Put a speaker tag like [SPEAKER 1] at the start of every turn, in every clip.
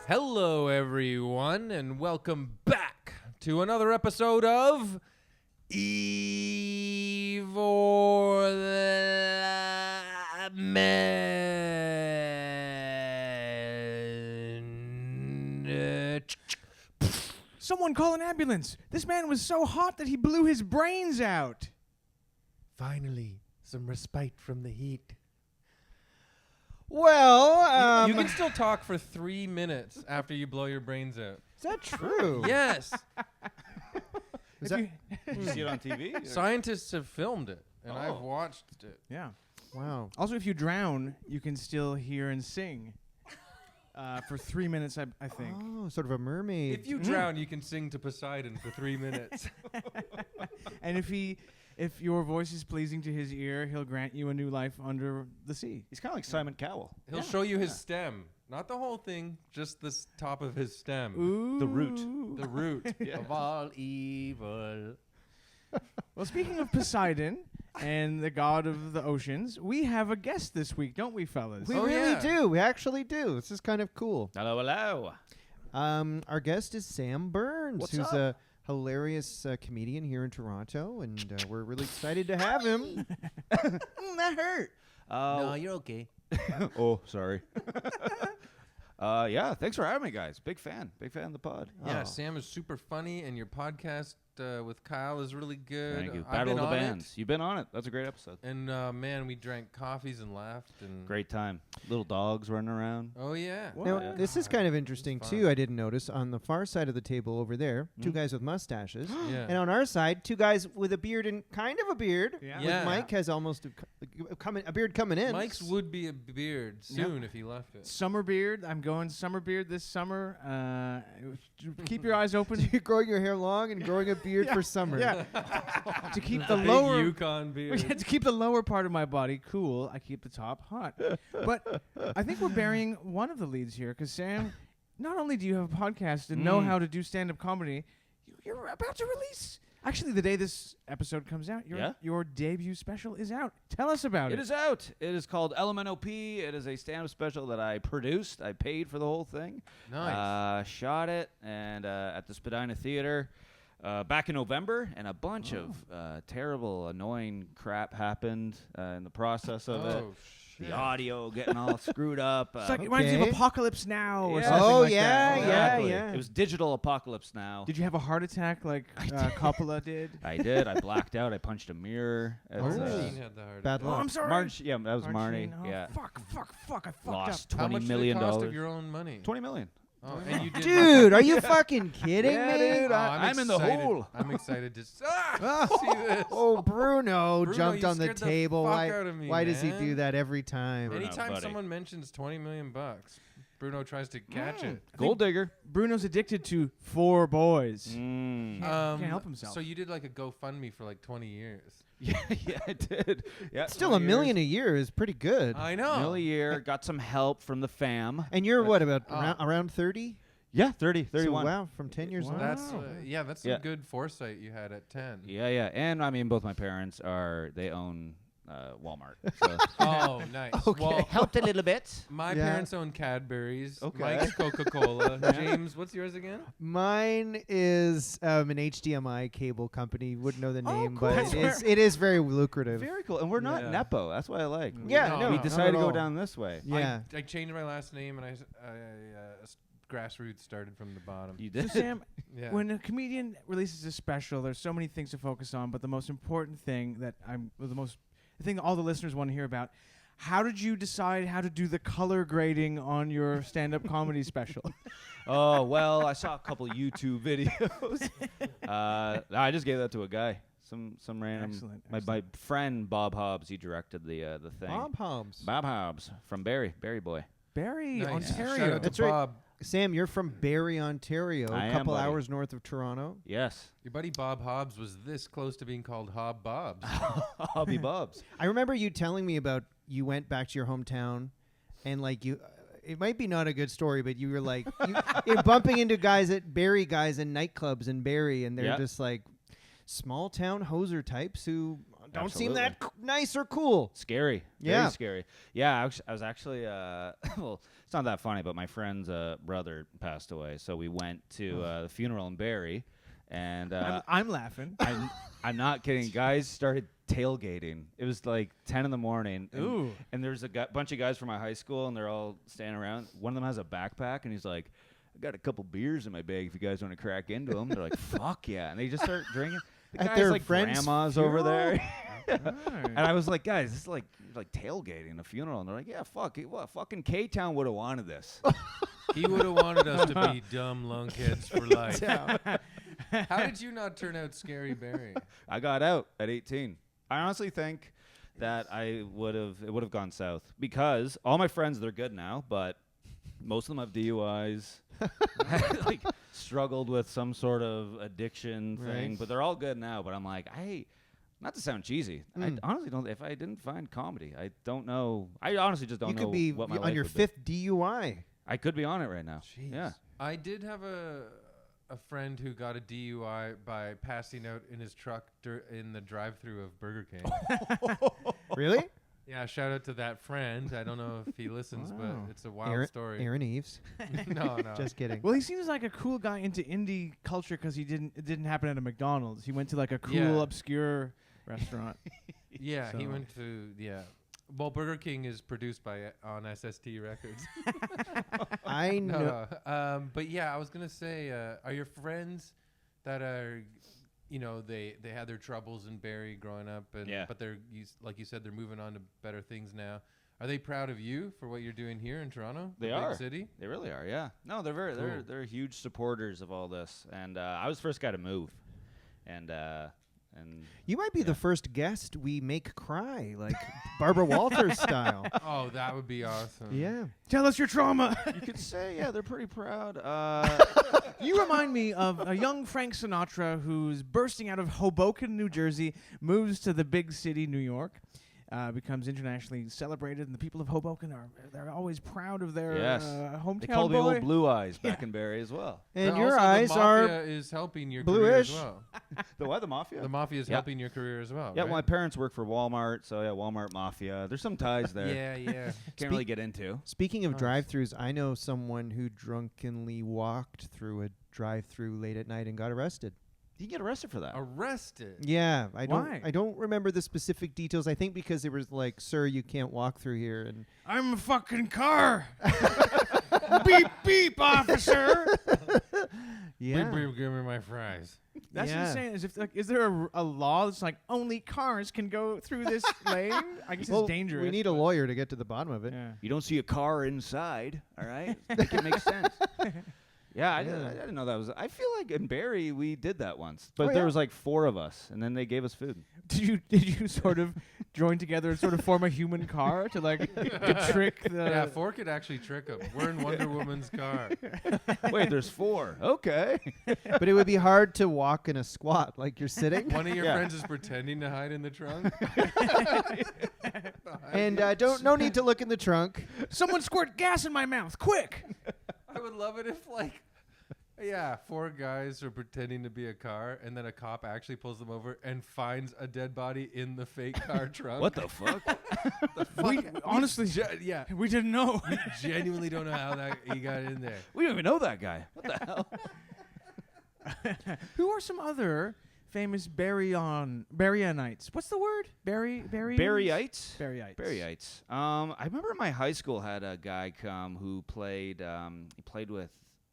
[SPEAKER 1] Hello, everyone, and welcome back to another episode of Evilometer.
[SPEAKER 2] Someone call an ambulance. This man was so hot that he blew his brains out.
[SPEAKER 1] Finally, some respite from the heat.
[SPEAKER 3] Well,
[SPEAKER 1] You can still talk for 3 minutes after you blow your brains out.
[SPEAKER 3] is that true?
[SPEAKER 1] Yes.
[SPEAKER 3] Is that,
[SPEAKER 4] Did you see it on TV?
[SPEAKER 1] Scientists have filmed it, and I've
[SPEAKER 4] Oh.
[SPEAKER 1] watched it.
[SPEAKER 2] Yeah.
[SPEAKER 3] wow.
[SPEAKER 2] Also, if you drown, you can still hear and sing for 3 minutes, I think.
[SPEAKER 3] Oh, sort of a mermaid.
[SPEAKER 1] If you drown, you can sing to Poseidon for 3 minutes.
[SPEAKER 2] And if your voice is pleasing to his ear, he'll grant you a new life under the sea.
[SPEAKER 4] He's kind of like Simon Cowell.
[SPEAKER 1] He'll show you his stem. Not the whole thing, just the top of his stem.
[SPEAKER 2] Ooh.
[SPEAKER 4] The root.
[SPEAKER 1] The root
[SPEAKER 4] Yeah.
[SPEAKER 1] of all evil.
[SPEAKER 2] Well, speaking of Poseidon and the god of the oceans, we have a guest this week, don't we, fellas?
[SPEAKER 3] We
[SPEAKER 1] Oh,
[SPEAKER 3] really
[SPEAKER 1] yeah.
[SPEAKER 3] do. We actually do. This is kind of cool.
[SPEAKER 4] Hello, hello.
[SPEAKER 3] Our guest is Sam Burns,
[SPEAKER 4] What's
[SPEAKER 3] who's
[SPEAKER 4] up?
[SPEAKER 3] a hilarious comedian here in Toronto, and we're really excited to have him.
[SPEAKER 2] That hurt.
[SPEAKER 1] you're okay.
[SPEAKER 4] Oh, sorry. Yeah, thanks for having me, guys. Big fan of the pod.
[SPEAKER 1] Yeah,
[SPEAKER 3] Oh.
[SPEAKER 1] Sam is super funny, and your podcast with Kyle is really good.
[SPEAKER 4] Thank you.
[SPEAKER 1] I've
[SPEAKER 4] Battle
[SPEAKER 1] been
[SPEAKER 4] of the
[SPEAKER 1] on it,
[SPEAKER 4] Bands. You've been on it. That's a great episode.
[SPEAKER 1] and man, we drank coffees and laughed. And
[SPEAKER 4] Great time. Little dogs running around.
[SPEAKER 1] Oh yeah.
[SPEAKER 3] Now,
[SPEAKER 4] Yeah.
[SPEAKER 3] this is kind of interesting,
[SPEAKER 1] It's
[SPEAKER 3] too.
[SPEAKER 1] fun.
[SPEAKER 3] I didn't notice. On the far side of the table over there, two guys with mustaches.
[SPEAKER 1] Yeah.
[SPEAKER 3] And on our side, two guys with a beard and kind of a beard.
[SPEAKER 2] Yeah.
[SPEAKER 3] Like
[SPEAKER 1] Yeah.
[SPEAKER 3] Mike has almost a beard coming in.
[SPEAKER 1] Mike's would be a beard soon if he left it.
[SPEAKER 2] Summer beard. I'm going summer beard this summer. Keep your eyes open.
[SPEAKER 3] You're growing your hair long and growing a beard for summer.
[SPEAKER 2] Yeah. To keep the
[SPEAKER 1] Big
[SPEAKER 2] lower
[SPEAKER 1] Yukon beard.
[SPEAKER 2] to keep the lower part of my body cool, I keep the top hot. But I think we're burying one of the leads here, because Sam, not only do you have a podcast and know how to do stand-up comedy, you're about to release. Actually, the day this episode comes out, your debut special is out. Tell us about it.
[SPEAKER 4] It is out. It is called LMNOP. It is a stand-up special that I produced. I paid for the whole thing.
[SPEAKER 1] Nice.
[SPEAKER 4] Shot it and at the Spadina Theater back in November, and a bunch of terrible, annoying crap happened in the process of it.
[SPEAKER 1] Oh shit.
[SPEAKER 4] The audio getting all screwed up.
[SPEAKER 2] It's like it reminds you of
[SPEAKER 3] Okay.
[SPEAKER 2] Apocalypse Now or
[SPEAKER 4] Yeah.
[SPEAKER 2] something
[SPEAKER 3] Oh,
[SPEAKER 2] like
[SPEAKER 3] yeah,
[SPEAKER 2] that.
[SPEAKER 3] yeah,
[SPEAKER 4] Exactly.
[SPEAKER 3] yeah.
[SPEAKER 4] It was digital apocalypse now.
[SPEAKER 2] Did you have a heart attack like Coppola did?
[SPEAKER 4] I did. I blacked out. I punched a mirror. It's,
[SPEAKER 1] Martine had the heart
[SPEAKER 3] Bad
[SPEAKER 1] attack.
[SPEAKER 2] Oh,
[SPEAKER 3] luck.
[SPEAKER 2] I'm sorry.
[SPEAKER 4] Yeah, that was Marnie.
[SPEAKER 2] Martine. Oh,
[SPEAKER 4] Yeah.
[SPEAKER 2] Fuck, I fucked
[SPEAKER 4] Lost
[SPEAKER 2] up.
[SPEAKER 1] How
[SPEAKER 4] $20
[SPEAKER 1] much
[SPEAKER 4] million.
[SPEAKER 1] did it cost of your own money?
[SPEAKER 4] 20 million.
[SPEAKER 1] Oh, and you did
[SPEAKER 3] Dude, are you fucking kidding
[SPEAKER 4] Yeah,
[SPEAKER 3] me?
[SPEAKER 4] dude.
[SPEAKER 1] Oh,
[SPEAKER 4] I'm in the
[SPEAKER 1] excited.
[SPEAKER 4] hole.
[SPEAKER 1] I'm excited to see this.
[SPEAKER 3] Oh, Bruno jumped
[SPEAKER 1] you
[SPEAKER 3] on the
[SPEAKER 1] scared the
[SPEAKER 3] table.
[SPEAKER 1] fuck
[SPEAKER 3] Why,
[SPEAKER 1] out of me,
[SPEAKER 3] why does he
[SPEAKER 1] man.
[SPEAKER 3] do that every time?
[SPEAKER 4] Bruno,
[SPEAKER 1] Anytime
[SPEAKER 4] buddy.
[SPEAKER 1] someone mentions 20 million bucks, Bruno tries to catch it.
[SPEAKER 4] Gold digger.
[SPEAKER 2] Bruno's addicted to 4 boys.
[SPEAKER 4] Mm.
[SPEAKER 2] Can't help himself.
[SPEAKER 1] So you did like a GoFundMe for like 20 years.
[SPEAKER 4] Yeah, I did. Yeah,
[SPEAKER 3] Still
[SPEAKER 4] 20
[SPEAKER 3] $1 million
[SPEAKER 4] years.
[SPEAKER 3] a year is pretty good.
[SPEAKER 1] I know.
[SPEAKER 4] Million a year. Got some help from the fam.
[SPEAKER 3] And you're what, about
[SPEAKER 1] Oh.
[SPEAKER 3] around 30?
[SPEAKER 4] Yeah, 30,
[SPEAKER 3] So,
[SPEAKER 4] 31.
[SPEAKER 3] wow, from 10 years old.
[SPEAKER 1] That's
[SPEAKER 2] Wow.
[SPEAKER 1] that's some
[SPEAKER 4] Yeah.
[SPEAKER 1] good foresight you had at 10.
[SPEAKER 4] Yeah. And I mean, both my parents they own Walmart. So
[SPEAKER 1] Oh, nice.
[SPEAKER 3] Okay.
[SPEAKER 1] Well,
[SPEAKER 4] helped a little bit.
[SPEAKER 1] my
[SPEAKER 3] Yeah.
[SPEAKER 1] parents own Cadbury's.
[SPEAKER 4] Okay.
[SPEAKER 1] Mike's Coca-Cola. James, what's yours again?
[SPEAKER 3] Mine is an HDMI cable company. Wouldn't know the name,
[SPEAKER 2] cool.
[SPEAKER 3] but
[SPEAKER 2] That's
[SPEAKER 3] it is very lucrative.
[SPEAKER 4] Very cool. And we're not
[SPEAKER 1] Yeah.
[SPEAKER 4] Nepo. That's what I like.
[SPEAKER 3] Yeah,
[SPEAKER 1] No,
[SPEAKER 3] no,
[SPEAKER 4] we
[SPEAKER 3] not
[SPEAKER 4] decided
[SPEAKER 3] at
[SPEAKER 4] to go
[SPEAKER 3] all.
[SPEAKER 4] down this way.
[SPEAKER 3] Yeah.
[SPEAKER 1] I changed my last name and I grassroots started from the bottom.
[SPEAKER 4] You
[SPEAKER 2] So
[SPEAKER 4] did.
[SPEAKER 2] Sam,
[SPEAKER 1] Yeah.
[SPEAKER 2] when a comedian releases a special, there's so many things to focus on, but the most important thing the thing that all the listeners want to hear about, how did you decide how to do the color grading on your stand-up comedy special?
[SPEAKER 4] Oh, well, I saw a couple YouTube videos. I just gave that to a guy. Some random.
[SPEAKER 2] Excellent,
[SPEAKER 4] My friend Bob Hobbs, he directed the thing.
[SPEAKER 3] Bob Holmes.
[SPEAKER 4] Bob Hobbs from Barry Boy.
[SPEAKER 2] Barry,
[SPEAKER 1] Nice.
[SPEAKER 2] Ontario.
[SPEAKER 1] Shout out to
[SPEAKER 3] That's right.
[SPEAKER 1] Bob.
[SPEAKER 3] Sam, you're from Barrie, Ontario,
[SPEAKER 4] I
[SPEAKER 3] a
[SPEAKER 4] am,
[SPEAKER 3] couple
[SPEAKER 4] buddy.
[SPEAKER 3] hours north of Toronto.
[SPEAKER 4] Yes.
[SPEAKER 1] Your buddy Bob Hobbs was this close to being called Hob Bobs.
[SPEAKER 4] Hobby Bobs.
[SPEAKER 3] I remember you telling me about you went back to your hometown and like you it might be not a good story, but you were like you're bumping into guys in nightclubs in Barrie, and they're
[SPEAKER 4] Yep.
[SPEAKER 3] just like small town hoser types who don't seem
[SPEAKER 4] Absolutely.
[SPEAKER 3] that nice or cool.
[SPEAKER 4] Scary.
[SPEAKER 3] Yeah.
[SPEAKER 4] Very scary. Yeah, I was actually, well, it's not that funny, but my friend's brother passed away. So we went to the funeral in Barrie. And
[SPEAKER 2] I'm laughing.
[SPEAKER 4] I'm not kidding. Guys started tailgating. It was like 10 in the morning. And,
[SPEAKER 2] Ooh.
[SPEAKER 4] and there's a bunch of guys from my high school, and they're all standing around. One of them has a backpack, and he's like, I got a couple beers in my bag if you guys want to crack into them. They're like, fuck yeah. And they just start drinking. The
[SPEAKER 3] At
[SPEAKER 4] guys
[SPEAKER 3] their
[SPEAKER 4] like
[SPEAKER 3] friend's
[SPEAKER 4] grandmas over there.
[SPEAKER 2] Right.
[SPEAKER 4] And I was like, guys, this is like tailgating a funeral. And they're like, yeah, fuck it. Well, fucking K-Town would have wanted this.
[SPEAKER 1] He would have wanted us to be dumb lunkheads for life. How did you not turn out Scary Barry?
[SPEAKER 4] I got out at 18. I honestly think that it would have gone south because all my friends, they're good now, but most of them have DUIs, like struggled with some sort of addiction thing,
[SPEAKER 3] Right.
[SPEAKER 4] but they're all good now. But I'm like, not to sound cheesy, I honestly don't. If I didn't find comedy, I don't know. I honestly just don't
[SPEAKER 3] You
[SPEAKER 4] know
[SPEAKER 3] could be
[SPEAKER 4] what my
[SPEAKER 3] on
[SPEAKER 4] life
[SPEAKER 3] your
[SPEAKER 4] would be.
[SPEAKER 3] 5th DUI.
[SPEAKER 4] I could be on it right now.
[SPEAKER 1] Jeez.
[SPEAKER 4] Yeah.
[SPEAKER 1] I did have a friend who got a DUI by passing out in his truck in the drive-through of Burger King.
[SPEAKER 3] Really?
[SPEAKER 1] Yeah, shout out to that friend. I don't know if he listens,
[SPEAKER 2] Wow.
[SPEAKER 1] but it's a wild story.
[SPEAKER 3] Aaron Eves.
[SPEAKER 1] No.
[SPEAKER 3] Just kidding.
[SPEAKER 2] Well, he seems like a cool guy into indie culture because it didn't happen at a McDonald's. He went to like a cool,
[SPEAKER 1] Yeah.
[SPEAKER 2] obscure restaurant.
[SPEAKER 1] Yeah, he
[SPEAKER 2] So-
[SPEAKER 1] went to Well, Burger King is produced on SST Records.
[SPEAKER 3] I know.
[SPEAKER 1] No. But yeah, I was gonna say, are your friends that are, they had their troubles in Barrie growing up, but they're like you said, they're moving on to better things now. Are they proud of you for what you're doing here in Toronto?
[SPEAKER 4] They
[SPEAKER 1] the
[SPEAKER 4] are.
[SPEAKER 1] big city.
[SPEAKER 4] They really are. Yeah. No, they're very
[SPEAKER 1] Cool.
[SPEAKER 4] they're huge supporters of all this, and I was the first guy to move, and
[SPEAKER 3] You might be the first guest we make cry, like Barbara Walters style.
[SPEAKER 1] Oh, that would be awesome.
[SPEAKER 3] Yeah.
[SPEAKER 2] Tell us your trauma.
[SPEAKER 4] you could say, yeah, they're pretty proud.
[SPEAKER 2] You remind me of a young Frank Sinatra who's bursting out of Hoboken, New Jersey, moves to the big city, New York, becomes internationally celebrated, and the people of Hoboken they're always proud of their
[SPEAKER 4] Yes.
[SPEAKER 2] hometown
[SPEAKER 4] They called me
[SPEAKER 2] boy.
[SPEAKER 4] old Blue Eyes back in Barrie as well.
[SPEAKER 3] And
[SPEAKER 1] But
[SPEAKER 3] your
[SPEAKER 1] also
[SPEAKER 3] eyes
[SPEAKER 1] the mafia
[SPEAKER 3] are
[SPEAKER 1] is helping your
[SPEAKER 3] bluish.
[SPEAKER 1] career as well.
[SPEAKER 4] The what? The Mafia?
[SPEAKER 1] The mafia is
[SPEAKER 4] Yeah.
[SPEAKER 1] helping your career as well.
[SPEAKER 4] Yeah,
[SPEAKER 1] right?
[SPEAKER 4] well, my parents work for Walmart, so yeah, Walmart Mafia. There's some ties there.
[SPEAKER 1] Yeah.
[SPEAKER 4] Can't really get into.
[SPEAKER 3] Speaking of
[SPEAKER 1] Nice.
[SPEAKER 3] drive-throughs, I know someone who drunkenly walked through a drive-through late at night and got arrested.
[SPEAKER 4] You can get arrested for that.
[SPEAKER 1] Arrested.
[SPEAKER 3] Yeah,
[SPEAKER 2] Why?
[SPEAKER 3] I don't remember the specific details. I think because it was like, "Sir, you can't walk through here." And
[SPEAKER 2] I'm a fucking car. Beep, beep, officer.
[SPEAKER 3] yeah,
[SPEAKER 1] Give me my fries.
[SPEAKER 2] That's
[SPEAKER 3] Yeah.
[SPEAKER 2] insane. Is there a law that's like only cars can go through this lane? I guess
[SPEAKER 3] well,
[SPEAKER 2] it's dangerous.
[SPEAKER 3] we need a lawyer to get to the bottom of it.
[SPEAKER 2] Yeah.
[SPEAKER 4] You don't see a car inside, all right? Make it make sense. Yeah, I didn't know that was. I feel like in Barrie we did that once, but
[SPEAKER 3] Oh,
[SPEAKER 4] there
[SPEAKER 3] yeah?
[SPEAKER 4] was like 4 of us, and then they gave us food.
[SPEAKER 2] Did you sort of join together and sort of form a human car to like to trick the?
[SPEAKER 1] Yeah, 4 could actually trick them. We're in Wonder Woman's car.
[SPEAKER 4] Wait, there's 4. Okay.
[SPEAKER 3] But it would be hard to walk in a squat like you're sitting.
[SPEAKER 1] One of your
[SPEAKER 4] Yeah.
[SPEAKER 1] friends is pretending to hide in the trunk.
[SPEAKER 3] And no need to look in the trunk.
[SPEAKER 2] Someone squirt gas in my mouth, quick!
[SPEAKER 1] I would love it if 4 guys are pretending to be a car, and then a cop actually pulls them over and finds a dead body in the fake car trunk.
[SPEAKER 4] What the fuck?
[SPEAKER 2] We honestly,
[SPEAKER 1] Yeah,
[SPEAKER 2] we didn't know.
[SPEAKER 1] genuinely don't know how that he got in there.
[SPEAKER 4] We don't even know that guy. What the hell?
[SPEAKER 2] Who are some other famous Barrianites? What's the word?
[SPEAKER 4] Barryites?
[SPEAKER 2] Barryites.
[SPEAKER 4] Barryites. I remember my high school had a guy come who played. He played with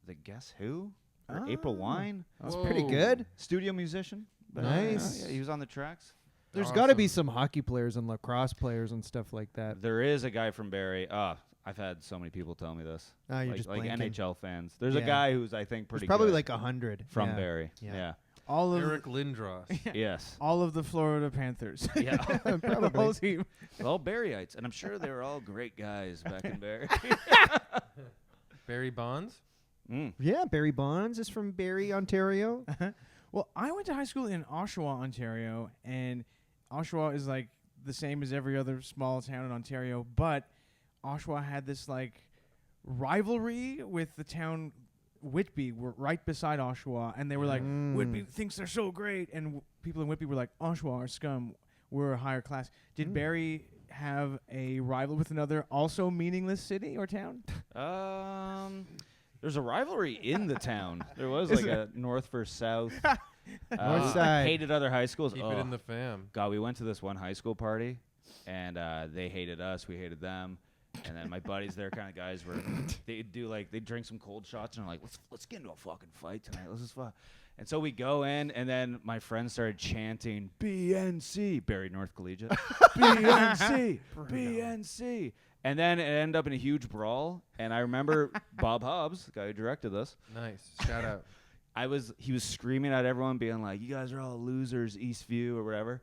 [SPEAKER 4] the Guess Who, or April
[SPEAKER 2] Ah.
[SPEAKER 4] Wine,
[SPEAKER 3] That's pretty
[SPEAKER 1] Whoa.
[SPEAKER 3] good.
[SPEAKER 4] studio musician. But,
[SPEAKER 3] Nice.
[SPEAKER 4] yeah, he was on the tracks.
[SPEAKER 3] There's got to be
[SPEAKER 1] Awesome.
[SPEAKER 3] some hockey players and lacrosse players and stuff like that.
[SPEAKER 4] There is a guy from Barrie. I've had so many people tell me this.
[SPEAKER 3] Ah, you're
[SPEAKER 4] like,
[SPEAKER 3] just
[SPEAKER 4] like
[SPEAKER 3] blanking.
[SPEAKER 4] NHL fans. There's a
[SPEAKER 3] Yeah.
[SPEAKER 4] guy who's I think
[SPEAKER 3] There's
[SPEAKER 4] pretty
[SPEAKER 3] probably
[SPEAKER 4] good
[SPEAKER 3] like 100
[SPEAKER 4] from
[SPEAKER 3] yeah.
[SPEAKER 4] Barrie.
[SPEAKER 3] Yeah.
[SPEAKER 4] Yeah.
[SPEAKER 2] All of
[SPEAKER 1] Eric Lindros.
[SPEAKER 4] Yes.
[SPEAKER 2] all of the Florida Panthers.
[SPEAKER 4] Yeah.
[SPEAKER 2] The whole
[SPEAKER 3] Probably.
[SPEAKER 2] team.
[SPEAKER 4] All Barryites, and I'm sure they were all great guys back in Barrie.
[SPEAKER 1] Barry Bonds.
[SPEAKER 4] Mm.
[SPEAKER 3] Yeah, Barry Bonds is from Barrie, Ontario.
[SPEAKER 2] Well, I went to high school in Oshawa, Ontario, and Oshawa is like the same as every other small town in Ontario, but Oshawa had this like rivalry with the town Whitby, were right beside Oshawa, and they were like,
[SPEAKER 3] Mm.
[SPEAKER 2] Whitby thinks they're so great, and people in Whitby were like, Oshawa are scum. were higher class. Did Barrie have a rival with another also meaningless city or town?
[SPEAKER 4] There's a rivalry in the town. There was like a north versus south.
[SPEAKER 3] North side.
[SPEAKER 4] Hated other high schools.
[SPEAKER 1] Keep it in the fam.
[SPEAKER 4] God, we went to this one high school party, and they hated us. We hated them. And then my buddies, their kind of guys, were they'd drink some cold shots, and they're like, let's get into a fucking fight tonight. Let's just fuck. And so we go in, and then my friends started chanting BNC, Barrie North Collegiate, BNC, BNC. And then it ended up in a huge brawl. And I remember Bob Hobbs, the guy who directed this.
[SPEAKER 1] Nice. Shout out.
[SPEAKER 4] He was screaming at everyone, being like, "You guys are all losers, Eastview," or whatever.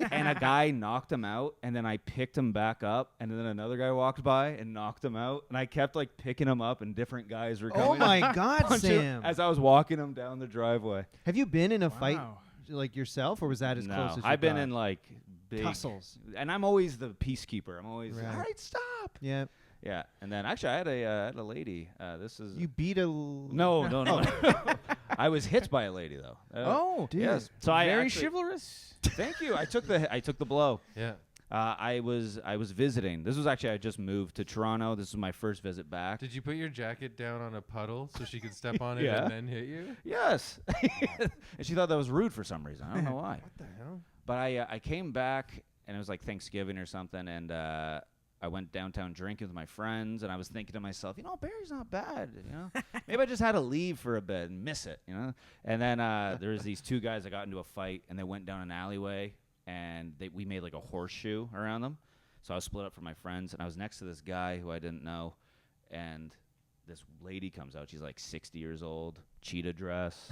[SPEAKER 4] And a guy knocked him out, and then I picked him back up, and then another guy walked by and knocked him out, and I kept like picking him up, and different guys were coming.
[SPEAKER 3] Oh my God, Sam!
[SPEAKER 4] As I was walking him down the driveway.
[SPEAKER 3] Have you been in a fight like yourself, or was that as
[SPEAKER 4] No,
[SPEAKER 3] close as you
[SPEAKER 4] I've been
[SPEAKER 3] got?
[SPEAKER 4] in like big
[SPEAKER 3] tussles,
[SPEAKER 4] and I'm always the peacekeeper. I'm always
[SPEAKER 3] Right.
[SPEAKER 4] all right, stop.
[SPEAKER 3] Yeah.
[SPEAKER 4] Yeah, and then actually I had a lady. This is
[SPEAKER 3] You beat a
[SPEAKER 4] no. I was hit by a lady though.
[SPEAKER 2] Oh,
[SPEAKER 3] dude.
[SPEAKER 4] Yes. So I
[SPEAKER 2] very
[SPEAKER 4] actually,
[SPEAKER 2] chivalrous.
[SPEAKER 4] Thank you. I took the blow.
[SPEAKER 1] Yeah.
[SPEAKER 4] I was visiting. This was actually I just moved to Toronto. This was my first visit back.
[SPEAKER 1] Did you put your jacket down on a puddle so she could step on it
[SPEAKER 4] Yeah.
[SPEAKER 1] and then hit you?
[SPEAKER 4] Yes. And she thought that was rude for some reason. I don't know why.
[SPEAKER 1] What the hell?
[SPEAKER 4] But I came back and it was like Thanksgiving or something, and I went downtown drinking with my friends, and I was thinking to myself, Barrie's not bad, Maybe I just had to leave for a bit and miss it, And then there was these two guys that got into a fight, and they went down an alleyway, and we made like a horseshoe around them. So I was split up from my friends, and I was next to this guy who I didn't know, and this lady comes out. She's like 60 years old, cheetah dress,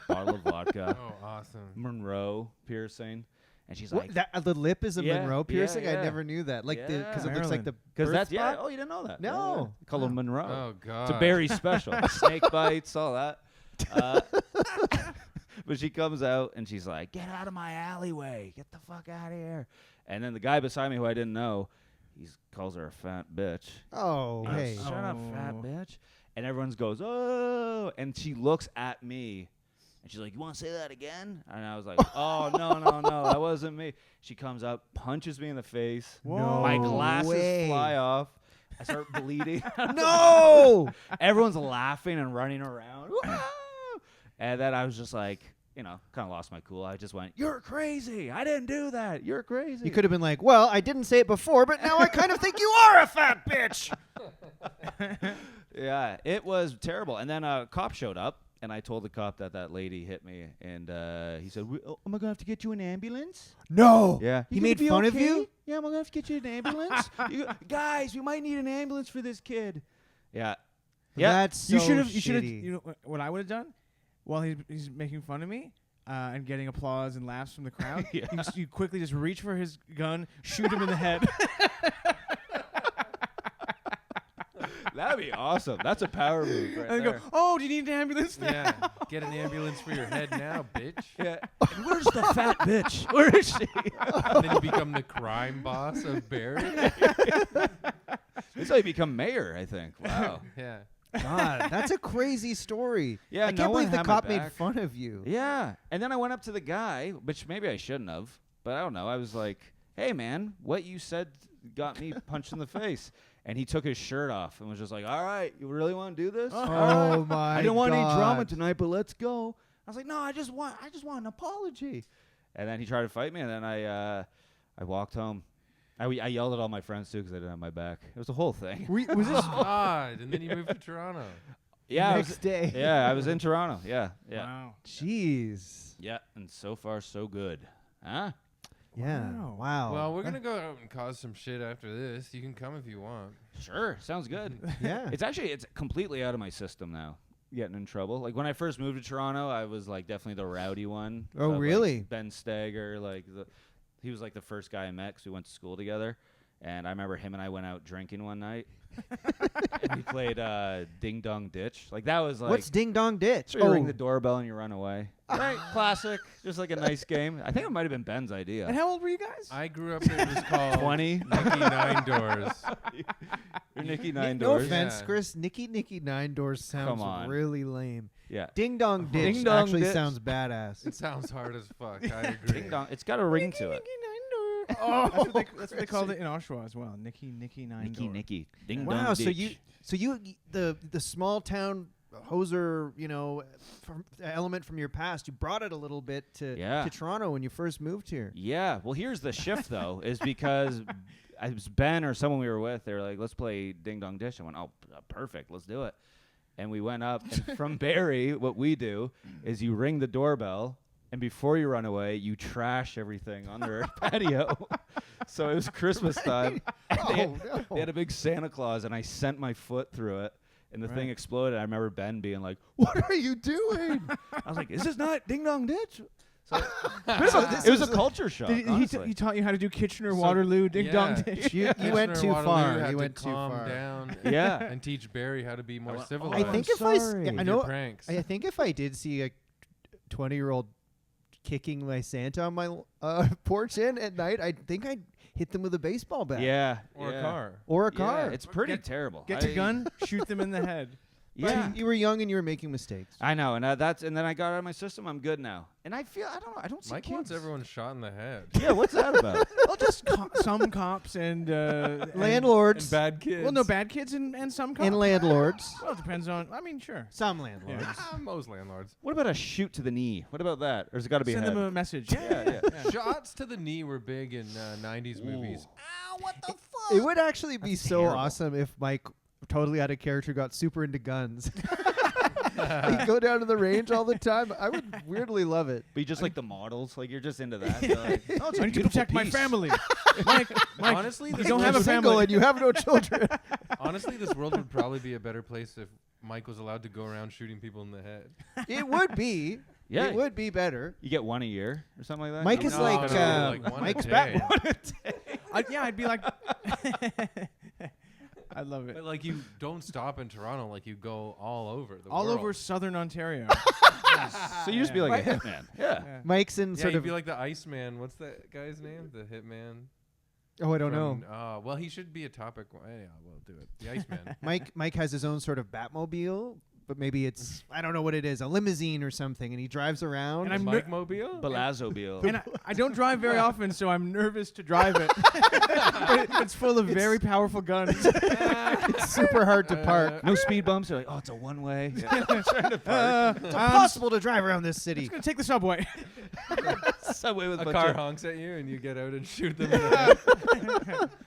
[SPEAKER 4] bottle of vodka,
[SPEAKER 1] Oh, awesome.
[SPEAKER 4] Monroe piercing. And she's
[SPEAKER 3] What,
[SPEAKER 4] like,
[SPEAKER 3] the lip is a
[SPEAKER 4] Yeah,
[SPEAKER 3] Monroe piercing?
[SPEAKER 4] yeah.
[SPEAKER 3] I never knew that. Like because it
[SPEAKER 4] Yeah.
[SPEAKER 3] looks like the
[SPEAKER 4] because
[SPEAKER 3] birth
[SPEAKER 4] that's
[SPEAKER 3] spot?
[SPEAKER 4] Oh, you didn't know that?
[SPEAKER 3] No.
[SPEAKER 4] Yeah. Call it Monroe.
[SPEAKER 1] Oh, God.
[SPEAKER 4] It's a Barrie special. Snake bites, all that. But she comes out and she's like, "Get out of my alleyway! Get the fuck out of here!" And then the guy beside me, who I didn't know, he calls her a fat bitch.
[SPEAKER 3] Oh,
[SPEAKER 4] He goes,
[SPEAKER 3] hey.
[SPEAKER 4] "Shut up, fat
[SPEAKER 2] Oh.
[SPEAKER 4] bitch!" And everyone goes, "Oh!" And she looks at me. And she's like, "You want to say that again?" And I was like, "Oh, no, that wasn't me." She comes up, punches me in the face.
[SPEAKER 2] Whoa.
[SPEAKER 4] My glasses
[SPEAKER 3] way.
[SPEAKER 4] fly off. I start bleeding.
[SPEAKER 3] No!
[SPEAKER 4] Everyone's laughing and running around. And then I was just like, kind of lost my cool. I just went, "You're crazy. I didn't do that. You're crazy."
[SPEAKER 3] You could have been like, well, I didn't say it before, but now I kind of think you are a fat bitch.
[SPEAKER 4] Yeah, it was terrible. And then a cop showed up. And I told the cop that lady hit me, and he said, "Am I gonna have to get you an ambulance?"
[SPEAKER 3] No.
[SPEAKER 4] Yeah,
[SPEAKER 3] He made fun of you?
[SPEAKER 4] Yeah, am I gonna have to get you an ambulance? Guys, we might need an ambulance for this kid. Yeah, yeah.
[SPEAKER 3] That's so
[SPEAKER 2] You should have.
[SPEAKER 3] shitty.
[SPEAKER 2] You know what I would have done? While he's making fun of me and getting applause and laughs from the crowd,
[SPEAKER 4] Yeah.
[SPEAKER 2] you quickly just reach for his gun, shoot him in the head.
[SPEAKER 4] That'd be awesome. That's a power move right
[SPEAKER 2] And
[SPEAKER 4] there.
[SPEAKER 2] go, "Oh, do you need an ambulance now?"
[SPEAKER 1] Yeah. Get an ambulance for your head now, bitch.
[SPEAKER 4] Yeah. And where's the fat bitch? Where is she?
[SPEAKER 1] And then you become the crime boss of Barrie.
[SPEAKER 4] That's how you become mayor, I think. Wow.
[SPEAKER 1] Yeah.
[SPEAKER 3] God, that's a crazy story.
[SPEAKER 4] Yeah,
[SPEAKER 3] I
[SPEAKER 4] no
[SPEAKER 3] can't
[SPEAKER 4] one
[SPEAKER 3] believe the
[SPEAKER 4] had my
[SPEAKER 3] cop made
[SPEAKER 4] back.
[SPEAKER 3] fun of you.
[SPEAKER 4] Yeah. And then I went up to the guy, which maybe I shouldn't have, but I don't know. I was like, "Hey, man, what you said got me punched in the face." And he took his shirt off and was just like, "All right, you really want to do this?
[SPEAKER 3] Oh my!
[SPEAKER 4] I didn't want any drama
[SPEAKER 3] God.
[SPEAKER 4] tonight, but let's go." I was like, "No, I just want an apology." And then he tried to fight me, and then I walked home. I yelled at all my friends too because I didn't have my back. It was a whole thing.
[SPEAKER 2] Was this?
[SPEAKER 1] God. And then you moved to Toronto.
[SPEAKER 4] Yeah,
[SPEAKER 3] Next day.
[SPEAKER 4] Yeah, I was in Toronto. Yeah, yeah,
[SPEAKER 2] Wow.
[SPEAKER 3] Jeez.
[SPEAKER 4] yeah. And so far, so good. Huh?
[SPEAKER 3] Yeah. Wow.
[SPEAKER 1] Well, we're going to go out and cause some shit after this. You can come if you want.
[SPEAKER 4] Sure, sounds good.
[SPEAKER 3] yeah.
[SPEAKER 4] It's completely out of my system now. Getting in trouble. Like when I first moved to Toronto, I was like definitely the rowdy one.
[SPEAKER 3] Oh,
[SPEAKER 4] like,
[SPEAKER 3] really?
[SPEAKER 4] Ben Stagger, he was like the first guy I met because we went to school together. And I remember him and I went out drinking one night. And we played Ding Dong Ditch. Like that was like
[SPEAKER 3] What's Ding Dong Ditch?
[SPEAKER 4] so you ring the doorbell and you run away. Right, classic. Just like a nice game. I think it might have been Ben's idea.
[SPEAKER 2] And how old were you guys?
[SPEAKER 1] I grew up, it was called
[SPEAKER 4] 20.
[SPEAKER 1] Nicky Nine Doors.
[SPEAKER 4] You're Nicky Nine
[SPEAKER 3] No
[SPEAKER 4] Doors.
[SPEAKER 3] offense,
[SPEAKER 1] Yeah.
[SPEAKER 3] Chris. Nicky Nine Doors sounds
[SPEAKER 4] Come on.
[SPEAKER 3] really lame.
[SPEAKER 4] Yeah.
[SPEAKER 3] Ding Dong Ditch
[SPEAKER 4] Ding Dong
[SPEAKER 3] actually
[SPEAKER 4] Ditch.
[SPEAKER 3] sounds badass.
[SPEAKER 1] It sounds hard as fuck. I agree.
[SPEAKER 4] Ding Dong. It's got a ring to it.
[SPEAKER 2] Oh, that's what they called it in Oshawa as well. Nicky 9 door.
[SPEAKER 4] Nicky. Ding
[SPEAKER 3] Wow.
[SPEAKER 4] dong
[SPEAKER 3] So
[SPEAKER 4] ditch.
[SPEAKER 3] you the small town hoser, element from your past, you brought it a little bit to Toronto when you first moved here.
[SPEAKER 4] Yeah. Well, here's the shift though, is because it was Ben or someone we were with. They were like, "Let's play Ding Dong Dish." I went, "Oh, perfect. Let's do it." And we went up, and from Barrie, what we do is you ring the doorbell, and before you run away, you trash everything on their patio. So it was Christmas time. And they had a big Santa Claus, and I sent my foot through it, and the thing exploded. I remember Ben being like, "What are you doing?" I was like, "Is this not Ding Dong Ditch?" So it was a culture shock.
[SPEAKER 2] He taught you how to do Kitchener-Waterloo Ding Dong Ditch.
[SPEAKER 3] You went too far. You went too
[SPEAKER 1] calm
[SPEAKER 3] far.
[SPEAKER 1] down.
[SPEAKER 4] Yeah.
[SPEAKER 1] And teach Barry how to be more
[SPEAKER 3] I
[SPEAKER 1] civilized.
[SPEAKER 3] think
[SPEAKER 1] Pranks.
[SPEAKER 3] I think if I did see a 20-year-old kicking my Santa on my porch at night, I think I'd hit them with a baseball bat.
[SPEAKER 4] Yeah.
[SPEAKER 1] Or a car.
[SPEAKER 3] Or a car.
[SPEAKER 4] Yeah, it's pretty terrible.
[SPEAKER 2] Get a gun, shoot them in the head.
[SPEAKER 4] Yeah.
[SPEAKER 3] You were young and you were making mistakes.
[SPEAKER 4] I know, and then I got out of my system. I'm good now, and I feel I don't see
[SPEAKER 1] Mike
[SPEAKER 4] kids.
[SPEAKER 1] wants everyone shot in the head.
[SPEAKER 4] Yeah, what's that about?
[SPEAKER 2] Well, just some cops and
[SPEAKER 3] Landlords.
[SPEAKER 1] And bad kids.
[SPEAKER 2] Well, no, bad kids and some cops.
[SPEAKER 3] And landlords.
[SPEAKER 2] Well, it depends on. I mean, sure.
[SPEAKER 3] Some landlords.
[SPEAKER 1] Most landlords.
[SPEAKER 4] What about a shoot to the knee? What about that? Or has it got to be
[SPEAKER 2] Send
[SPEAKER 4] head?
[SPEAKER 2] them a message.
[SPEAKER 4] Yeah.
[SPEAKER 1] Shots to the knee were big in 90s movies.
[SPEAKER 3] Ow, what the fuck? It would actually be so awesome if Mike, totally out of character, got super into guns. He'd go down to the range all the time. I would weirdly love it.
[SPEAKER 4] But you just like the models, like you're just into that. You're like, oh, it's a
[SPEAKER 2] I need to
[SPEAKER 4] beautiful
[SPEAKER 2] protect my
[SPEAKER 4] piece.
[SPEAKER 2] family. Mike,
[SPEAKER 1] Honestly,
[SPEAKER 2] you
[SPEAKER 1] this
[SPEAKER 2] don't
[SPEAKER 1] world
[SPEAKER 2] have a
[SPEAKER 1] would-
[SPEAKER 2] family.
[SPEAKER 3] and you have no children.
[SPEAKER 1] Honestly, this world would probably be a better place if Mike was allowed to go around shooting people in the head.
[SPEAKER 3] It would be.
[SPEAKER 4] Yeah.
[SPEAKER 3] It would be better.
[SPEAKER 4] You get one a year or something like that.
[SPEAKER 3] Mike is
[SPEAKER 1] No,
[SPEAKER 3] like,
[SPEAKER 1] no, like one a
[SPEAKER 3] Mike's
[SPEAKER 1] day.
[SPEAKER 3] Batman.
[SPEAKER 2] I'd be like. I love it.
[SPEAKER 1] But like you don't stop in Toronto, like you go all over the
[SPEAKER 2] All
[SPEAKER 1] world.
[SPEAKER 2] over southern Ontario.
[SPEAKER 4] So you just be like a hitman. Yeah.
[SPEAKER 3] Mike's in
[SPEAKER 1] Yeah,
[SPEAKER 3] sort
[SPEAKER 1] you'd
[SPEAKER 3] of.
[SPEAKER 1] be like the Iceman. What's that guy's name? The Hitman.
[SPEAKER 3] Oh, I don't know.
[SPEAKER 1] Well, he should be a topic. Yeah, we'll do it. The Iceman.
[SPEAKER 3] Mike has his own sort of Batmobile, but maybe it's I don't know what it is, a limousine or something, and he drives around.
[SPEAKER 2] And I'm
[SPEAKER 1] Mike Mobile.
[SPEAKER 4] Balazzo-bile.
[SPEAKER 2] And I don't drive very often, so I'm nervous to drive it. But it's full of very powerful guns.
[SPEAKER 3] It's super hard to park.
[SPEAKER 4] No speed bumps. You're like, oh, it's a one-way.
[SPEAKER 3] It's impossible to drive around this city.
[SPEAKER 2] Just gonna take the subway.
[SPEAKER 4] Subway with
[SPEAKER 1] A
[SPEAKER 4] bunch
[SPEAKER 1] car
[SPEAKER 4] of-
[SPEAKER 1] honks at you and you get out and shoot them in the head.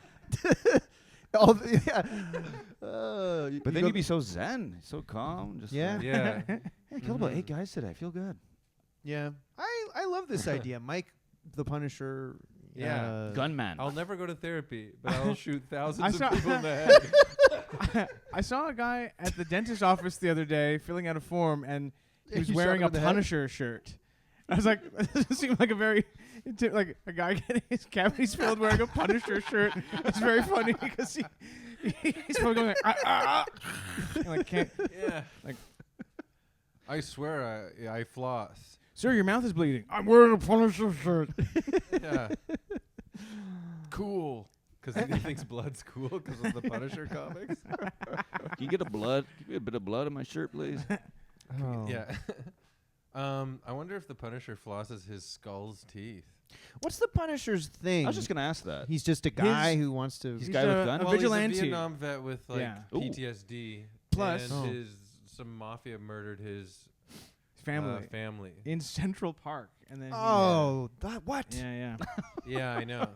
[SPEAKER 4] But then you'd be so zen, so calm. Just
[SPEAKER 3] Yeah.
[SPEAKER 4] like,
[SPEAKER 1] Yeah.
[SPEAKER 4] hey, I killed about 8 guys today. I feel good.
[SPEAKER 3] Yeah, I love this idea, Mike, the Punisher.
[SPEAKER 1] Yeah.
[SPEAKER 4] Gunman.
[SPEAKER 1] I'll never go to therapy, but I'll shoot thousands
[SPEAKER 2] I
[SPEAKER 1] of
[SPEAKER 2] saw-
[SPEAKER 1] people in the head.
[SPEAKER 2] I saw a guy at the dentist office the other day filling out a form, and he was
[SPEAKER 3] You shot
[SPEAKER 2] wearing
[SPEAKER 3] him
[SPEAKER 2] a
[SPEAKER 3] in the head?
[SPEAKER 2] Punisher shirt. I was like, this seemed like a very, like a guy getting his cavities filled wearing a Punisher shirt. It's very funny because he's probably going like, and like can't.
[SPEAKER 1] Yeah.
[SPEAKER 2] Like-
[SPEAKER 1] I swear I floss.
[SPEAKER 2] Sir, your mouth is bleeding. I'm wearing a Punisher shirt.
[SPEAKER 1] Yeah. Cool. Because he thinks blood's cool because of the Punisher comics.
[SPEAKER 4] Can you get a bit of blood on my shirt, please?
[SPEAKER 3] Oh.
[SPEAKER 1] Yeah. I wonder if the Punisher flosses his skull's teeth.
[SPEAKER 3] What's the Punisher's thing?
[SPEAKER 4] I was just gonna ask that.
[SPEAKER 3] He's just a guy who wants to.
[SPEAKER 4] He's guy with
[SPEAKER 2] a,
[SPEAKER 4] gun?
[SPEAKER 2] a
[SPEAKER 1] Well,
[SPEAKER 2] vigilante.
[SPEAKER 1] he's a Vietnam vet with like
[SPEAKER 2] Yeah.
[SPEAKER 4] Ooh.
[SPEAKER 1] PTSD.
[SPEAKER 2] Plus-
[SPEAKER 1] and some mafia murdered his
[SPEAKER 2] family
[SPEAKER 1] family.
[SPEAKER 2] in Central Park, and then
[SPEAKER 3] What?
[SPEAKER 2] yeah.
[SPEAKER 1] Yeah, I know.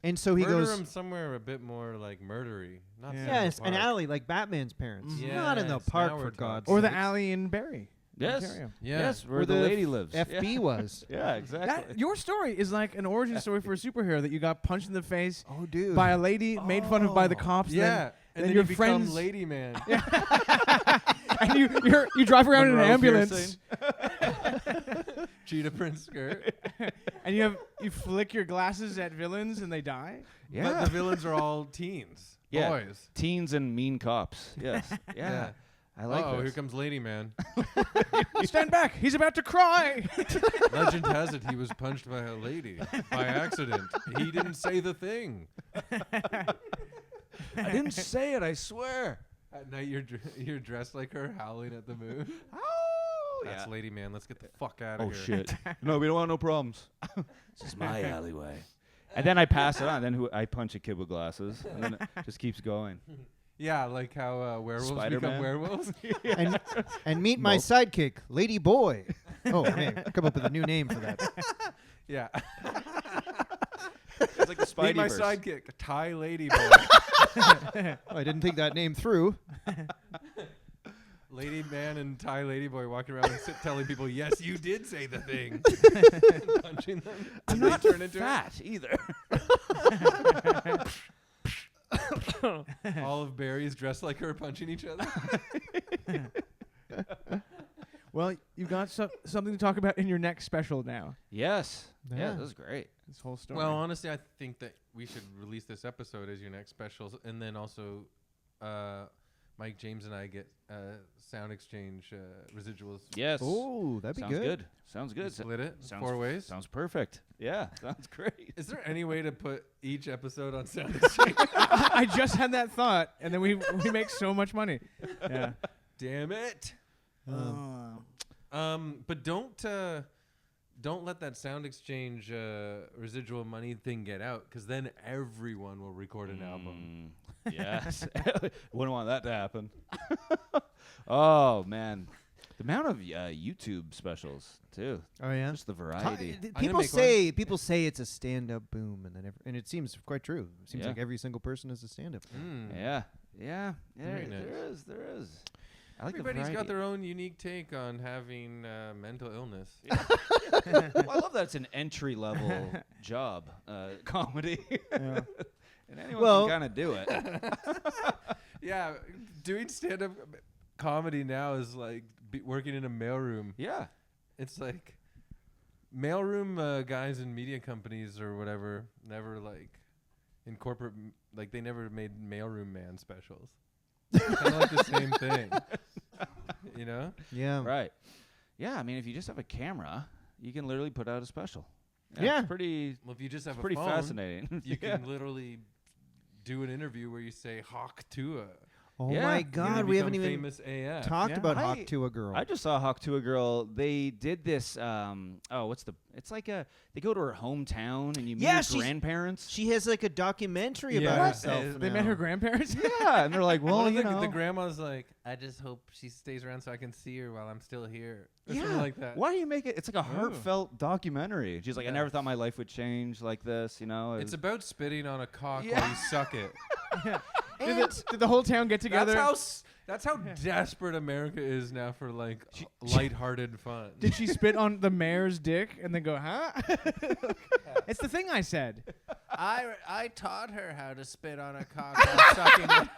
[SPEAKER 3] And so he
[SPEAKER 1] Murder
[SPEAKER 3] goes.
[SPEAKER 1] him somewhere a bit more like murdery. Not
[SPEAKER 2] Yeah.
[SPEAKER 1] Central
[SPEAKER 3] Yes, an
[SPEAKER 1] Park.
[SPEAKER 3] alley like Batman's parents.
[SPEAKER 2] Mhm.
[SPEAKER 3] Not in the
[SPEAKER 1] Yes,
[SPEAKER 3] park,
[SPEAKER 1] now
[SPEAKER 3] for
[SPEAKER 1] we're
[SPEAKER 3] God's
[SPEAKER 2] Or the
[SPEAKER 3] sakes.
[SPEAKER 2] alley in Barrie.
[SPEAKER 4] Yes.
[SPEAKER 2] Ontario.
[SPEAKER 1] Yeah.
[SPEAKER 4] Yes, where
[SPEAKER 3] Where
[SPEAKER 4] the lady lives.
[SPEAKER 3] FB was.
[SPEAKER 4] Yeah, exactly.
[SPEAKER 2] That, your story is like an origin story for a superhero that you got punched in the face
[SPEAKER 3] Oh, dude.
[SPEAKER 2] by a lady, made fun of by the cops.
[SPEAKER 1] Yeah. And
[SPEAKER 2] then
[SPEAKER 1] then
[SPEAKER 2] your
[SPEAKER 1] you become
[SPEAKER 2] friends-
[SPEAKER 1] Lady Man.
[SPEAKER 2] And you drive around in an
[SPEAKER 4] Monroe
[SPEAKER 2] ambulance,
[SPEAKER 1] Cheetah print skirt.
[SPEAKER 2] and you flick your glasses at villains and they die.
[SPEAKER 4] Yeah.
[SPEAKER 1] But the villains are all teens.
[SPEAKER 4] Yeah.
[SPEAKER 1] Boys.
[SPEAKER 4] Teens and mean cops. Yes. Yeah. I like
[SPEAKER 1] Oh,
[SPEAKER 4] this.
[SPEAKER 1] here comes Lady Man.
[SPEAKER 2] Stand back! He's about to cry.
[SPEAKER 1] Legend has it he was punched by a lady by accident. He didn't say the thing.
[SPEAKER 4] I didn't say it, I swear.
[SPEAKER 1] At night you're dressed like her, howling at the moon.
[SPEAKER 4] Oh,
[SPEAKER 1] That's
[SPEAKER 4] yeah.
[SPEAKER 1] Lady Man. Let's get the fuck out of
[SPEAKER 4] Oh,
[SPEAKER 1] here.
[SPEAKER 4] shit. No, we don't want no problems. This is my alleyway. And then I pass it on. Then I punch a kid with glasses, and then it just keeps going.
[SPEAKER 1] Yeah, like how werewolves
[SPEAKER 4] Spider-Man.
[SPEAKER 1] become werewolves.
[SPEAKER 3] And meet my sidekick, Lady Boy. Oh man, come up with a new name for that.
[SPEAKER 1] Yeah.
[SPEAKER 4] It's like the
[SPEAKER 1] Meet my
[SPEAKER 4] Spideyverse.
[SPEAKER 1] sidekick, Thai Lady Boy.
[SPEAKER 3] Oh, I didn't think that name through.
[SPEAKER 1] Lady Man and Thai Lady Boy walking around and telling people, yes, you did say the thing. Punching them.
[SPEAKER 4] I'm
[SPEAKER 1] They
[SPEAKER 4] not
[SPEAKER 1] turn into
[SPEAKER 4] fat either.
[SPEAKER 1] all of Barry's dressed like her punching each other.
[SPEAKER 2] Well, you got something to talk about in your next special now.
[SPEAKER 4] Yes. Yeah,
[SPEAKER 3] Yeah.
[SPEAKER 4] this is great.
[SPEAKER 2] This whole story.
[SPEAKER 1] Well, honestly, I think that we should release this episode as your next special, and then also Mike, James, and I get sound exchange residuals.
[SPEAKER 4] Yes.
[SPEAKER 3] Oh, that'd be
[SPEAKER 4] Sounds good. Sounds
[SPEAKER 1] We
[SPEAKER 4] good.
[SPEAKER 1] split it
[SPEAKER 4] Sounds
[SPEAKER 1] 4 ways.
[SPEAKER 4] Sounds perfect. Yeah, sounds great.
[SPEAKER 1] Is there any way to put each episode on sound exchange?
[SPEAKER 2] I just had that thought, and then we make so much money. Yeah.
[SPEAKER 1] Damn it. But don't let that sound exchange residual money thing get out, because then everyone will record an album.
[SPEAKER 4] Yes. Wouldn't want that to happen. Oh, man. The amount of YouTube specials, too.
[SPEAKER 3] Oh yeah.
[SPEAKER 4] Just the variety.
[SPEAKER 3] People say it's a stand-up boom, and it seems quite true. It seems
[SPEAKER 4] Yeah.
[SPEAKER 3] like every single person is a stand-up.
[SPEAKER 4] Yeah. Yeah.
[SPEAKER 1] Very nice.
[SPEAKER 4] There is. I like
[SPEAKER 1] Everybody's
[SPEAKER 4] the
[SPEAKER 1] got
[SPEAKER 4] variety.
[SPEAKER 1] their own unique take on having mental illness.
[SPEAKER 4] Well, I love that it's an entry-level job, comedy.
[SPEAKER 2] Yeah.
[SPEAKER 4] And anyone
[SPEAKER 3] Well-
[SPEAKER 4] can kind of do it.
[SPEAKER 1] Yeah, doing stand-up comedy now is like working in a mailroom.
[SPEAKER 4] Yeah.
[SPEAKER 1] It's like mailroom guys in media companies or whatever never like in corporate like they never made mailroom man specials. Kind of like the same thing, you know?
[SPEAKER 3] Yeah.
[SPEAKER 4] Right. Yeah, I mean, if you just have a camera, you can literally put out a special.
[SPEAKER 3] Yeah.
[SPEAKER 4] It's pretty,
[SPEAKER 1] Well, if you just have
[SPEAKER 4] pretty
[SPEAKER 1] a phone,
[SPEAKER 4] fascinating.
[SPEAKER 1] you
[SPEAKER 4] Yeah.
[SPEAKER 1] can literally do an interview where you say Hawk Tua.
[SPEAKER 3] Oh
[SPEAKER 4] Yeah.
[SPEAKER 3] my
[SPEAKER 4] You
[SPEAKER 3] God, we haven't even
[SPEAKER 1] famous AF.
[SPEAKER 3] talked
[SPEAKER 2] Yeah.
[SPEAKER 3] about
[SPEAKER 4] I-
[SPEAKER 3] Hawk to a Girl.
[SPEAKER 4] I just saw Hawk to a Girl. They did this. It's like they go to her hometown and you meet
[SPEAKER 3] Yeah,
[SPEAKER 4] her
[SPEAKER 3] she's-
[SPEAKER 4] grandparents.
[SPEAKER 3] She has like a documentary
[SPEAKER 1] Yeah.
[SPEAKER 3] about
[SPEAKER 1] What?
[SPEAKER 3] herself.
[SPEAKER 2] They met her grandparents.
[SPEAKER 4] Yeah, and they're like, well,
[SPEAKER 1] One of
[SPEAKER 4] you
[SPEAKER 1] the,
[SPEAKER 4] know,
[SPEAKER 1] the grandma's like, I just hope she stays around so I can see her while I'm still here. Or something
[SPEAKER 4] yeah,
[SPEAKER 1] like that.
[SPEAKER 4] why do you make it? It's like a heartfelt documentary. She's like, I
[SPEAKER 1] Yeah.
[SPEAKER 4] never thought my life would change like this. You know,
[SPEAKER 1] It's about spitting on a cock
[SPEAKER 4] Yeah.
[SPEAKER 1] while you suck it.
[SPEAKER 2] Did the whole town get together?
[SPEAKER 1] That's how desperate America is now for like lighthearted fun.
[SPEAKER 2] Did she spit on the mayor's dick and then go, huh? It's the thing I said.
[SPEAKER 1] I taught her how to spit on a cock while sucking it.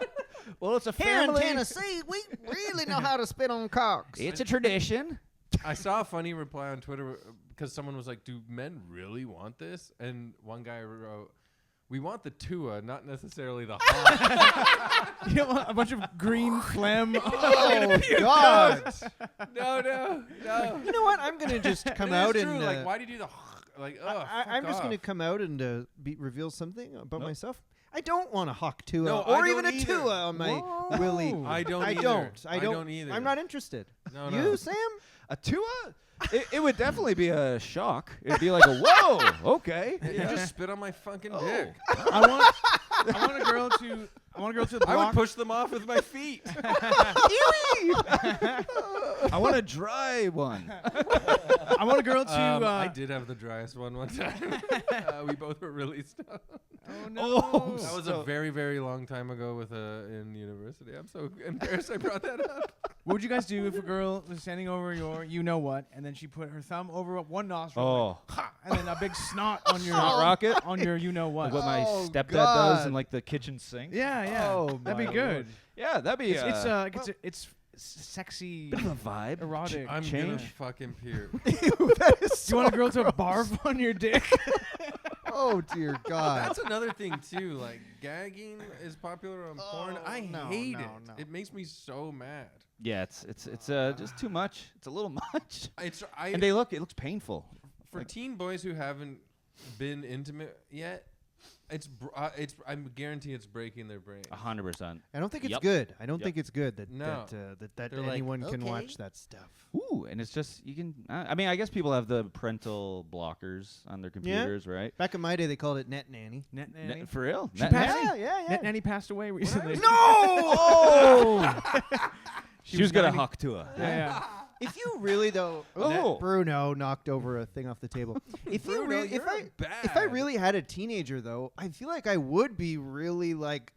[SPEAKER 4] well, it's a
[SPEAKER 3] Here in
[SPEAKER 4] family.
[SPEAKER 3] Tennessee, we really know how to spit on cocks.
[SPEAKER 4] It's a tradition.
[SPEAKER 1] I saw a funny reply on Twitter because someone was like, "Do men really want this?" And one guy wrote, "We want the tua, not necessarily the hawk."
[SPEAKER 2] You know, a bunch of green phlegm.
[SPEAKER 3] Oh God!
[SPEAKER 1] No.
[SPEAKER 3] You know what? I'm gonna just come
[SPEAKER 1] It
[SPEAKER 3] out
[SPEAKER 1] is
[SPEAKER 3] and
[SPEAKER 1] true. Like, why do you do the like?
[SPEAKER 3] I'm just gonna come out and reveal something about
[SPEAKER 1] Nope.
[SPEAKER 3] myself. I don't want a hawk tua
[SPEAKER 1] No,
[SPEAKER 3] or
[SPEAKER 1] I
[SPEAKER 3] even
[SPEAKER 1] don't
[SPEAKER 3] a
[SPEAKER 1] either.
[SPEAKER 3] tua on my
[SPEAKER 2] Whoa.
[SPEAKER 3] willy.
[SPEAKER 1] I don't.
[SPEAKER 3] I
[SPEAKER 1] either.
[SPEAKER 3] don't.
[SPEAKER 1] I don't either.
[SPEAKER 3] I'm not interested.
[SPEAKER 1] No,
[SPEAKER 3] You,
[SPEAKER 1] no.
[SPEAKER 3] Sam?
[SPEAKER 4] A Tua? It would definitely be a shock. It'd be like a whoa, okay.
[SPEAKER 1] You just spit on my fucking
[SPEAKER 4] Oh.
[SPEAKER 1] dick.
[SPEAKER 2] I want a girl to the
[SPEAKER 1] I would
[SPEAKER 2] block.
[SPEAKER 1] push them off with my feet.
[SPEAKER 4] I want a dry one.
[SPEAKER 2] I want a girl to.
[SPEAKER 1] I did have the driest one time. We both were really stoned.
[SPEAKER 2] Oh no!
[SPEAKER 4] Oh,
[SPEAKER 1] That was a very, very long time ago with in university. I'm so embarrassed I brought that up.
[SPEAKER 2] What would you guys do if a girl was standing over your you know what, and then she put her thumb over one nostril,
[SPEAKER 4] Oh.
[SPEAKER 2] like, ha, and then a big snot on your
[SPEAKER 4] Snot rocket?
[SPEAKER 2] on your you know what?
[SPEAKER 4] Like what my
[SPEAKER 3] Oh,
[SPEAKER 4] stepdad
[SPEAKER 3] God.
[SPEAKER 4] does in like the kitchen sink.
[SPEAKER 2] Yeah.
[SPEAKER 3] Oh,
[SPEAKER 2] That'd be
[SPEAKER 3] my
[SPEAKER 2] good.
[SPEAKER 3] Lord.
[SPEAKER 4] Yeah, that'd be
[SPEAKER 2] It's sexy,
[SPEAKER 4] bit of a vibe.
[SPEAKER 2] erotic.
[SPEAKER 1] I'm
[SPEAKER 4] Change?
[SPEAKER 1] gonna fucking puke.
[SPEAKER 3] That is
[SPEAKER 2] Do you want a girl to barf on your dick?
[SPEAKER 3] Oh dear God!
[SPEAKER 1] That's another thing too. Like gagging is popular on porn. I hate it. It makes me so mad.
[SPEAKER 4] Yeah, it's just too much. It's a little much. And it looks painful.
[SPEAKER 1] for teen boys who haven't been intimate yet. I guarantee it's breaking their brain.
[SPEAKER 4] 100%.
[SPEAKER 3] I don't think it's
[SPEAKER 4] Yep.
[SPEAKER 3] good. I don't
[SPEAKER 4] Yep.
[SPEAKER 3] think it's good that
[SPEAKER 1] No.
[SPEAKER 3] that
[SPEAKER 1] They're like,
[SPEAKER 3] anyone can
[SPEAKER 1] okay.
[SPEAKER 3] watch that stuff.
[SPEAKER 4] Ooh, and it's just you can. I mean, I guess people have the parental blockers on their computers, right?
[SPEAKER 3] Back in my day, they called it Net Nanny.
[SPEAKER 2] Net Nanny.
[SPEAKER 4] For real?
[SPEAKER 2] She
[SPEAKER 4] Net-
[SPEAKER 2] passed-
[SPEAKER 4] net-
[SPEAKER 3] Yeah.
[SPEAKER 2] Net Nanny passed away recently.
[SPEAKER 3] No! Oh!
[SPEAKER 4] She was gonna
[SPEAKER 2] 90
[SPEAKER 4] huck to her.
[SPEAKER 2] Yeah.
[SPEAKER 3] If you really though,
[SPEAKER 4] Oh.
[SPEAKER 3] Bruno knocked over a thing off the table. If you
[SPEAKER 1] Bruno,
[SPEAKER 3] really,
[SPEAKER 1] you're
[SPEAKER 3] if I
[SPEAKER 1] bad.
[SPEAKER 3] really had a teenager though, I feel like I would be really like,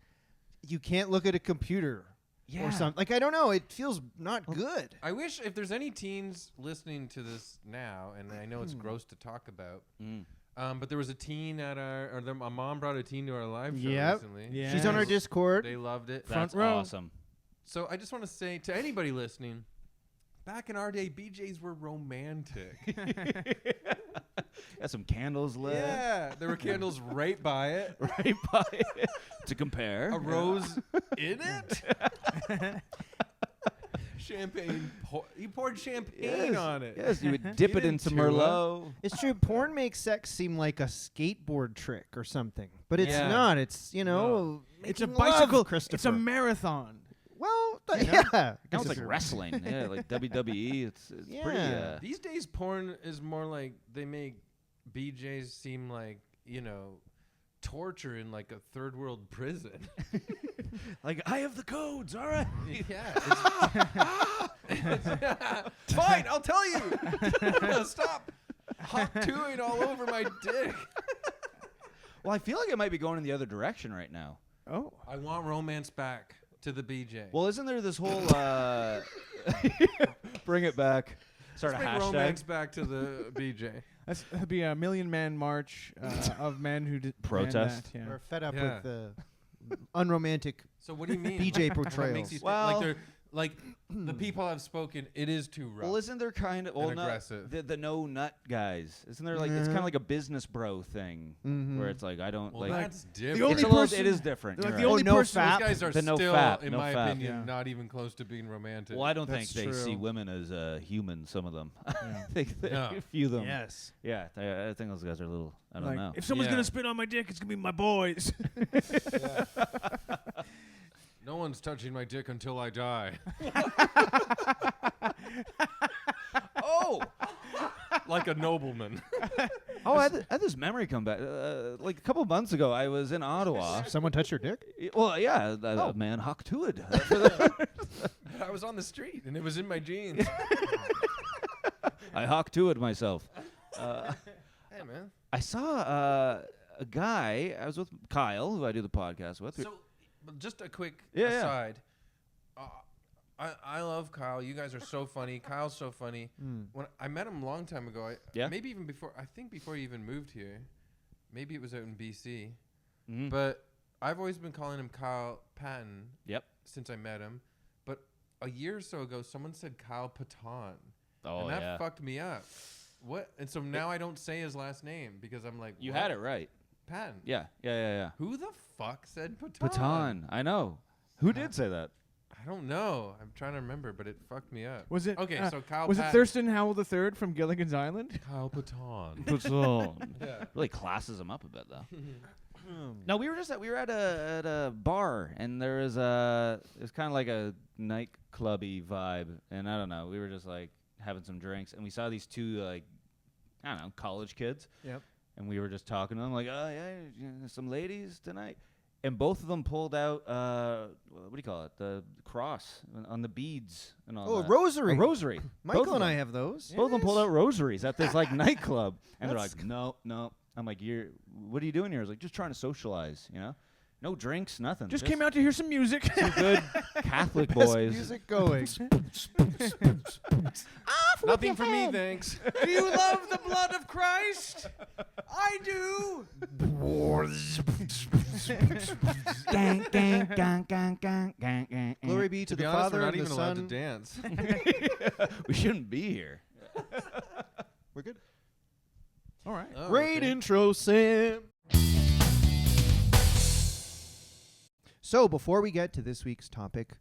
[SPEAKER 3] you can't look at a computer or something. Like I don't know, it feels not good.
[SPEAKER 1] I wish if there's any teens listening to this now, and I know it's gross to talk about, but there was a teen at a mom brought a teen to our live show recently.
[SPEAKER 2] Yeah.
[SPEAKER 3] She's on our Discord.
[SPEAKER 1] They loved it.
[SPEAKER 2] Front
[SPEAKER 4] That's
[SPEAKER 2] row.
[SPEAKER 4] awesome.
[SPEAKER 1] So I just want to say to anybody listening, back in our day, BJs were romantic.
[SPEAKER 4] Got some candles lit.
[SPEAKER 1] Yeah, there were candles right by it.
[SPEAKER 4] Right by it. To compare.
[SPEAKER 1] A rose in it. Champagne. He poured champagne on it.
[SPEAKER 4] Yes, you would dip
[SPEAKER 1] You
[SPEAKER 4] it in
[SPEAKER 1] didn't
[SPEAKER 4] some
[SPEAKER 1] chew it.
[SPEAKER 4] Merlot.
[SPEAKER 3] It's true. Porn makes sex seem like a skateboard trick or something, but it's
[SPEAKER 1] Yeah.
[SPEAKER 3] not. It's
[SPEAKER 2] It's a
[SPEAKER 3] making love,
[SPEAKER 2] bicycle.
[SPEAKER 3] Christopher.
[SPEAKER 2] It's a marathon.
[SPEAKER 3] Well,
[SPEAKER 2] You know?
[SPEAKER 3] yeah.
[SPEAKER 4] Now it's like wrestling. Yeah, like WWE. It's pretty.
[SPEAKER 3] Yeah.
[SPEAKER 1] These days, porn is more like they make BJs seem like, torture in like a third world prison.
[SPEAKER 4] Like, I have the codes, all right.
[SPEAKER 1] Yeah. Fine, I'll tell you. Stop hot tooing all over my dick.
[SPEAKER 4] Well, I feel like it might be going in the other direction right now.
[SPEAKER 2] Oh.
[SPEAKER 1] I want romance back to the BJ.
[SPEAKER 4] Well, isn't there this whole bring it back? Start
[SPEAKER 1] Let's
[SPEAKER 4] a
[SPEAKER 1] bring
[SPEAKER 4] hashtag.
[SPEAKER 1] romance back to the BJ.
[SPEAKER 2] That'll be a million-man march of men who did
[SPEAKER 4] Protest?
[SPEAKER 2] That, yeah.
[SPEAKER 3] We're fed up
[SPEAKER 1] Yeah.
[SPEAKER 3] with the unromantic.
[SPEAKER 1] So what do you mean?
[SPEAKER 3] BJ
[SPEAKER 1] What
[SPEAKER 3] portrayals.
[SPEAKER 1] makes you
[SPEAKER 4] Well-
[SPEAKER 1] like they're like the people I've spoken, it is too rough.
[SPEAKER 4] Well, isn't there kind of
[SPEAKER 1] And aggressive.
[SPEAKER 4] the no nut guys? Isn't there like it's kind of like a business bro thing where it's like I don't
[SPEAKER 1] well,
[SPEAKER 4] like.
[SPEAKER 1] that's different.
[SPEAKER 2] The only
[SPEAKER 4] It's a little-
[SPEAKER 2] person-
[SPEAKER 4] it is different.
[SPEAKER 2] Like
[SPEAKER 4] you're
[SPEAKER 2] the
[SPEAKER 4] right.
[SPEAKER 2] only
[SPEAKER 3] no
[SPEAKER 2] person.
[SPEAKER 3] fat.
[SPEAKER 1] Those guys are
[SPEAKER 4] The no
[SPEAKER 1] still,
[SPEAKER 4] fap,
[SPEAKER 1] in
[SPEAKER 4] no
[SPEAKER 1] my
[SPEAKER 4] fap.
[SPEAKER 1] opinion,
[SPEAKER 2] Yeah.
[SPEAKER 1] not even close to being romantic.
[SPEAKER 4] Well, I don't
[SPEAKER 2] That's
[SPEAKER 4] think they see
[SPEAKER 2] true.
[SPEAKER 4] women as human. Some of them,
[SPEAKER 2] Yeah.
[SPEAKER 4] they
[SPEAKER 1] No.
[SPEAKER 4] view them.
[SPEAKER 3] Yes.
[SPEAKER 4] Yeah, I think those guys are a little. I don't
[SPEAKER 2] Like,
[SPEAKER 4] know.
[SPEAKER 2] if someone's
[SPEAKER 1] Yeah.
[SPEAKER 2] gonna spit on my dick, it's gonna be my boys.
[SPEAKER 1] No one's touching my dick until I die.
[SPEAKER 4] Oh,
[SPEAKER 1] Like a nobleman.
[SPEAKER 4] oh! I had this memory come back. Like a couple of months ago, I was in Ottawa.
[SPEAKER 3] Someone touch your dick?
[SPEAKER 4] Well, yeah, a man huck to it.
[SPEAKER 1] I was on the street and it was in my jeans.
[SPEAKER 4] I huck to it myself.
[SPEAKER 1] Hey, man.
[SPEAKER 4] I saw a guy. I was with Kyle, who I do the podcast with.
[SPEAKER 1] So, but just a quick
[SPEAKER 4] Yeah, yeah.
[SPEAKER 1] aside. I love Kyle. You guys are so funny. Kyle's so funny. When I met him a long time ago,
[SPEAKER 4] Yeah?
[SPEAKER 1] maybe even before, I think before he even moved here. Maybe it was out in BC.
[SPEAKER 4] Mhm.
[SPEAKER 1] But I've always been calling him Kyle Patton
[SPEAKER 4] Yep.
[SPEAKER 1] since I met him. But a year or so ago, someone said Kyle Patton.
[SPEAKER 4] Oh,
[SPEAKER 1] and that
[SPEAKER 4] yeah.
[SPEAKER 1] fucked me up. What? And so now I don't say his last name because I'm like,
[SPEAKER 4] You
[SPEAKER 1] what?
[SPEAKER 4] had it right.
[SPEAKER 1] Patton.
[SPEAKER 4] Yeah.
[SPEAKER 1] Who the fuck said Patton?
[SPEAKER 4] Baton. I know. Who did say that?
[SPEAKER 1] I don't know. I'm trying to remember, but it fucked me up.
[SPEAKER 2] Was it
[SPEAKER 1] Okay, so Kyle
[SPEAKER 2] Was it
[SPEAKER 1] Patton.
[SPEAKER 2] Thurston Howell III from Gilligan's Island?
[SPEAKER 1] Kyle Patton.
[SPEAKER 4] Baton.
[SPEAKER 1] Yeah.
[SPEAKER 4] Really classes him up a bit, though. No, we were at a bar, and there was it was kind of like a nightclubby vibe, and I don't know. We were just like having some drinks, and we saw these two like I don't know college kids.
[SPEAKER 3] Yep.
[SPEAKER 4] And we were just talking to them like, oh yeah, some ladies tonight. And both of them pulled out, what do you call it? The cross on the beads and all
[SPEAKER 3] Oh, a
[SPEAKER 4] that.
[SPEAKER 3] rosary.
[SPEAKER 4] A rosary.
[SPEAKER 3] Michael
[SPEAKER 4] Both of
[SPEAKER 3] and I
[SPEAKER 4] them.
[SPEAKER 3] have those.
[SPEAKER 4] Both of them pulled out rosaries at this like nightclub. And they're
[SPEAKER 3] That's
[SPEAKER 4] like, no. I'm like, what are you doing here? I was like, just trying to socialize, you know? No drinks, nothing.
[SPEAKER 2] Just came out to hear some music.
[SPEAKER 4] Two good Catholic
[SPEAKER 3] Best
[SPEAKER 4] boys.
[SPEAKER 3] music going.
[SPEAKER 1] Nothing for me, thanks.
[SPEAKER 2] Do you love the blood of Christ? I do.
[SPEAKER 3] Glory be to
[SPEAKER 1] To be
[SPEAKER 3] the
[SPEAKER 1] honest,
[SPEAKER 3] Father
[SPEAKER 1] we're not
[SPEAKER 3] and the
[SPEAKER 1] even allowed to
[SPEAKER 3] Son.
[SPEAKER 1] dance.
[SPEAKER 4] We shouldn't be here.
[SPEAKER 3] We're good.
[SPEAKER 2] All right.
[SPEAKER 1] Oh,
[SPEAKER 3] Great
[SPEAKER 1] okay.
[SPEAKER 3] intro, Sam. So before we get to this week's topic,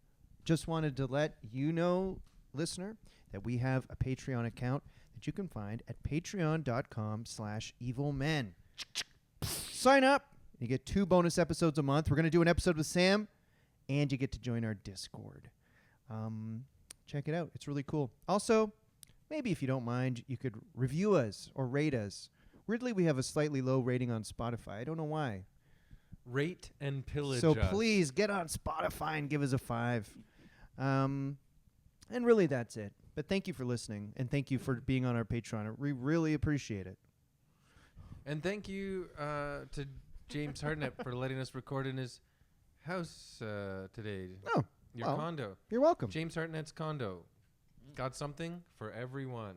[SPEAKER 3] just wanted to let you know, listener, that we have a Patreon account that you can find at patreon.com/evilmen. Sign up. You get 2 bonus episodes a month. We're going to do an episode with Sam, and you get to join our Discord. Check it out. It's really cool. Also, maybe if you don't mind, you could review us or rate us. Weirdly, we have a slightly low rating on Spotify. I don't know why.
[SPEAKER 1] Rate and pillage
[SPEAKER 3] So
[SPEAKER 1] us.
[SPEAKER 3] please get on Spotify and give us a 5. And really, that's it. But thank you for listening, and thank you for being on our Patreon. We really appreciate it.
[SPEAKER 1] And thank you to James Hartnett for letting us record in his house today.
[SPEAKER 3] Oh,
[SPEAKER 1] Your
[SPEAKER 3] well,
[SPEAKER 1] condo.
[SPEAKER 3] You're welcome.
[SPEAKER 1] James Hartnett's condo. Got something for everyone.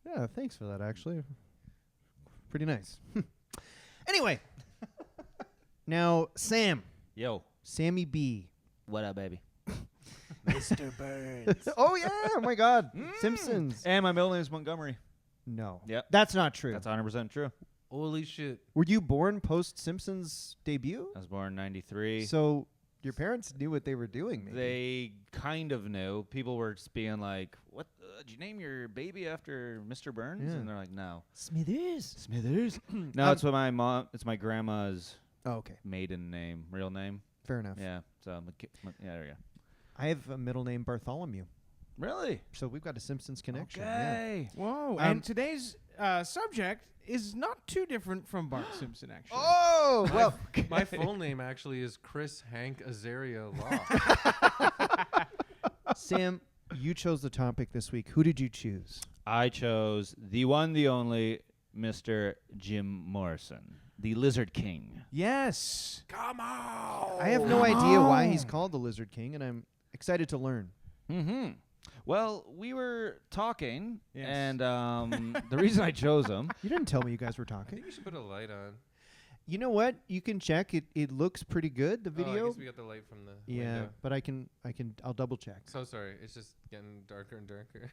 [SPEAKER 3] Yeah, thanks for that, actually. Pretty nice. Anyway. Now, Sam.
[SPEAKER 4] Yo.
[SPEAKER 3] Sammy B.
[SPEAKER 4] What up, baby?
[SPEAKER 2] Mr. Burns.
[SPEAKER 3] Oh, yeah. Oh, my God. Simpsons.
[SPEAKER 4] And my middle name is Montgomery.
[SPEAKER 3] No.
[SPEAKER 4] Yep.
[SPEAKER 3] That's not true.
[SPEAKER 4] That's 100% true.
[SPEAKER 1] Holy shit.
[SPEAKER 3] Were you born post-Simpsons debut?
[SPEAKER 4] I was born in 93.
[SPEAKER 3] So your parents knew what they were doing, maybe.
[SPEAKER 4] They kind of knew. People were just being like, "What? Did you name your baby after Mr. Burns?"
[SPEAKER 3] Yeah.
[SPEAKER 4] And they're like, "No,
[SPEAKER 3] Smithers.
[SPEAKER 4] Smithers." No, it's what my mom. It's my grandma's
[SPEAKER 3] Oh, okay.
[SPEAKER 4] maiden name, real name.
[SPEAKER 3] Fair enough.
[SPEAKER 4] Yeah. So yeah, there we go.
[SPEAKER 3] I have a middle name, Bartholomew.
[SPEAKER 4] Really?
[SPEAKER 3] So we've got a Simpsons connection.
[SPEAKER 4] Okay.
[SPEAKER 2] Whoa. And today's subject is not too different from Bart Simpson, actually.
[SPEAKER 3] Oh, well.
[SPEAKER 1] My full name actually is Chris Hank Azaria Law.
[SPEAKER 3] Sam, you chose the topic this week. Who did you choose?
[SPEAKER 4] I chose the one, the only, Mr. Jim Morrison, the Lizard King.
[SPEAKER 2] Yes.
[SPEAKER 1] Come on.
[SPEAKER 3] I have no idea why he's called the Lizard King, and I'm excited to learn.
[SPEAKER 4] Mm-hmm. Well, we were talking,
[SPEAKER 2] Yes.
[SPEAKER 4] and the reason I chose him.
[SPEAKER 3] You didn't tell me you guys were
[SPEAKER 1] I
[SPEAKER 3] talking.
[SPEAKER 1] think you should put a light on.
[SPEAKER 3] You know what? You can check. It looks pretty good, the
[SPEAKER 1] Oh, I
[SPEAKER 3] video.
[SPEAKER 1] guess we got the light from the
[SPEAKER 3] Yeah,
[SPEAKER 1] window.
[SPEAKER 3] but I'll double check.
[SPEAKER 1] So sorry. It's just getting darker and darker.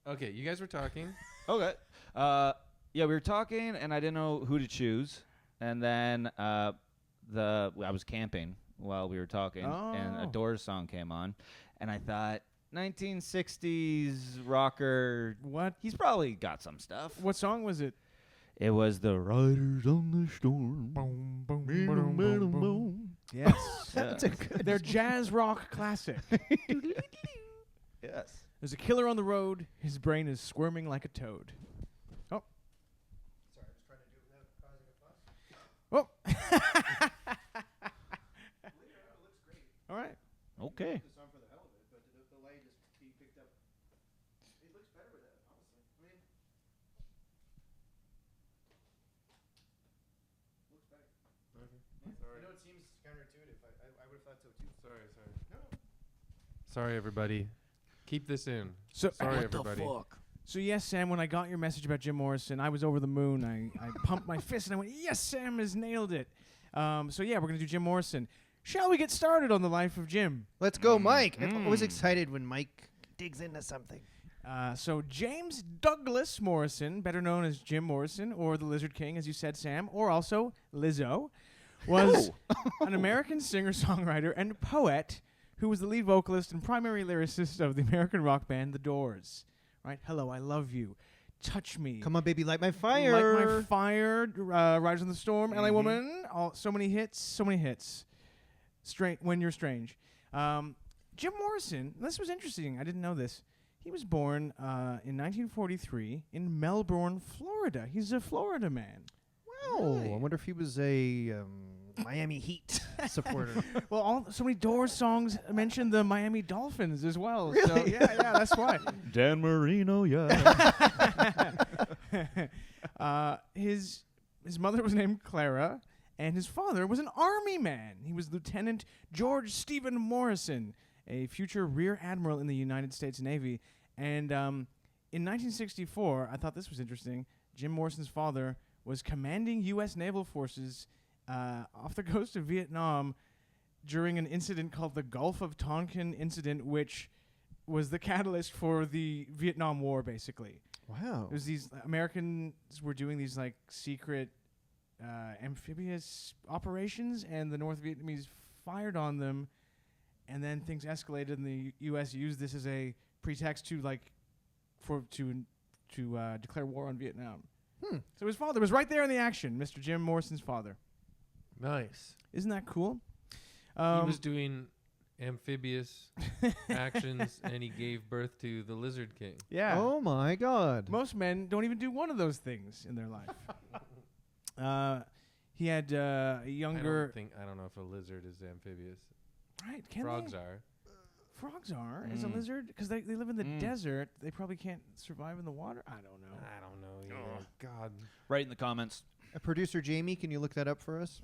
[SPEAKER 1] Okay, you guys were talking.
[SPEAKER 4] Okay. Yeah, we were talking, and I didn't know who to choose. And then I was camping while we were talking, and a
[SPEAKER 2] Oh.
[SPEAKER 4] Doors song came on, and I thought 1960s rocker.
[SPEAKER 2] What?
[SPEAKER 4] He's probably got some stuff.
[SPEAKER 2] What song was it?
[SPEAKER 4] It was the Riders on the Storm.
[SPEAKER 2] Boom, boom, boom, boom, boom. Yes.
[SPEAKER 3] That's a good.
[SPEAKER 2] They're jazz rock classic.
[SPEAKER 4] Yes.
[SPEAKER 2] There's a killer on the road. His brain is squirming like a toad. Oh.
[SPEAKER 3] Sorry, I was trying to do it without causing a fuss.
[SPEAKER 2] Oh. All right.
[SPEAKER 4] Okay.
[SPEAKER 3] The song for the hell of it, but the light is being picked up. It looks better with that, honestly. I mean, looks better.
[SPEAKER 1] Sorry.
[SPEAKER 3] I know it seems counterintuitive. I would have thought so too.
[SPEAKER 1] Sorry. Sorry, everybody. Keep this in.
[SPEAKER 2] So
[SPEAKER 1] Sorry, everybody.
[SPEAKER 2] So yes, Sam, when I got your message about Jim Morrison, I was over the moon. I pumped my fist and I went, yes, Sam has nailed it. So yeah, we're going to do Jim Morrison. Shall we get started on the life of Jim?
[SPEAKER 3] Let's go, Mike. I'm always excited when Mike digs into something.
[SPEAKER 2] So James Douglas Morrison, better known as Jim Morrison, or the Lizard King, as you said, Sam, or also Lizzo, was an American singer-songwriter and poet who was the lead vocalist and primary lyricist of the American rock band The Doors. Right? Hello, I love you. Touch me.
[SPEAKER 3] Come on, baby, light my fire.
[SPEAKER 2] Light my fire. Riders on the Storm. LA Woman. So many hits. When You're Strange. Jim Morrison, this was interesting. I didn't know this. He was born in 1943 in Melbourne, Florida. He's a Florida man.
[SPEAKER 3] Wow. I wonder if he was a Miami Heat supporter.
[SPEAKER 2] Well, so many Doors songs mention the Miami Dolphins as well. So
[SPEAKER 3] Really?
[SPEAKER 2] yeah, that's why.
[SPEAKER 4] Dan Marino, yeah.
[SPEAKER 2] His mother was named Clara, and his father was an army man. He was Lieutenant George Stephen Morrison, a future rear admiral in the United States Navy. And in 1964, I thought this was interesting, Jim Morrison's father was commanding U.S. naval forces off the coast of Vietnam during an incident called the Gulf of Tonkin incident, which was the catalyst for the Vietnam War, basically.
[SPEAKER 3] Wow.
[SPEAKER 2] It was these Americans were doing these like secret amphibious operations, and the North Vietnamese fired on them, and then things escalated, and the U.S. used this as a pretext to declare war on Vietnam. So his father was right there in the action, Mr. Jim Morrison's father.
[SPEAKER 1] Nice.
[SPEAKER 2] Isn't that cool?
[SPEAKER 1] He was doing amphibious actions, and he gave birth to the Lizard King.
[SPEAKER 2] Yeah.
[SPEAKER 3] Oh my God.
[SPEAKER 2] Most men don't even do one of those things in their life. He had a younger.
[SPEAKER 1] I don't know if a lizard is amphibious.
[SPEAKER 2] Right? Can
[SPEAKER 1] Frogs
[SPEAKER 2] they?
[SPEAKER 1] are.
[SPEAKER 2] Frogs are. Is a lizard? Because they live in the desert. They probably can't survive in the water. I don't know.
[SPEAKER 1] I don't know. Either. God.
[SPEAKER 4] Write in the comments.
[SPEAKER 3] Producer Jamie, can you look that up for us?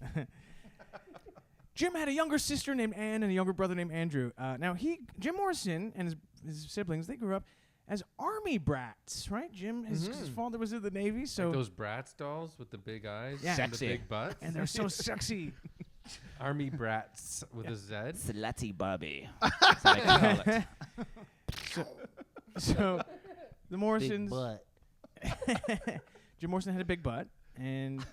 [SPEAKER 2] Jim had a younger sister named Anne and a younger brother named Andrew. Now Jim Morrison and his siblings, they grew up as army brats, right? Jim, his father was in the Navy, so
[SPEAKER 1] like those Bratz dolls with the big eyes,
[SPEAKER 2] Yeah.
[SPEAKER 1] and the big butts,
[SPEAKER 2] and they're so sexy.
[SPEAKER 1] Army brats with a Z.
[SPEAKER 4] Slutty Bobby. That's what I call it.
[SPEAKER 2] So the Morrisons,
[SPEAKER 1] butt.
[SPEAKER 2] Jim Morrison had a big butt, and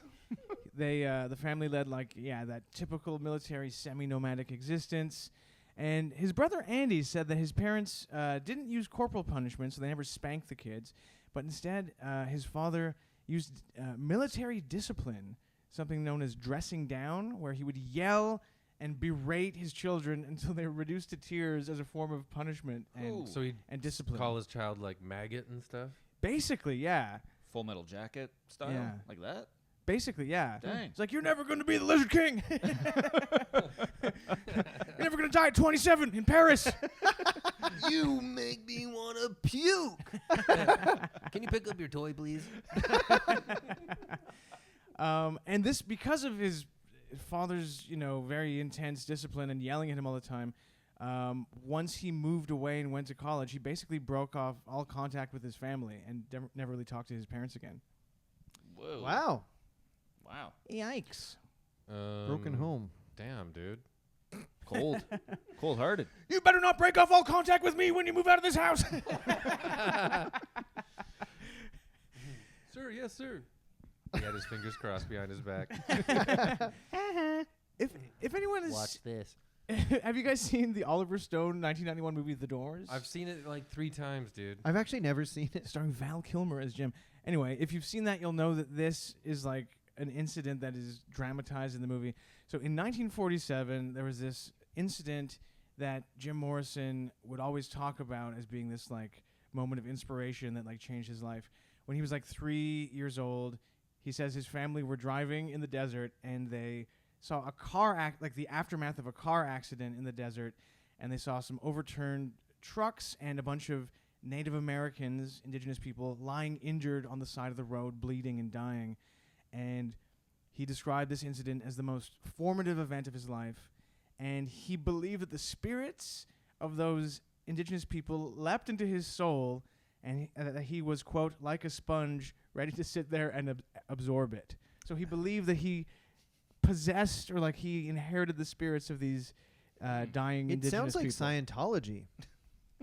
[SPEAKER 2] the family led that typical military semi-nomadic existence. And his brother Andy said that his parents didn't use corporal punishment, so they never spanked the kids, but instead his father used military discipline, something known as dressing down, where he would yell and berate his children until they were reduced to tears as a form of punishment and
[SPEAKER 1] So he'd
[SPEAKER 2] discipline.
[SPEAKER 1] call his child like maggot and stuff.
[SPEAKER 2] Basically, yeah.
[SPEAKER 4] Full Metal Jacket style?
[SPEAKER 2] Yeah.
[SPEAKER 4] Like that?
[SPEAKER 2] Basically, yeah.
[SPEAKER 4] Dang.
[SPEAKER 2] It's like, you're never going to be the Lizard King. You're never going to die at 27 in Paris.
[SPEAKER 1] You make me want to puke. Can you pick up your toy, please?
[SPEAKER 2] And this, because of his father's, very intense discipline and yelling at him all the time, once he moved away and went to college, he basically broke off all contact with his family and never really talked to his parents again.
[SPEAKER 4] Whoa.
[SPEAKER 3] Wow.
[SPEAKER 4] Wow.
[SPEAKER 2] Yikes.
[SPEAKER 3] Broken home.
[SPEAKER 1] Damn, dude.
[SPEAKER 4] Cold. Cold-hearted.
[SPEAKER 2] You better not break off all contact with me when you move out of this house.
[SPEAKER 1] Sir, yes, sir. He had his fingers crossed behind his back.
[SPEAKER 2] If anyone is...
[SPEAKER 1] Watch this.
[SPEAKER 2] Have you guys seen the Oliver Stone 1991 movie The Doors?
[SPEAKER 1] I've seen it like 3 times, dude.
[SPEAKER 3] I've actually never seen it.
[SPEAKER 2] Starring Val Kilmer as Jim. Anyway, if you've seen that, you'll know that this is like an incident that is dramatized in the movie. So in 1947, there was this incident that Jim Morrison would always talk about as being this like moment of inspiration that like changed his life. When he was like 3 years old, he says his family were driving in the desert and they saw the aftermath of a car accident in the desert, and they saw some overturned trucks and a bunch of Native Americans, indigenous people, lying injured on the side of the road, bleeding and dying. And he described this incident as the most formative event of his life. And he believed that the spirits of those indigenous people leapt into his soul, and that he was, quote, like a sponge, ready to sit there and absorb it. So he believed that he possessed or like he inherited the spirits of these dying indigenous people.
[SPEAKER 3] It sounds like Scientology.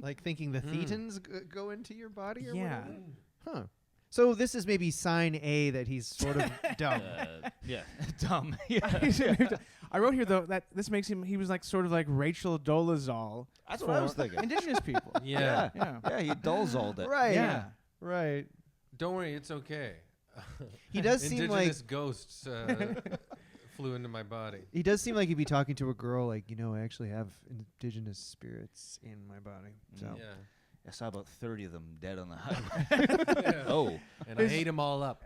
[SPEAKER 3] Like thinking the thetans go into your body or whatever? Huh. So this is maybe sign A that he's sort of dumb.
[SPEAKER 4] Yeah. Dumb.
[SPEAKER 2] I wrote here, though, that this makes him, he was like sort of like Rachel Dolezal.
[SPEAKER 4] That's what I was thinking.
[SPEAKER 2] Indigenous people.
[SPEAKER 1] Yeah.
[SPEAKER 2] Yeah.
[SPEAKER 4] He dolezaled it.
[SPEAKER 3] Right.
[SPEAKER 2] Yeah.
[SPEAKER 3] Right.
[SPEAKER 1] Don't worry, it's okay.
[SPEAKER 3] He does seem like
[SPEAKER 1] indigenous ghosts flew into my body.
[SPEAKER 3] he does seem like he'd be talking to a girl like, I actually have indigenous spirits in my body. So
[SPEAKER 1] Yeah.
[SPEAKER 4] I saw about 30 of them dead on the highway.
[SPEAKER 1] Yeah.
[SPEAKER 4] Oh.
[SPEAKER 1] And I ate them all up.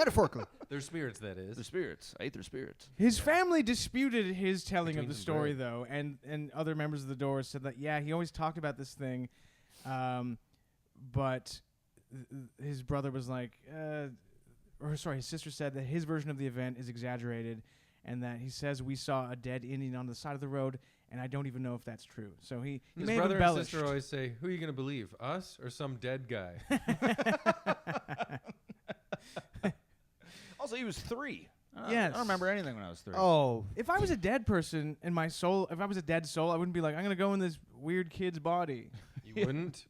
[SPEAKER 3] metaphorically.
[SPEAKER 1] They're spirits, that is.
[SPEAKER 4] Their spirits. I ate their spirits.
[SPEAKER 2] His family disputed his telling
[SPEAKER 1] Between
[SPEAKER 2] of the
[SPEAKER 1] some
[SPEAKER 2] story,
[SPEAKER 1] bread.
[SPEAKER 2] though, and other members of the Doors said that, he always talked about this thing, but his brother was like, his sister said that his version of the event is exaggerated, and that he says we saw a dead Indian on the side of the road, and I don't even know if that's true. So he
[SPEAKER 1] His
[SPEAKER 2] may have
[SPEAKER 1] brother and
[SPEAKER 2] embellished.
[SPEAKER 1] sister always say, who are you going to believe, us or some dead guy?
[SPEAKER 4] Also, he was 3.
[SPEAKER 2] Yes.
[SPEAKER 4] I don't remember anything when I was 3.
[SPEAKER 3] Oh.
[SPEAKER 2] If I was a dead person in my soul, if I was a dead soul, I wouldn't be like, I'm going to go in this weird kid's body.
[SPEAKER 1] You wouldn't?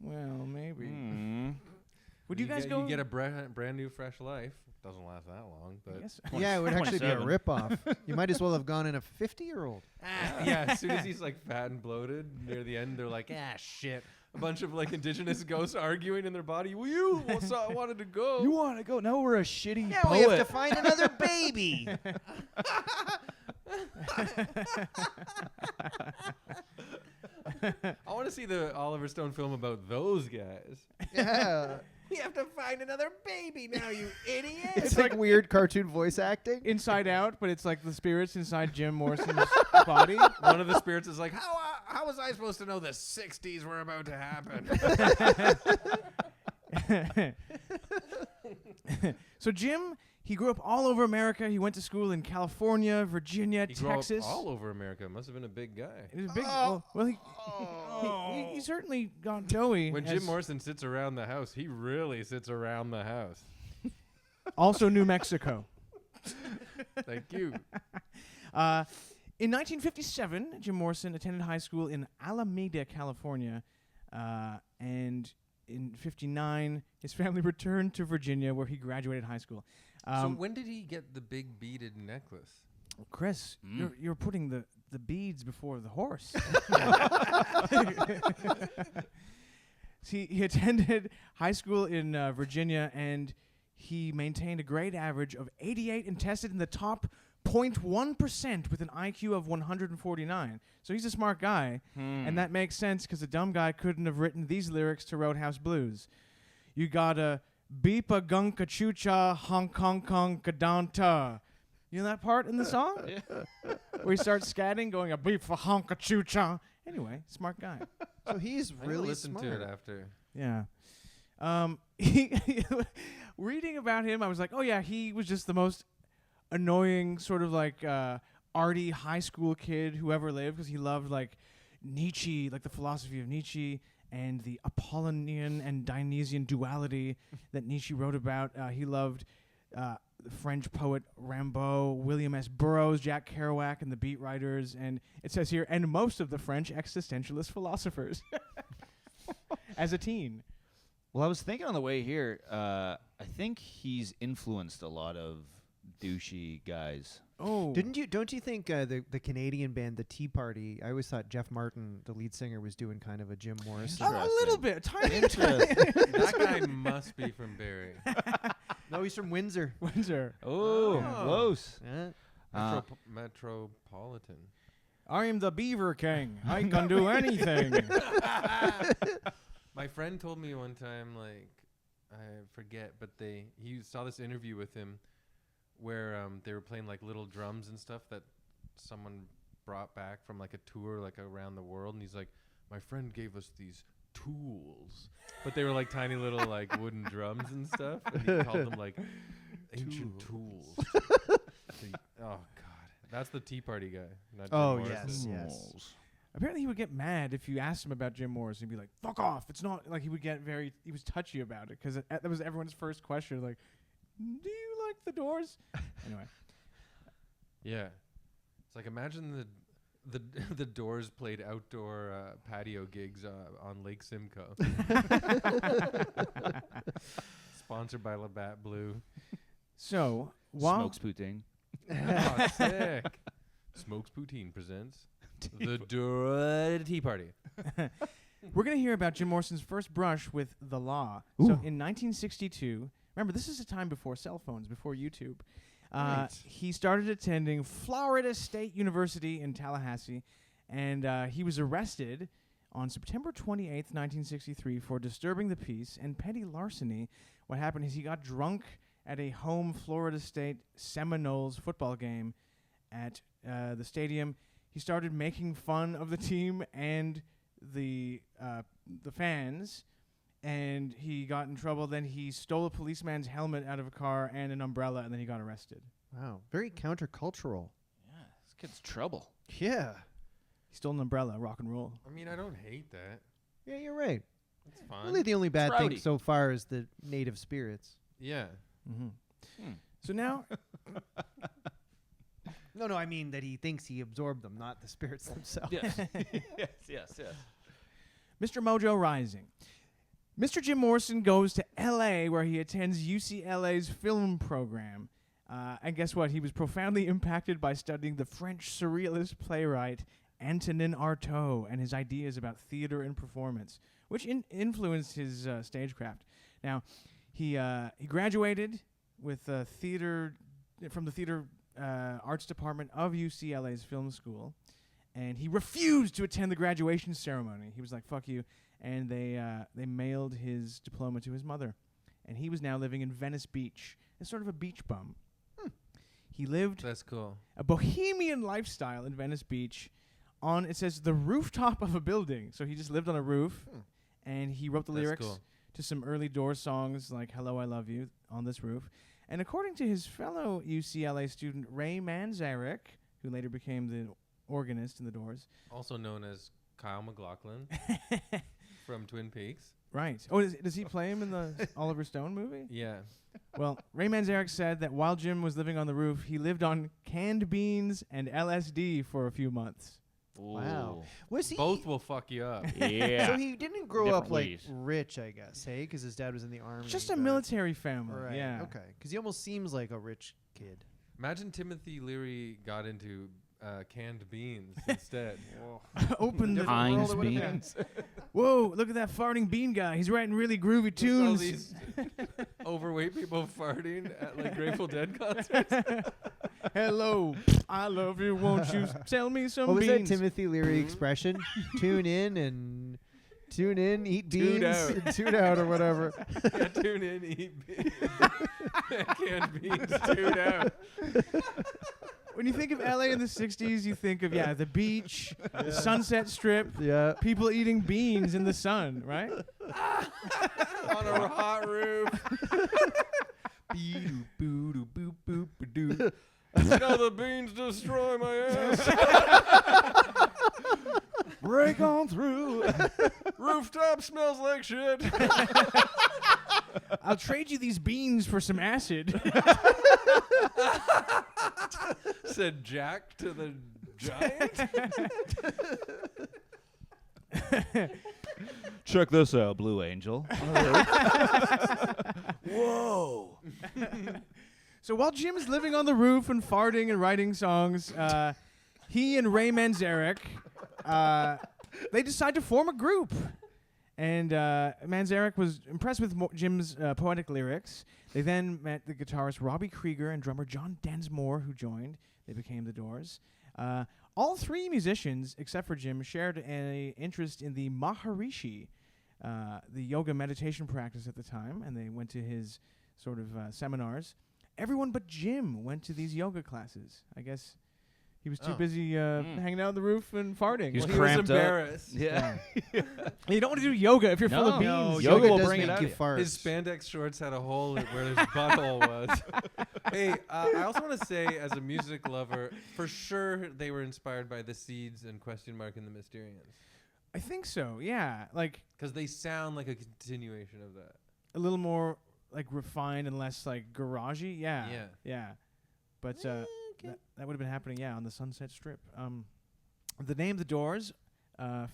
[SPEAKER 2] Well, maybe.
[SPEAKER 4] Mm.
[SPEAKER 2] Would you guys go?
[SPEAKER 1] You get a brand new, fresh life. Doesn't last that long, but
[SPEAKER 2] I guess.
[SPEAKER 3] Yeah, it would actually be a
[SPEAKER 4] 27.
[SPEAKER 3] ripoff. You might as well have gone in a 50-year-old.
[SPEAKER 1] yeah. As soon as he's like fat and bloated near the end, they're like, shit, a bunch of like indigenous ghosts arguing in their body. Well, you wanted to go.
[SPEAKER 4] You want to go? Now we're a shitty
[SPEAKER 3] Now
[SPEAKER 4] poet.
[SPEAKER 3] we have to find another baby.
[SPEAKER 1] I want to see the Oliver Stone film about those guys.
[SPEAKER 3] Yeah.
[SPEAKER 1] We have to find another baby now, you idiot.
[SPEAKER 3] It's like weird cartoon voice acting.
[SPEAKER 2] Inside Out, but it's like the spirits inside Jim Morrison's body.
[SPEAKER 1] One of the spirits is like, how was I supposed to know the 60s were about to happen?
[SPEAKER 2] So Jim, he grew up all over America. He went to school in California, Virginia,
[SPEAKER 1] He
[SPEAKER 2] Texas.
[SPEAKER 1] grew up all over America. Must have been a big guy.
[SPEAKER 2] He was big. He certainly got doughy.
[SPEAKER 1] When Jim Morrison sits around the house, he really sits around the house.
[SPEAKER 2] Also New Mexico.
[SPEAKER 1] Thank you.
[SPEAKER 2] In 1957, Jim Morrison attended high school in Alameda, California, and in 59, his family returned to Virginia, where he graduated high school.
[SPEAKER 1] So when did he get the big beaded necklace?
[SPEAKER 2] Chris, you're putting the beads before the horse. See, he attended high school in Virginia, and he maintained a grade average of 88 and tested in the top 0.1% with an IQ of 149. So he's a smart guy, and that makes sense because a dumb guy couldn't have written these lyrics to Roadhouse Blues. You gotta beep a gunka chucha honk honk honk a danta. You know that part in the song? Where he starts scatting, going a beep for honk a chucha. Anyway, smart guy.
[SPEAKER 3] So he's
[SPEAKER 1] I'm gonna
[SPEAKER 3] really
[SPEAKER 1] listen
[SPEAKER 3] smart.
[SPEAKER 1] to it after.
[SPEAKER 2] Yeah. Reading about him, I was like, oh yeah, he was just the most annoying sort of like arty high school kid who ever lived, because he loved like Nietzsche, like the philosophy of Nietzsche and the Apollonian and Dionysian duality that Nietzsche wrote about. He loved the French poet Rimbaud, William S. Burroughs, Jack Kerouac, and the Beat Writers, and it says here, and most of the French existentialist philosophers. As a teen.
[SPEAKER 4] Well, I was thinking on the way here, I think he's influenced a lot of douchey guys.
[SPEAKER 2] Oh.
[SPEAKER 3] Don't you think the Canadian band, the Tea Party, I always thought Jeff Martin, the lead singer, was doing kind of a Jim Morrison.
[SPEAKER 2] A little bit. Tiny.
[SPEAKER 1] That guy must be from Barrie.
[SPEAKER 3] No, he's from Windsor.
[SPEAKER 2] Windsor.
[SPEAKER 4] Oh, close.
[SPEAKER 3] Yeah.
[SPEAKER 1] Metropolitan.
[SPEAKER 2] I'm the Beaver King. I can do anything.
[SPEAKER 1] My friend told me one time, like, I forget, but he saw this interview with him where they were playing like little drums and stuff that someone brought back from like a tour like around the world, and he's like, my friend gave us these tools, but they were like tiny little like wooden drums and stuff, and he called them like ancient tools. Oh god, that's the Tea Party guy, not Jim Morrison.
[SPEAKER 3] yes.
[SPEAKER 2] Apparently he would get mad if you asked him about Jim Morrison. He'd be like, fuck off. It's not like he was touchy about it, because that was everyone's first question. Like, do you like the Doors? Anyway.
[SPEAKER 1] Yeah. It's like, imagine the Doors played outdoor patio gigs on Lake Simcoe. Sponsored by Labatt Blue.
[SPEAKER 2] So,
[SPEAKER 4] Smokes poutine.
[SPEAKER 1] Oh, sick. Smokes Poutine presents the Tea Party.
[SPEAKER 2] We're going to hear about Jim Morrison's first brush with the law.
[SPEAKER 3] Ooh.
[SPEAKER 2] So in 1962, remember, this is a time before cell phones, before YouTube. He started attending Florida State University in Tallahassee, and he was arrested on September 28th, 1963 for disturbing the peace and petty larceny. What happened is he got drunk at a home Florida State Seminoles football game at the stadium. He started making fun of the team and the fans, and he got in trouble. Then he stole a policeman's helmet out of a car and an umbrella, and then he got arrested.
[SPEAKER 3] Wow. Very countercultural.
[SPEAKER 4] Yeah, this kid's trouble.
[SPEAKER 3] Yeah.
[SPEAKER 2] He stole an umbrella, rock and roll.
[SPEAKER 1] I mean, I don't hate that.
[SPEAKER 3] Yeah, you're right.
[SPEAKER 1] It's fun.
[SPEAKER 3] Really, the only bad thing
[SPEAKER 4] rowdy.
[SPEAKER 3] so far is the native spirits.
[SPEAKER 1] Yeah.
[SPEAKER 2] Mm-hmm. So now,
[SPEAKER 3] No, I mean that he thinks he absorbed them, not the spirits themselves.
[SPEAKER 4] Yes. yes.
[SPEAKER 2] Mr. Mojo Rising. Mr. Jim Morrison goes to L.A., where he attends UCLA's film program. And guess what? He was profoundly impacted by studying the French surrealist playwright Antonin Artaud and his ideas about theater and performance, which influenced his stagecraft. Now, he graduated with from the theater arts department of UCLA's film school, and he refused to attend the graduation ceremony. He was like, "Fuck you," and they mailed his diploma to his mother, and he was now living in Venice Beach as sort of a beach bum. He lived
[SPEAKER 1] That's cool.
[SPEAKER 2] a bohemian lifestyle in Venice Beach on, it says, the rooftop of a building. So he just lived on a roof, and he wrote the
[SPEAKER 1] That's
[SPEAKER 2] lyrics
[SPEAKER 1] cool.
[SPEAKER 2] to some early Doors songs like Hello, I Love You on this roof. And according to his fellow UCLA student Ray Manzarek, who later became the organist in the Doors.
[SPEAKER 1] Also known as Kyle MacLachlan from Twin Peaks.
[SPEAKER 2] Right. Oh, does he play him in the Oliver Stone movie?
[SPEAKER 1] Yeah.
[SPEAKER 2] Well, Ray Manzarek said that while Jim was living on the roof, he lived on canned beans and LSD for a few months.
[SPEAKER 3] Wow. Was he
[SPEAKER 1] Both will fuck you up.
[SPEAKER 4] Yeah.
[SPEAKER 3] So he didn't grow
[SPEAKER 4] Different
[SPEAKER 3] up like
[SPEAKER 4] ways.
[SPEAKER 3] rich, I guess, hey, because his dad was in the army.
[SPEAKER 2] Just a
[SPEAKER 3] but-
[SPEAKER 2] military family.
[SPEAKER 3] Right.
[SPEAKER 2] Yeah.
[SPEAKER 3] Okay. Because he almost seems like a rich kid.
[SPEAKER 1] Imagine Timothy Leary got into canned beans instead.
[SPEAKER 2] Open the
[SPEAKER 3] Different world
[SPEAKER 4] Heinz
[SPEAKER 3] it would've been.
[SPEAKER 4] beans.
[SPEAKER 2] Whoa, look at that farting bean guy. He's writing really groovy
[SPEAKER 1] Just all
[SPEAKER 2] tunes.
[SPEAKER 1] these overweight people farting at like Grateful Dead concerts.
[SPEAKER 2] Hello, I love you. Won't you sell me some
[SPEAKER 3] What was that
[SPEAKER 2] beans?
[SPEAKER 3] Timothy Leary expression? Tune in, eat
[SPEAKER 1] Tune
[SPEAKER 3] beans,
[SPEAKER 1] out.
[SPEAKER 3] and tune out or whatever.
[SPEAKER 1] Yeah, tune in, eat beans. Canned beans, tune out.
[SPEAKER 2] When you think of LA in the 60s, you think of, the beach, the Sunset Strip,
[SPEAKER 3] Yeah.
[SPEAKER 2] people eating beans in the sun, right?
[SPEAKER 1] On a hot roof. Bee-doo-boo-doo-boop-boop-a-doo. Now the beans destroy my ass.
[SPEAKER 4] Break on through.
[SPEAKER 1] Rooftop smells like shit.
[SPEAKER 2] I'll trade you these beans for some acid.
[SPEAKER 1] Said Jack to the giant.
[SPEAKER 4] Check this out, Blue Angel. Whoa.
[SPEAKER 2] So while Jim is living on the roof and farting and writing songs, he and Ray Manzarek, they decide to form a group. And Manzarek was impressed with Jim's poetic lyrics. They then met the guitarist Robbie Krieger and drummer John Densmore, who joined. They became the Doors. All three musicians, except for Jim, shared an interest in the Maharishi, the yoga meditation practice at the time, and they went to his sort of seminars. Everyone but Jim went to these yoga classes. I guess he was too busy hanging out on the roof and farting.
[SPEAKER 4] He's
[SPEAKER 1] Well, he was
[SPEAKER 4] cramped up.
[SPEAKER 1] embarrassed.
[SPEAKER 4] Yeah.
[SPEAKER 2] You don't want to do yoga if you're full of beans.
[SPEAKER 3] No,
[SPEAKER 4] Yoga will
[SPEAKER 3] does
[SPEAKER 4] bring it
[SPEAKER 3] make
[SPEAKER 4] out
[SPEAKER 3] you
[SPEAKER 4] of you.
[SPEAKER 3] fart.
[SPEAKER 1] His spandex shorts had a hole where his butthole was. Hey, I also want to say, as a music lover, for sure they were inspired by the Seeds and Question Mark and the Mysterians.
[SPEAKER 2] I think so, yeah. Like,
[SPEAKER 1] Because they sound like a continuation of that.
[SPEAKER 2] a little more, like, refined and less, like, garagey. Yeah.
[SPEAKER 1] Yeah.
[SPEAKER 2] Yeah. But that would have been happening, on the Sunset Strip. The name The Doors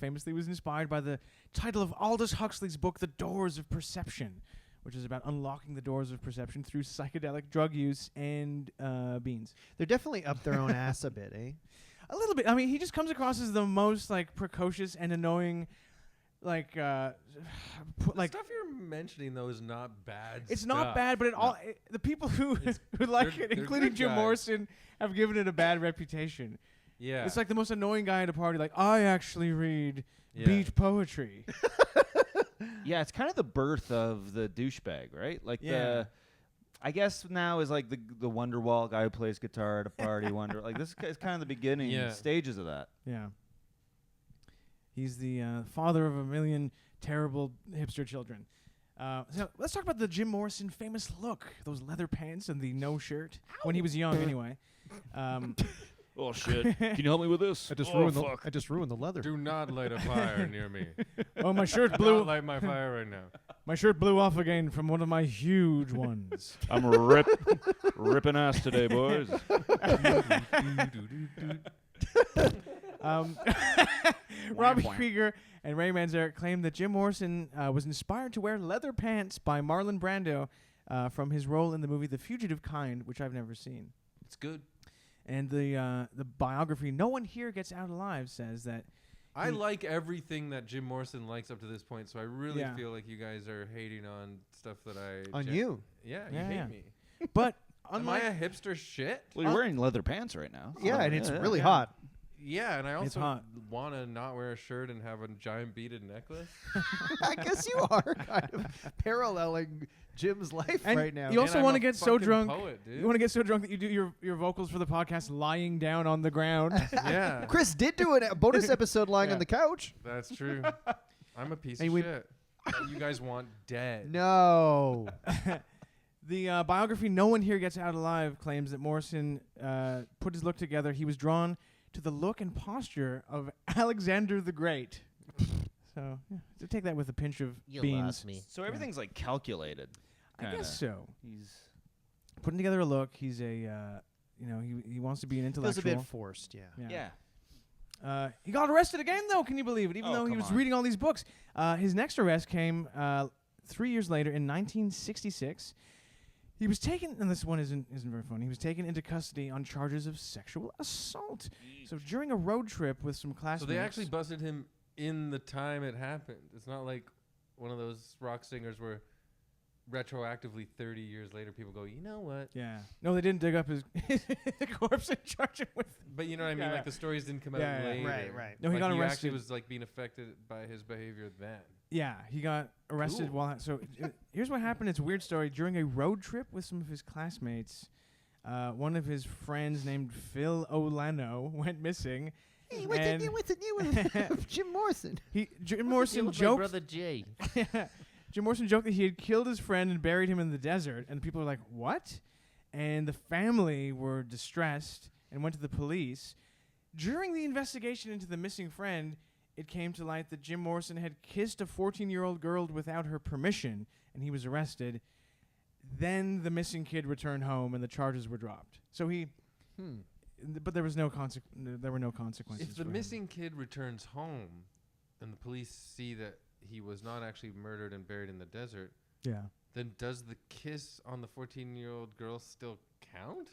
[SPEAKER 2] famously was inspired by the title of Aldous Huxley's book, The Doors of Perception, which is about unlocking the doors of perception through psychedelic drug use and beans.
[SPEAKER 3] They're definitely up their own ass a bit, eh?
[SPEAKER 2] A little bit. I mean, he just comes across as the most, like, precocious and annoying, like,
[SPEAKER 1] The stuff you're mentioning, though, is not bad
[SPEAKER 2] It's
[SPEAKER 1] stuff.
[SPEAKER 2] not bad, but the people who like
[SPEAKER 1] they're-
[SPEAKER 2] it,
[SPEAKER 1] they're
[SPEAKER 2] including
[SPEAKER 1] good
[SPEAKER 2] Jim
[SPEAKER 1] guys.
[SPEAKER 2] Morrison, have given it a bad reputation.
[SPEAKER 1] Yeah.
[SPEAKER 2] It's like the most annoying guy at a party. Like, I actually read
[SPEAKER 1] Yeah.
[SPEAKER 2] beat poetry.
[SPEAKER 4] Yeah, it's kind of the birth of the douchebag, right? Like I guess now is like the Wonderwall guy who plays guitar at a party. Like this is kind of the beginning stages of that.
[SPEAKER 2] Yeah. He's the father of a million terrible hipster children. So let's talk about the Jim Morrison famous look. Those leather pants and the no shirt. When he was young, anyway.
[SPEAKER 4] Oh shit! Can you help me with this?
[SPEAKER 3] I just ruined the leather.
[SPEAKER 1] Do not light a fire near me.
[SPEAKER 2] Oh, my shirt
[SPEAKER 1] Do
[SPEAKER 2] blew.
[SPEAKER 1] not light my fire right now.
[SPEAKER 2] My shirt blew off again from one of my huge ones.
[SPEAKER 4] I'm ripping ass today, boys.
[SPEAKER 2] Robbie Krieger and Ray Manzarek claimed that Jim Morrison was inspired to wear leather pants by Marlon Brando from his role in the movie The Fugitive Kind, which I've never seen.
[SPEAKER 1] It's good.
[SPEAKER 2] And the biography, No One Here Gets Out Alive, says that
[SPEAKER 1] I like everything that Jim Morrison likes up to this point, so I really
[SPEAKER 2] Yeah.
[SPEAKER 1] feel like you guys are hating on stuff that I...
[SPEAKER 3] On you.
[SPEAKER 1] Yeah, you
[SPEAKER 2] Yeah,
[SPEAKER 1] hate
[SPEAKER 2] yeah.
[SPEAKER 1] me.
[SPEAKER 2] But
[SPEAKER 1] Am I a hipster shit?
[SPEAKER 4] Well, you're wearing leather pants right now.
[SPEAKER 3] Yeah,
[SPEAKER 4] so-
[SPEAKER 3] and it's really
[SPEAKER 1] yeah.
[SPEAKER 3] hot.
[SPEAKER 1] Yeah, and I
[SPEAKER 2] It's
[SPEAKER 1] also
[SPEAKER 2] hot.
[SPEAKER 1] want to not wear a shirt and have a giant beaded necklace.
[SPEAKER 3] I guess you are kind of paralleling Jim's life
[SPEAKER 2] And
[SPEAKER 3] right now.
[SPEAKER 2] you also
[SPEAKER 1] And I'm
[SPEAKER 2] want to
[SPEAKER 1] a
[SPEAKER 2] get so
[SPEAKER 1] fucking
[SPEAKER 2] drunk.
[SPEAKER 1] poet, dude.
[SPEAKER 2] You want to get so drunk that you do your vocals for the podcast lying down on the ground.
[SPEAKER 1] Yeah,
[SPEAKER 3] Chris did do a bonus episode lying
[SPEAKER 2] Yeah.
[SPEAKER 3] on the couch.
[SPEAKER 1] that's true. I'm a piece
[SPEAKER 2] Hey,
[SPEAKER 1] of
[SPEAKER 2] we-
[SPEAKER 1] shit that you guys want dead.
[SPEAKER 3] No.
[SPEAKER 2] The biography No One Here Gets Out Alive claims that Morrison put his look together. He was drawn to the look and posture of Alexander the Great. So, so take that with a pinch of beans.
[SPEAKER 5] me.
[SPEAKER 4] So everything's like calculated.
[SPEAKER 2] I
[SPEAKER 4] kinda.
[SPEAKER 2] guess so.
[SPEAKER 4] He's
[SPEAKER 2] Putting together a look. He's a, he wants to be an
[SPEAKER 3] Feels
[SPEAKER 2] intellectual.
[SPEAKER 3] a bit forced, yeah.
[SPEAKER 4] yeah.
[SPEAKER 2] He got arrested again, though. Can you believe it? Even
[SPEAKER 4] Oh,
[SPEAKER 2] though he
[SPEAKER 4] come
[SPEAKER 2] was
[SPEAKER 4] on.
[SPEAKER 2] reading all these books. His next arrest came 3 years later in 1966. He was taken, and this one isn't very fun. He was taken into custody on charges of sexual assault. So during a road trip with some
[SPEAKER 1] So
[SPEAKER 2] classmates.
[SPEAKER 1] they actually busted him in the time it happened. It's not like one of those rock singers where retroactively 30 years later people go, you know what?
[SPEAKER 2] Yeah. No, they didn't dig up his corpse and charge him with.
[SPEAKER 1] But you know what I mean?
[SPEAKER 2] Yeah,
[SPEAKER 1] like
[SPEAKER 2] yeah.
[SPEAKER 1] the stories didn't come
[SPEAKER 2] Yeah,
[SPEAKER 1] out
[SPEAKER 2] yeah.
[SPEAKER 1] later.
[SPEAKER 3] Right.
[SPEAKER 2] No, he
[SPEAKER 1] Like
[SPEAKER 2] got
[SPEAKER 1] actually
[SPEAKER 2] arrested.
[SPEAKER 1] was like being affected by his behavior then.
[SPEAKER 2] Yeah, he got arrested
[SPEAKER 1] Cool.
[SPEAKER 2] while. So here's what happened. It's a weird story. During a road trip with some of his classmates, one of his friends named Phil Olano went missing.
[SPEAKER 3] Hey, what's
[SPEAKER 2] And-
[SPEAKER 3] the new with Jim Morrison?
[SPEAKER 2] Jim Morrison
[SPEAKER 5] My
[SPEAKER 2] joked.
[SPEAKER 5] brother Jay.
[SPEAKER 2] Jim Morrison joked that he had killed his friend and buried him in the desert, and people were like, "What?" And the family were distressed and went to the police. During the investigation into the missing friend, it came to light that Jim Morrison had kissed a 14-year-old girl without her permission, and he was arrested. Then the missing kid returned home, and the charges were dropped. So he, but there was no there were no consequences.
[SPEAKER 1] If the
[SPEAKER 2] for him.
[SPEAKER 1] missing kid returns home and the police see that he was not actually murdered and buried in the desert,
[SPEAKER 2] yeah.
[SPEAKER 1] then does the kiss on the 14-year-old girl still count?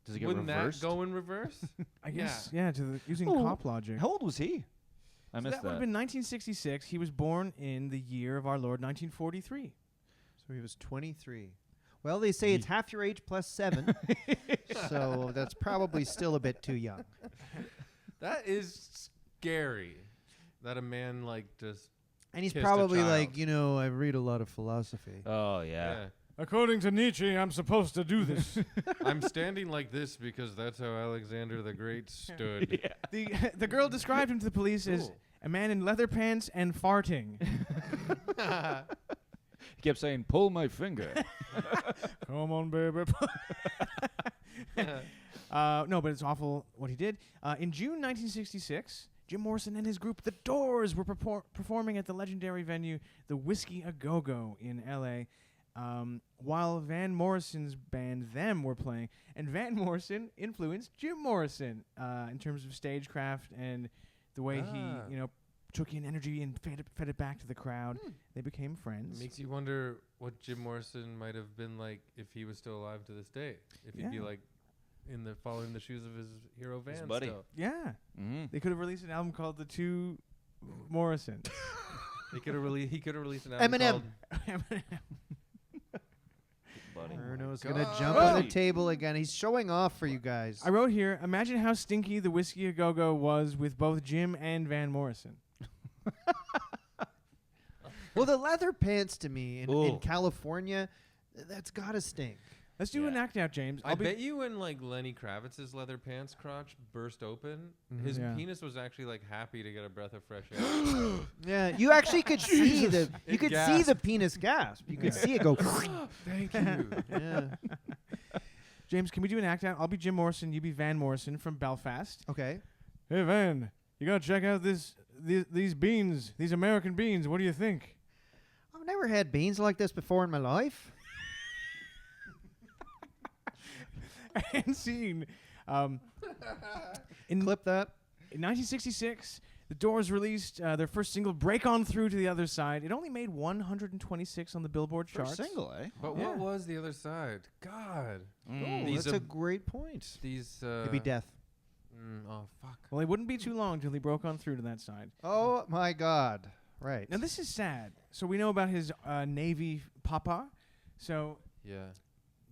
[SPEAKER 4] Does it get
[SPEAKER 1] Wouldn't
[SPEAKER 4] reversed?
[SPEAKER 1] that go in reverse?
[SPEAKER 2] I guess, yeah, using
[SPEAKER 4] Oh,
[SPEAKER 2] cop logic.
[SPEAKER 4] How old was he? I
[SPEAKER 2] So
[SPEAKER 4] missed
[SPEAKER 2] that would have been 1966. He was born in the year of our Lord, 1943.
[SPEAKER 3] So he was 23. Well, they say it's half your age plus 7. So that's probably still a bit too young.
[SPEAKER 1] That is scary. That a man like just
[SPEAKER 3] And he's
[SPEAKER 1] Kissed a
[SPEAKER 3] probably
[SPEAKER 1] child.
[SPEAKER 3] like, I read a lot of philosophy.
[SPEAKER 4] Oh yeah.
[SPEAKER 2] According to Nietzsche, I'm supposed to do this.
[SPEAKER 1] I'm standing like this because that's how Alexander the Great stood.
[SPEAKER 2] The girl described him to the police as
[SPEAKER 1] Cool.
[SPEAKER 2] a man in leather pants and farting.
[SPEAKER 4] He kept saying, "Pull my finger."
[SPEAKER 2] Come on, baby. No, but it's awful what he did. In June 1966, Jim Morrison and his group, The Doors, were performing at the legendary venue, the Whiskey A Go-Go in L.A., while Van Morrison's band, Them, were playing. And Van Morrison influenced Jim Morrison in terms of stagecraft and the way he, took in energy and fed it back to the crowd. They became friends.
[SPEAKER 1] It makes you wonder what Jim Morrison might have been like if he was still alive to this day. If he'd be
[SPEAKER 2] Yeah.
[SPEAKER 1] like following the shoes of his hero Van.
[SPEAKER 4] buddy.
[SPEAKER 1] Still.
[SPEAKER 2] Yeah.
[SPEAKER 4] Mm-hmm.
[SPEAKER 2] They could have released an album called The Two Morrison.
[SPEAKER 1] He could have released an album
[SPEAKER 3] Eminem.
[SPEAKER 1] called
[SPEAKER 4] Buddy.
[SPEAKER 3] Erno's
[SPEAKER 1] my
[SPEAKER 3] going to
[SPEAKER 1] God.
[SPEAKER 3] jump on the table again. He's showing off for you guys.
[SPEAKER 2] I wrote here, imagine how stinky the Whiskey A Go-Go was with both Jim and Van Morrison.
[SPEAKER 3] Well, the leather pants to me in
[SPEAKER 4] Ooh.
[SPEAKER 3] California, that's got to stink.
[SPEAKER 2] Let's do an
[SPEAKER 4] Yeah.
[SPEAKER 2] act out, James.
[SPEAKER 1] I bet you when like Lenny Kravitz's leather pants crotch burst open, his
[SPEAKER 2] Yeah.
[SPEAKER 1] penis was actually like happy to get a breath of fresh air.
[SPEAKER 3] Yeah, you actually could see
[SPEAKER 1] It
[SPEAKER 3] see the
[SPEAKER 1] gasped.
[SPEAKER 3] penis gasp. You could see it go.
[SPEAKER 1] Thank you.
[SPEAKER 3] Yeah.
[SPEAKER 2] James, can we do an act out? I'll be Jim Morrison, you be Van Morrison from Belfast.
[SPEAKER 3] Okay.
[SPEAKER 2] Hey, Van, you gotta check out these beans, these American beans. What do you think?
[SPEAKER 3] I've never had beans like this before in my life.
[SPEAKER 2] And scene. In
[SPEAKER 3] Clip that.
[SPEAKER 2] In 1966, The Doors released their first single, "Break On Through to the Other Side." It only made 126 on the Billboard charts.
[SPEAKER 4] First single, eh?
[SPEAKER 1] But what was the other side? God.
[SPEAKER 3] Oh, that's a great point.
[SPEAKER 1] These.
[SPEAKER 3] Maybe death.
[SPEAKER 1] Oh, fuck.
[SPEAKER 2] Well, it wouldn't be too long till he broke on through to that side.
[SPEAKER 3] Oh, my God. Right.
[SPEAKER 2] Now, this is sad. So we know about his Navy papa. So
[SPEAKER 1] Yeah.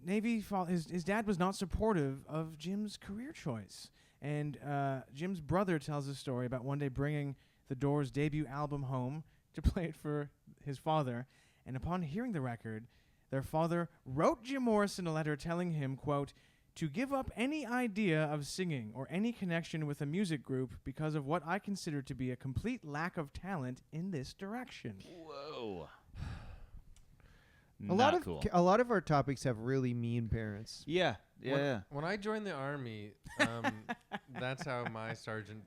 [SPEAKER 2] Navy, his dad was not supportive of Jim's career choice. And Jim's brother tells a story about one day bringing the Doors' debut album home to play it for his father. And upon hearing the record, their father wrote Jim Morrison a letter telling him, quote, "to give up any idea of singing or any connection with a music group because of what I consider to be a complete lack of talent in this direction."
[SPEAKER 4] Whoa.
[SPEAKER 3] A lot of our topics have really mean parents.
[SPEAKER 4] Yeah. Yeah.
[SPEAKER 1] When I joined the Army, that's how my sergeant,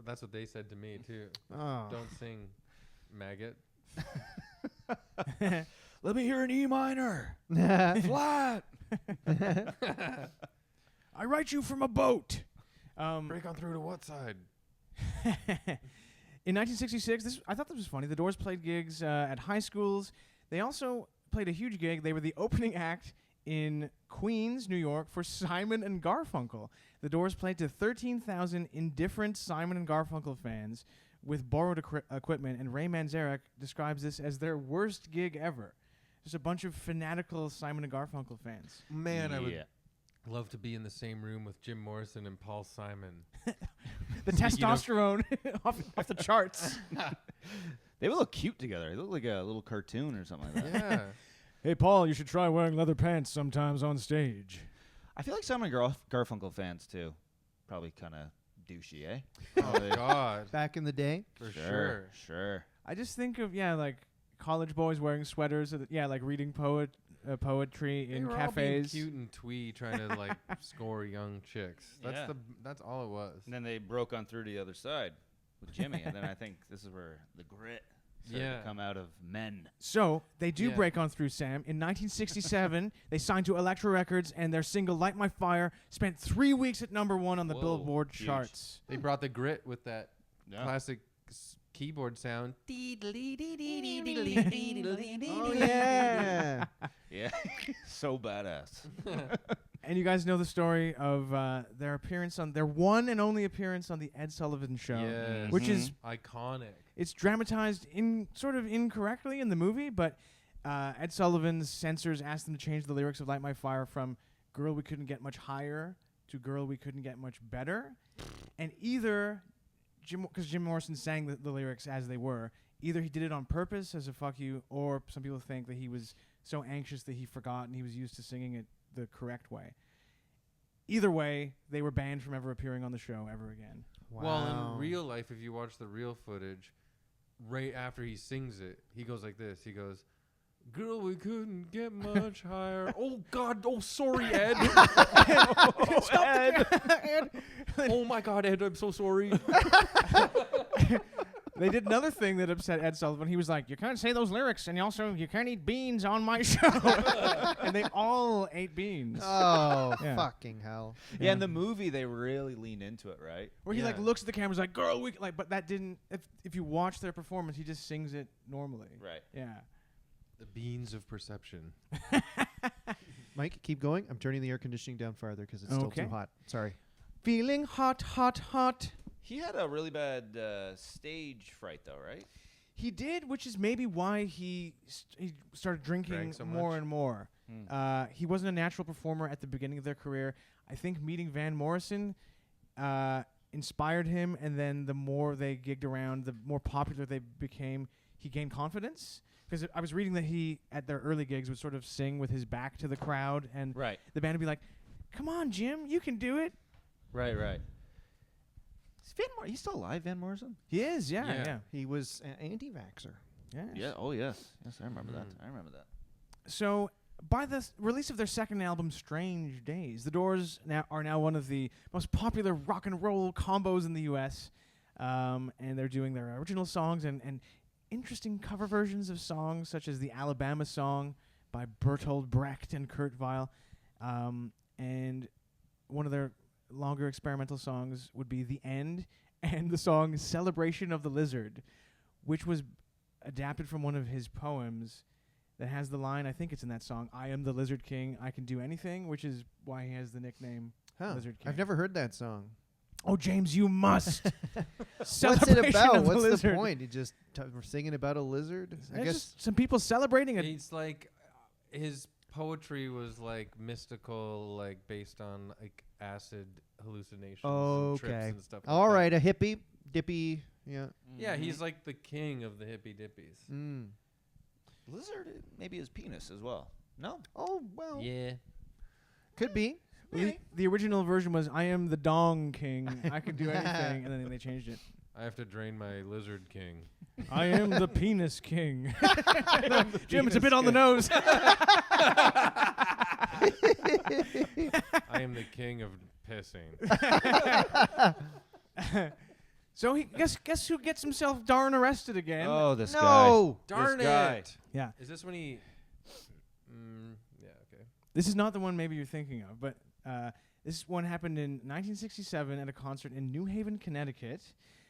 [SPEAKER 1] that's what they said to me, too.
[SPEAKER 3] Oh.
[SPEAKER 1] Don't sing, maggot.
[SPEAKER 4] Let me hear an E minor. Flat.
[SPEAKER 2] I write you from a boat.
[SPEAKER 1] Break on through to what side?
[SPEAKER 2] In 1966, I thought this was funny. The Doors played gigs at high schools. They also played a huge gig. They were the opening act in Queens, New York, for Simon and Garfunkel. The Doors played to 13,000 indifferent Simon and Garfunkel fans with borrowed equipment, and Ray Manzarek describes this as their worst gig ever. Just a bunch of fanatical Simon and Garfunkel fans.
[SPEAKER 1] Man, I would love to be in the same room with Jim Morrison and Paul Simon.
[SPEAKER 2] The testosterone off the charts.
[SPEAKER 4] They would look cute together. They look like a little cartoon or something like that.
[SPEAKER 1] Yeah.
[SPEAKER 2] Hey, Paul, you should try wearing leather pants sometimes on stage.
[SPEAKER 4] I feel like Simon and Garfunkel fans, too. Probably kind of douchey, eh?
[SPEAKER 1] Oh, God.
[SPEAKER 3] Back in the day?
[SPEAKER 1] For sure.
[SPEAKER 4] Sure.
[SPEAKER 2] I just think of, like college boys wearing sweaters, like reading poetry
[SPEAKER 1] They
[SPEAKER 2] in
[SPEAKER 1] were all being
[SPEAKER 2] cafes.
[SPEAKER 1] cute and twee, trying to like score young chicks. That's all it was.
[SPEAKER 4] And then they broke on through to the other side with Jimmy, and then I think this is where the grit started to come out of men.
[SPEAKER 2] So they do break on through, Sam. In 1967, they signed to Elektra Records, and their single "Light My Fire" spent 3 weeks at ¡1 on the Billboard charts.
[SPEAKER 1] They brought the grit with that classic keyboard sound.
[SPEAKER 3] Oh, yeah.
[SPEAKER 4] Yeah. So badass.
[SPEAKER 2] And you guys know the story of their one and only appearance on the Ed Sullivan Show, which is
[SPEAKER 1] iconic.
[SPEAKER 2] It's dramatized sort of incorrectly in the movie, but Ed Sullivan's censors asked them to change the lyrics of "Light My Fire" from "Girl, we couldn't get much higher" to "Girl, we couldn't get much better," and either because Jim Morrison sang the lyrics as they were, either he did it on purpose as a fuck you, or some people think that he was so anxious that he forgot and he was used to singing it the correct way. Either way, they were banned from ever appearing on the show ever again.
[SPEAKER 3] Wow.
[SPEAKER 1] Well, in real life, if you watch the real footage, right after he sings it, he goes like this. He goes, "Girl, we couldn't get much higher." Oh, God. Oh, sorry, Ed.
[SPEAKER 2] Ed.
[SPEAKER 1] Oh, my God, Ed. I'm so sorry.
[SPEAKER 2] They did another thing that upset Ed Sullivan. He was like, "You can't say those lyrics, and you can't eat beans on my show." And they all ate beans.
[SPEAKER 3] Oh, fucking hell.
[SPEAKER 4] Yeah, in the movie, they really leaned into it, right?
[SPEAKER 2] Where he looks at the camera, he's like, "Girl, we like," but that didn't. If you watch their performance, he just sings it normally.
[SPEAKER 4] Right.
[SPEAKER 2] Yeah.
[SPEAKER 1] The beans of perception.
[SPEAKER 3] Mike, keep going. I'm turning the air conditioning down farther because it's still too hot. Sorry.
[SPEAKER 2] Feeling hot, hot, hot.
[SPEAKER 4] He had a really bad stage fright, though, right?
[SPEAKER 2] He did, which is maybe why he started drinking more and more. He wasn't a natural performer at the beginning of their career. I think meeting Van Morrison inspired him, and then the more they gigged around, the more popular they became. He gained confidence. Because I was reading that he, at their early gigs, would sort of sing with his back to the crowd, and the band would be like, "Come on, Jim, you can do it."
[SPEAKER 4] Right. He's still alive, Van Morrison?
[SPEAKER 2] He is, yeah.
[SPEAKER 3] He was an anti-vaxxer.
[SPEAKER 2] Yes.
[SPEAKER 4] Yeah. Oh, yes. Yes, I remember that.
[SPEAKER 2] So, by the original of their second album, Strange Days, the Doors are now one of the most popular rock and roll combos in the U.S., and they're doing their original songs and interesting cover versions of songs, such as the Alabama song by Bertolt Brecht and Kurt Weill, and one of their longer experimental songs would be The End, and the song "Celebration of the Lizard," which was adapted from one of his poems that has the line, I think it's in that song, "I am the Lizard King, I can do anything," which is why he has the nickname Lizard King.
[SPEAKER 3] I've never heard that song.
[SPEAKER 2] Oh, James, you must.
[SPEAKER 3] What's it about? What's the point? You just we're singing about a lizard? I guess
[SPEAKER 2] just some people celebrating it.
[SPEAKER 1] It's like his poetry was like mystical, like based on like acid hallucinations and trips and stuff like
[SPEAKER 3] All
[SPEAKER 1] that.
[SPEAKER 3] right, a hippie, dippy, yeah.
[SPEAKER 1] Yeah, he's like the king of the hippie dippies.
[SPEAKER 3] Mm.
[SPEAKER 4] Lizard, maybe his penis as well. No?
[SPEAKER 3] Oh, well.
[SPEAKER 1] Yeah.
[SPEAKER 3] Could be.
[SPEAKER 2] The original version was "I am the Dong King, I can do anything," and then they changed it.
[SPEAKER 1] I have to drain my lizard king.
[SPEAKER 2] "I am the Penis King." Jim, it's a bit on the nose.
[SPEAKER 1] I am the king of pissing.
[SPEAKER 2] So he guess who gets himself darn arrested again?
[SPEAKER 4] Oh, this guy.
[SPEAKER 3] No.
[SPEAKER 1] Darn
[SPEAKER 4] This guy.
[SPEAKER 1] it.
[SPEAKER 2] Yeah.
[SPEAKER 1] Is this when he... yeah, okay.
[SPEAKER 2] This is not the one maybe you're thinking of, but this one happened in 1967 at a concert in New Haven, Connecticut,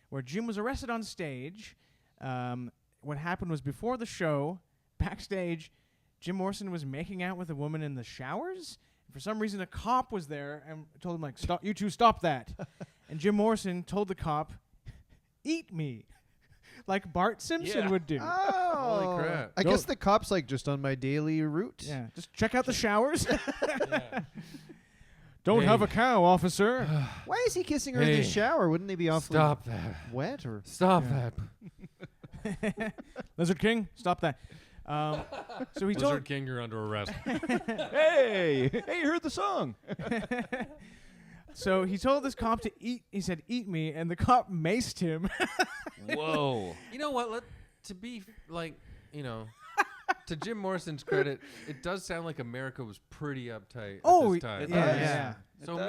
[SPEAKER 2] where Jim was arrested on stage. What happened was before the show, backstage, Jim Morrison was making out with a woman in the showers. For some reason, a cop was there and told him, like, "Stop! You two, stop that!" And Jim Morrison told the cop, "Eat me," like Bart Simpson would do.
[SPEAKER 3] Oh.
[SPEAKER 1] Holy crap.
[SPEAKER 3] I guess the cop's like just on my daily route.
[SPEAKER 2] Yeah, just check out the showers.
[SPEAKER 1] Yeah.
[SPEAKER 2] Don't
[SPEAKER 1] Hey.
[SPEAKER 2] have a cow, officer.
[SPEAKER 3] Why is he kissing her in the
[SPEAKER 1] Hey.
[SPEAKER 3] shower? Wouldn't they be awfully
[SPEAKER 1] Stop that.
[SPEAKER 3] wet? Or
[SPEAKER 1] Stop
[SPEAKER 2] Yeah.
[SPEAKER 1] that.
[SPEAKER 2] Lizard King, stop that. So he told.
[SPEAKER 1] Lizard King, you're under arrest.
[SPEAKER 4] Hey, you heard the song.
[SPEAKER 2] So he told this cop to eat. He said, "Eat me," and the cop maced him.
[SPEAKER 4] Whoa.
[SPEAKER 1] You know what? To be like, to Jim Morrison's credit, it does sound like America was pretty uptight at this time.
[SPEAKER 4] It
[SPEAKER 2] yeah,
[SPEAKER 4] does.
[SPEAKER 2] yeah.
[SPEAKER 1] So
[SPEAKER 4] It does.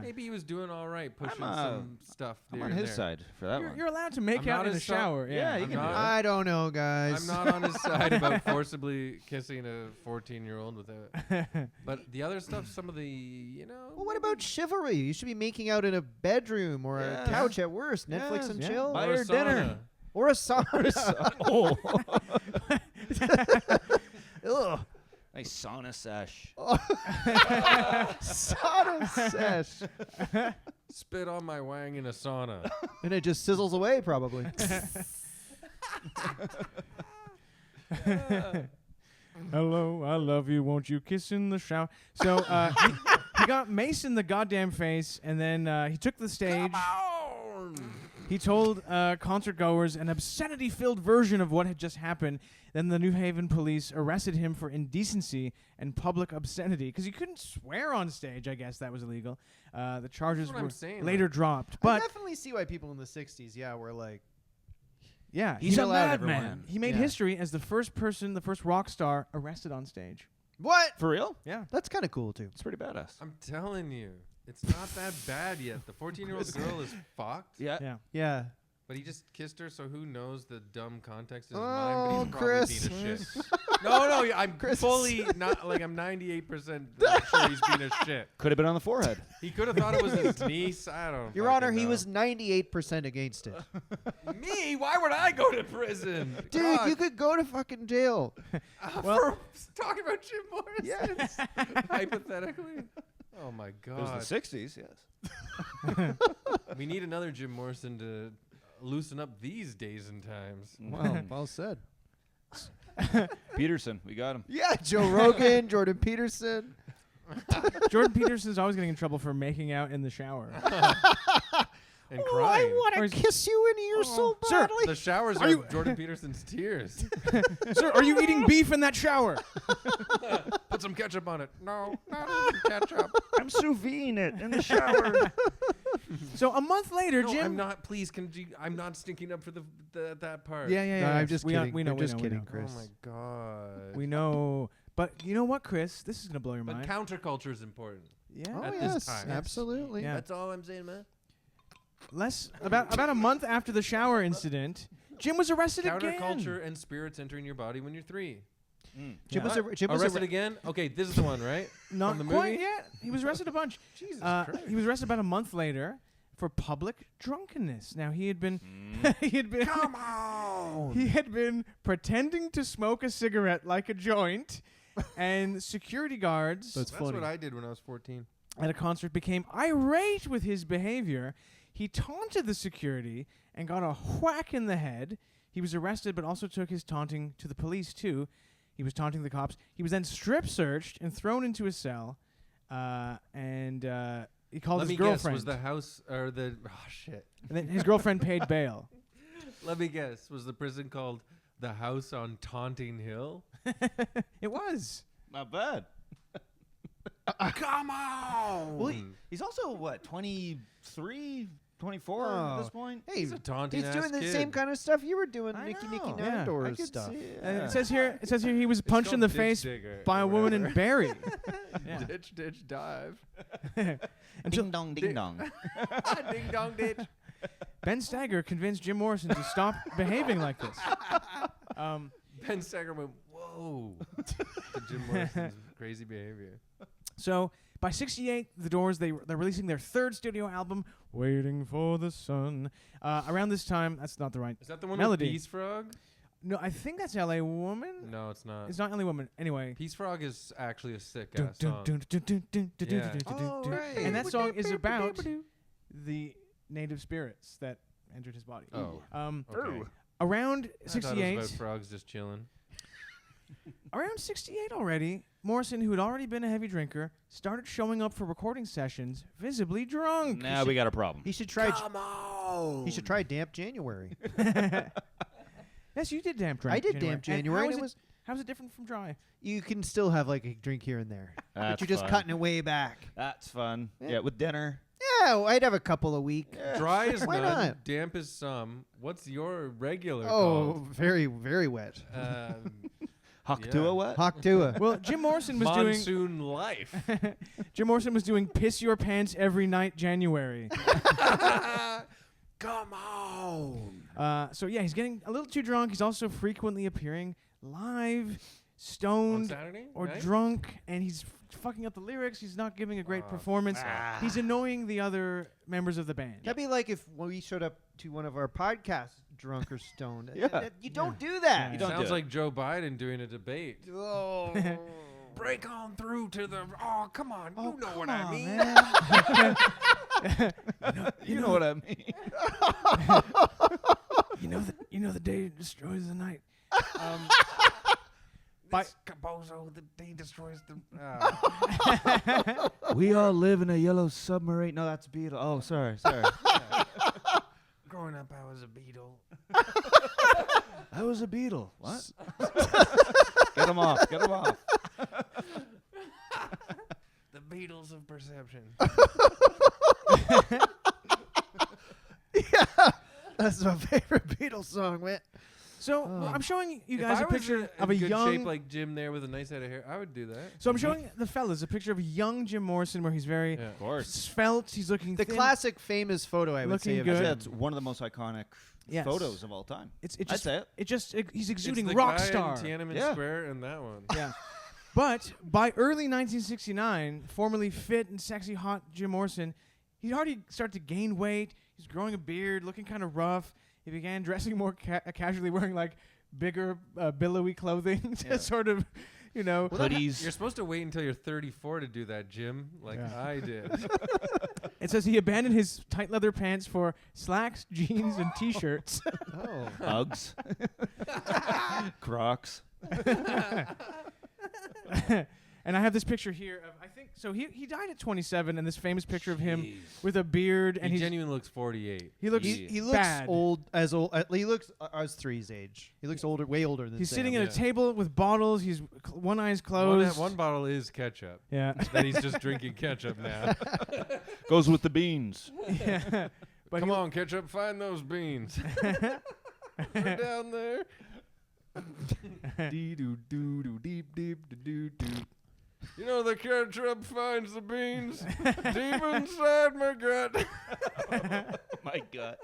[SPEAKER 1] maybe he was doing all right, pushing
[SPEAKER 4] I'm,
[SPEAKER 1] some stuff
[SPEAKER 4] I'm
[SPEAKER 1] there
[SPEAKER 4] on
[SPEAKER 1] and
[SPEAKER 4] his
[SPEAKER 1] there.
[SPEAKER 4] side for that one.
[SPEAKER 2] You're allowed to make
[SPEAKER 1] I'm
[SPEAKER 2] out
[SPEAKER 1] not
[SPEAKER 2] in the
[SPEAKER 1] his son.
[SPEAKER 2] shower.
[SPEAKER 4] Yeah, you
[SPEAKER 1] I'm
[SPEAKER 4] can do
[SPEAKER 1] not-
[SPEAKER 4] that.
[SPEAKER 3] I don't know, guys.
[SPEAKER 1] I'm not on his side about forcibly kissing a 14-year-old with a. But the other stuff, some of the,
[SPEAKER 3] Well, what about chivalry? You should be making out in a bedroom or a
[SPEAKER 4] Yeah.
[SPEAKER 3] couch at worst. Netflix
[SPEAKER 4] Yeah.
[SPEAKER 3] and
[SPEAKER 2] Yeah.
[SPEAKER 3] chill.
[SPEAKER 4] Buy
[SPEAKER 1] or a
[SPEAKER 4] her dinner.
[SPEAKER 1] sauna.
[SPEAKER 3] Or a sauna.
[SPEAKER 4] Oh.
[SPEAKER 3] Ugh.
[SPEAKER 4] Nice sauna sesh.
[SPEAKER 3] Sauna sesh.
[SPEAKER 1] Spit on my wang in a sauna.
[SPEAKER 3] And it just sizzles away, probably.
[SPEAKER 2] Hello, I love you. Won't you kiss in the shower? So he got maced in the goddamn face, and then he took the stage. He told concert goers an obscenity-filled version of what had just happened. Then the New Haven police arrested him for indecency and public obscenity because he couldn't swear on stage. I guess that was illegal. The charges
[SPEAKER 1] what I'm
[SPEAKER 2] were
[SPEAKER 1] saying,
[SPEAKER 2] later
[SPEAKER 1] like-
[SPEAKER 2] dropped.
[SPEAKER 3] I
[SPEAKER 2] But
[SPEAKER 3] definitely see why people in the 60s, were like,
[SPEAKER 2] yeah,
[SPEAKER 4] He's
[SPEAKER 2] he
[SPEAKER 4] a
[SPEAKER 3] allowed
[SPEAKER 4] madman.
[SPEAKER 3] everyone.
[SPEAKER 2] He made
[SPEAKER 3] Yeah.
[SPEAKER 2] history as the first rock star arrested on stage.
[SPEAKER 3] what?
[SPEAKER 4] For real?
[SPEAKER 2] Yeah.
[SPEAKER 3] That's kind of cool, too.
[SPEAKER 4] It's pretty badass.
[SPEAKER 1] I'm telling you, it's not that bad yet. The 14-year-old girl is fucked.
[SPEAKER 4] Yeah.
[SPEAKER 2] Yeah.
[SPEAKER 3] Yeah.
[SPEAKER 1] But he just kissed her, so who knows the dumb context of his
[SPEAKER 3] Oh,
[SPEAKER 1] mind? But he's probably
[SPEAKER 3] Chris.
[SPEAKER 1] being a shit. No, I'm
[SPEAKER 3] Chris.
[SPEAKER 1] fully not like I'm 98% sure he's being a shit.
[SPEAKER 4] Could have been on the forehead.
[SPEAKER 1] He could have thought it was his niece. I don't.
[SPEAKER 3] Your Honor,
[SPEAKER 1] fucking
[SPEAKER 3] he
[SPEAKER 1] know.
[SPEAKER 3] was 98% against it.
[SPEAKER 1] Me? Why would I go to prison?
[SPEAKER 3] Dude,
[SPEAKER 1] God,
[SPEAKER 3] you could go to fucking jail.
[SPEAKER 1] for talking about Jim Morrison. Hypothetically. Oh my
[SPEAKER 4] It was
[SPEAKER 1] God.
[SPEAKER 4] the 60s, yes.
[SPEAKER 1] We need another Jim Morrison to loosen up these days and times.
[SPEAKER 3] Well said.
[SPEAKER 4] Peterson, we got him.
[SPEAKER 3] Yeah, Joe Rogan, Jordan Peterson.
[SPEAKER 2] Jordan Peterson's always getting in trouble for making out in the shower.
[SPEAKER 1] And crying.
[SPEAKER 3] want
[SPEAKER 2] Or is-
[SPEAKER 3] kiss you in here so
[SPEAKER 2] Sir,
[SPEAKER 3] badly.
[SPEAKER 1] The showers
[SPEAKER 2] Are
[SPEAKER 1] are
[SPEAKER 2] you-
[SPEAKER 1] Jordan Peterson's tears.
[SPEAKER 2] Sir, are you eating beef in that shower?
[SPEAKER 1] Put some ketchup on it. No, not even ketchup.
[SPEAKER 4] I'm sous vide it in the shower.
[SPEAKER 2] So a month later,
[SPEAKER 1] No,
[SPEAKER 2] Jim.
[SPEAKER 1] I'm not. Please, I'm not stinking up for that part.
[SPEAKER 2] Yeah.
[SPEAKER 3] No, I'm just
[SPEAKER 2] we
[SPEAKER 3] kidding.
[SPEAKER 2] We know.
[SPEAKER 3] I'm
[SPEAKER 2] we
[SPEAKER 3] just
[SPEAKER 2] know,
[SPEAKER 3] kidding,
[SPEAKER 2] we know.
[SPEAKER 3] Chris.
[SPEAKER 1] Oh my God.
[SPEAKER 2] We know. But you know what, Chris? This is gonna blow your
[SPEAKER 1] But
[SPEAKER 2] mind.
[SPEAKER 1] counterculture is important.
[SPEAKER 2] Yeah.
[SPEAKER 3] Oh,
[SPEAKER 1] At this
[SPEAKER 3] yes,
[SPEAKER 1] time.
[SPEAKER 3] absolutely.
[SPEAKER 2] Yeah.
[SPEAKER 1] That's all I'm saying, man.
[SPEAKER 2] About a month after the shower incident, Jim was arrested again.
[SPEAKER 1] Counterculture and spirits entering your body when you're 3.
[SPEAKER 3] Jim was,
[SPEAKER 1] What?
[SPEAKER 3] Jim was
[SPEAKER 1] Arrested again? Okay, this is the one, right?
[SPEAKER 2] Not
[SPEAKER 1] From the
[SPEAKER 2] quite
[SPEAKER 1] movie?
[SPEAKER 2] yet. He was arrested a bunch.
[SPEAKER 1] Jesus
[SPEAKER 2] He was arrested about a month later for public drunkenness. Now he had been
[SPEAKER 1] Come on.
[SPEAKER 2] he had been pretending to smoke a cigarette like a joint, and security guards
[SPEAKER 3] That's
[SPEAKER 1] That's
[SPEAKER 3] funny.
[SPEAKER 1] what I did when I was 14.
[SPEAKER 2] at a concert became irate with his behavior. He taunted the security and got a whack in the head. He was arrested, but also took his taunting to the police too. He was taunting the cops. He was then strip searched and thrown into a cell. And he called
[SPEAKER 1] Let
[SPEAKER 2] his
[SPEAKER 1] me
[SPEAKER 2] girlfriend.
[SPEAKER 1] guess, was the house or the shit?
[SPEAKER 2] And then his girlfriend paid bail.
[SPEAKER 1] Let me guess, was the prison called the House on Taunting Hill?
[SPEAKER 2] It was.
[SPEAKER 4] Not bad.
[SPEAKER 1] Come on.
[SPEAKER 4] Well, he's also, what, 23, 24 at this point?
[SPEAKER 3] Hey,
[SPEAKER 1] He's a taunting
[SPEAKER 3] he's doing the
[SPEAKER 1] kid.
[SPEAKER 3] same kind of stuff you were doing,
[SPEAKER 4] I
[SPEAKER 3] Nicky
[SPEAKER 4] know.
[SPEAKER 2] Yeah.
[SPEAKER 3] Outdoors
[SPEAKER 4] I could
[SPEAKER 3] stuff.
[SPEAKER 4] see it.
[SPEAKER 2] It says here he was punched in the face by a woman in Barrie. Yeah.
[SPEAKER 1] Ditch, dive.
[SPEAKER 2] Until
[SPEAKER 4] Ding dong, ding dong.
[SPEAKER 1] Ding dong ditch.
[SPEAKER 2] Ben Stagger convinced Jim Morrison to stop behaving like this.
[SPEAKER 1] Ben Stagger went, whoa, to Jim Morrison's crazy behavior.
[SPEAKER 2] So by '68, the Doors they're releasing their third studio album, "Waiting for the Sun." Around this time, that's not the right
[SPEAKER 1] Is that the one
[SPEAKER 2] melody.
[SPEAKER 1] with Peace Frog?
[SPEAKER 2] No, I think that's L.A. Woman.
[SPEAKER 1] No, it's not.
[SPEAKER 2] It's not L.A. Woman. Anyway.
[SPEAKER 1] Peace Frog is actually a sick
[SPEAKER 2] Dun,
[SPEAKER 1] ass
[SPEAKER 2] dun,
[SPEAKER 1] song.
[SPEAKER 2] dun, dun, dun, dun, dun,
[SPEAKER 1] Yeah.
[SPEAKER 2] dun, dun, dun,
[SPEAKER 3] Oh,
[SPEAKER 2] dun.
[SPEAKER 3] right.
[SPEAKER 2] And that song is about the native spirits that entered his body.
[SPEAKER 1] Oh,
[SPEAKER 2] Okay.
[SPEAKER 1] okay.
[SPEAKER 2] Around
[SPEAKER 1] I thought it was
[SPEAKER 2] '68,
[SPEAKER 1] about frogs just chilling.
[SPEAKER 2] around '68 already, Morrison, who had already been a heavy drinker, started showing up for recording sessions visibly drunk.
[SPEAKER 4] Now we got a problem.
[SPEAKER 3] He should try.
[SPEAKER 1] on.
[SPEAKER 3] He should try Damp January.
[SPEAKER 2] Yes, you did Damp January.
[SPEAKER 3] I did Damp
[SPEAKER 2] And
[SPEAKER 3] January. And
[SPEAKER 2] how's it different from Dry?
[SPEAKER 3] you can still have like a drink here and there, but
[SPEAKER 4] That's
[SPEAKER 3] you're just
[SPEAKER 4] fun.
[SPEAKER 3] cutting it way back.
[SPEAKER 4] That's fun.
[SPEAKER 3] Yeah.
[SPEAKER 4] Yeah, with dinner.
[SPEAKER 3] Yeah, I'd have a couple a week.
[SPEAKER 1] Dry is
[SPEAKER 3] Why
[SPEAKER 1] none,
[SPEAKER 3] not?
[SPEAKER 1] damp is some. What's your regular
[SPEAKER 3] Oh, very, very wet.
[SPEAKER 1] called?
[SPEAKER 4] Huck
[SPEAKER 1] Yeah.
[SPEAKER 4] to a what?
[SPEAKER 3] Hawk Tua.
[SPEAKER 2] Well, Jim Morrison was doing
[SPEAKER 1] Monsoon Life.
[SPEAKER 2] Jim Morrison was doing Piss Your Pants Every Night January.
[SPEAKER 1] Come on.
[SPEAKER 2] So yeah, he's getting a little too drunk. He's also frequently appearing live,
[SPEAKER 1] On
[SPEAKER 2] stoned
[SPEAKER 1] Saturday
[SPEAKER 2] or
[SPEAKER 1] night?
[SPEAKER 2] drunk, and he's fucking up the lyrics. He's not giving a great performance. He's annoying the other members of the band.
[SPEAKER 3] That'd be like if we showed up to one of our podcasts drunk or stoned.
[SPEAKER 4] Yeah.
[SPEAKER 3] You don't do that.
[SPEAKER 4] You don't
[SPEAKER 1] Sounds
[SPEAKER 4] do it.
[SPEAKER 1] like Joe Biden doing a debate.
[SPEAKER 3] Oh.
[SPEAKER 1] Break on through to the. Oh, come on.
[SPEAKER 2] Oh,
[SPEAKER 1] you know
[SPEAKER 2] come
[SPEAKER 1] what I
[SPEAKER 2] on,
[SPEAKER 1] mean.
[SPEAKER 2] man.
[SPEAKER 4] You know what I mean.
[SPEAKER 2] you know the day destroys the night.
[SPEAKER 1] This Cabozo, the day destroys the.
[SPEAKER 4] We all live in a yellow submarine. No, that's Beetle. Oh, sorry.
[SPEAKER 1] Growing up, I was a beetle.
[SPEAKER 4] I was a beetle. What? Get him off. Get him off.
[SPEAKER 1] The Beatles of perception.
[SPEAKER 3] Yeah, that's my favorite Beatles song, man.
[SPEAKER 2] So
[SPEAKER 3] Oh.
[SPEAKER 2] I'm showing you
[SPEAKER 1] If
[SPEAKER 2] guys
[SPEAKER 1] I
[SPEAKER 2] a
[SPEAKER 1] was
[SPEAKER 2] picture
[SPEAKER 1] in
[SPEAKER 2] of a
[SPEAKER 1] good
[SPEAKER 2] young.
[SPEAKER 1] shape like Jim there with a nice head of hair, I would do that.
[SPEAKER 2] So I'm showing the fellas a picture of young Jim Morrison, where he's very
[SPEAKER 1] Yeah.
[SPEAKER 4] Of course.
[SPEAKER 2] svelte. He's looking
[SPEAKER 3] The
[SPEAKER 2] thin.
[SPEAKER 3] classic, famous photo I would say.
[SPEAKER 2] Looking
[SPEAKER 3] Of
[SPEAKER 2] good.
[SPEAKER 3] Jim.
[SPEAKER 4] That's one of the most iconic
[SPEAKER 2] Yes.
[SPEAKER 4] photos of all time.
[SPEAKER 2] It
[SPEAKER 4] I'd
[SPEAKER 2] just
[SPEAKER 4] say it.
[SPEAKER 2] he's exuding
[SPEAKER 1] it's the
[SPEAKER 2] rock
[SPEAKER 1] guy
[SPEAKER 2] star.
[SPEAKER 1] in Tiananmen
[SPEAKER 4] Yeah.
[SPEAKER 1] Square and that one.
[SPEAKER 2] Yeah. But by early 1969, formerly fit and sexy hot Jim Morrison, he'd already started to gain weight. He's growing a beard, looking kind of rough. He began dressing more casually, wearing like bigger, billowy clothing to sort of,
[SPEAKER 4] Hoodies.
[SPEAKER 1] You're supposed to wait until you're 34 to do that, Jim, like
[SPEAKER 2] Yeah.
[SPEAKER 1] I did.
[SPEAKER 2] It says he abandoned his tight leather pants for slacks, jeans, and T-shirts.
[SPEAKER 3] Oh.
[SPEAKER 4] Uggs. Crocs.
[SPEAKER 2] And I have this picture here of, I think, so he died at 27, and this famous picture of him with a beard, and
[SPEAKER 1] he
[SPEAKER 2] he's
[SPEAKER 1] genuinely looks 48.
[SPEAKER 2] he looks
[SPEAKER 3] He looks
[SPEAKER 2] bad.
[SPEAKER 3] old he looks us three's age. He looks older, way older than
[SPEAKER 2] He's
[SPEAKER 3] Sam.
[SPEAKER 2] sitting at
[SPEAKER 1] Yeah.
[SPEAKER 2] a table with bottles. He's one eye's closed.
[SPEAKER 1] One bottle is ketchup.
[SPEAKER 2] Yeah.
[SPEAKER 1] that he's just drinking ketchup now.
[SPEAKER 4] Goes with the beans.
[SPEAKER 2] Yeah. But
[SPEAKER 1] Come on, ketchup, find those beans. They're down there. Dee doo doo doo deep deep doo doo doo. You know the ketchup finds the beans deep inside my gut.
[SPEAKER 4] My God.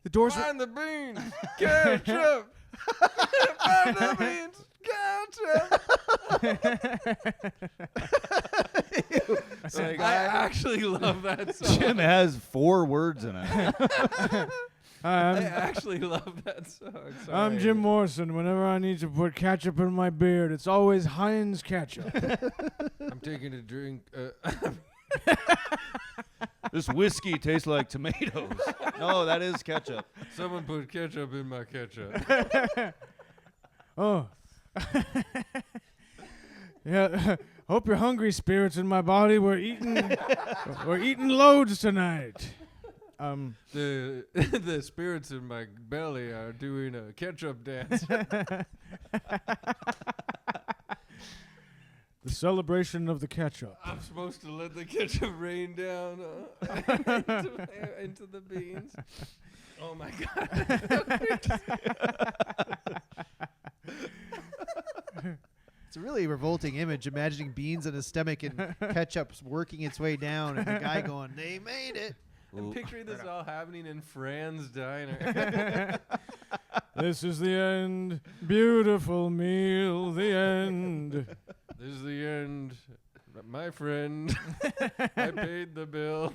[SPEAKER 2] The Doors.
[SPEAKER 1] Find the beans, ketchup. Find the beans, ketchup.
[SPEAKER 4] Like,
[SPEAKER 1] I actually love that song.
[SPEAKER 4] Jim has 4 words in it.
[SPEAKER 1] I actually love that song. Sorry.
[SPEAKER 2] I'm Jim Morrison. Whenever I need to put ketchup in my beard, it's always Heinz ketchup.
[SPEAKER 1] I'm taking a drink.
[SPEAKER 4] This whiskey tastes like tomatoes. No, that is ketchup.
[SPEAKER 1] Someone put ketchup in my ketchup.
[SPEAKER 2] Oh. Yeah. Hope you're hungry, spirits in my body. We're eating loads tonight.
[SPEAKER 1] The spirits in my belly are doing a ketchup dance.
[SPEAKER 2] The celebration of the ketchup.
[SPEAKER 1] I'm supposed to let the ketchup rain down into the beans. Oh my god.
[SPEAKER 3] It's a really revolting image, imagining beans in his stomach and ketchup's working its way down, and the guy going, "They made it."
[SPEAKER 1] I'm picturing this all happening in Fran's diner.
[SPEAKER 2] This is the end. Beautiful meal. The end.
[SPEAKER 1] This is the end. My friend, I paid the bill.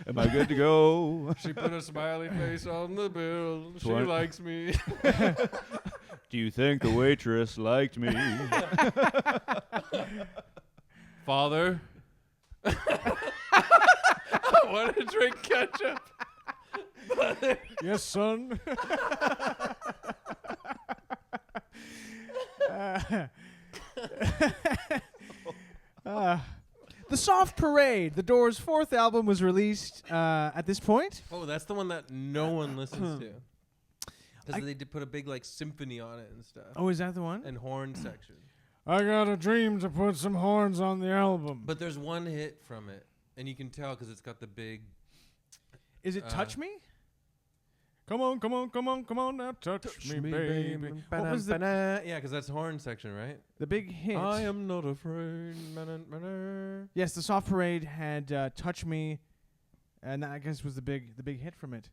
[SPEAKER 4] Am I good to go?
[SPEAKER 1] She put a smiley face on the bill. She
[SPEAKER 4] Twen-
[SPEAKER 1] likes me.
[SPEAKER 4] Do you think the waitress liked me?
[SPEAKER 1] Father, I want to drink ketchup.
[SPEAKER 2] Yes, son. The Soft Parade, the Doors' 4th album, was released at this point.
[SPEAKER 1] Oh, that's the one that no one listens to. Because they did put a big like symphony on it and stuff.
[SPEAKER 2] Oh, is that the one?
[SPEAKER 1] And horn section.
[SPEAKER 2] I got a dream to put some horns on the album.
[SPEAKER 1] But there's one hit from it, and you can tell because it's got the big.
[SPEAKER 2] Is it Touch Me? Come on, come on, come on, come on now, touch me, baby. What was the
[SPEAKER 1] Yeah, because that's horn section, right?
[SPEAKER 2] the big hit?
[SPEAKER 1] I am not afraid.
[SPEAKER 2] Yes, the Soft Parade had Touch Me, and that, I guess, was the big hit from it.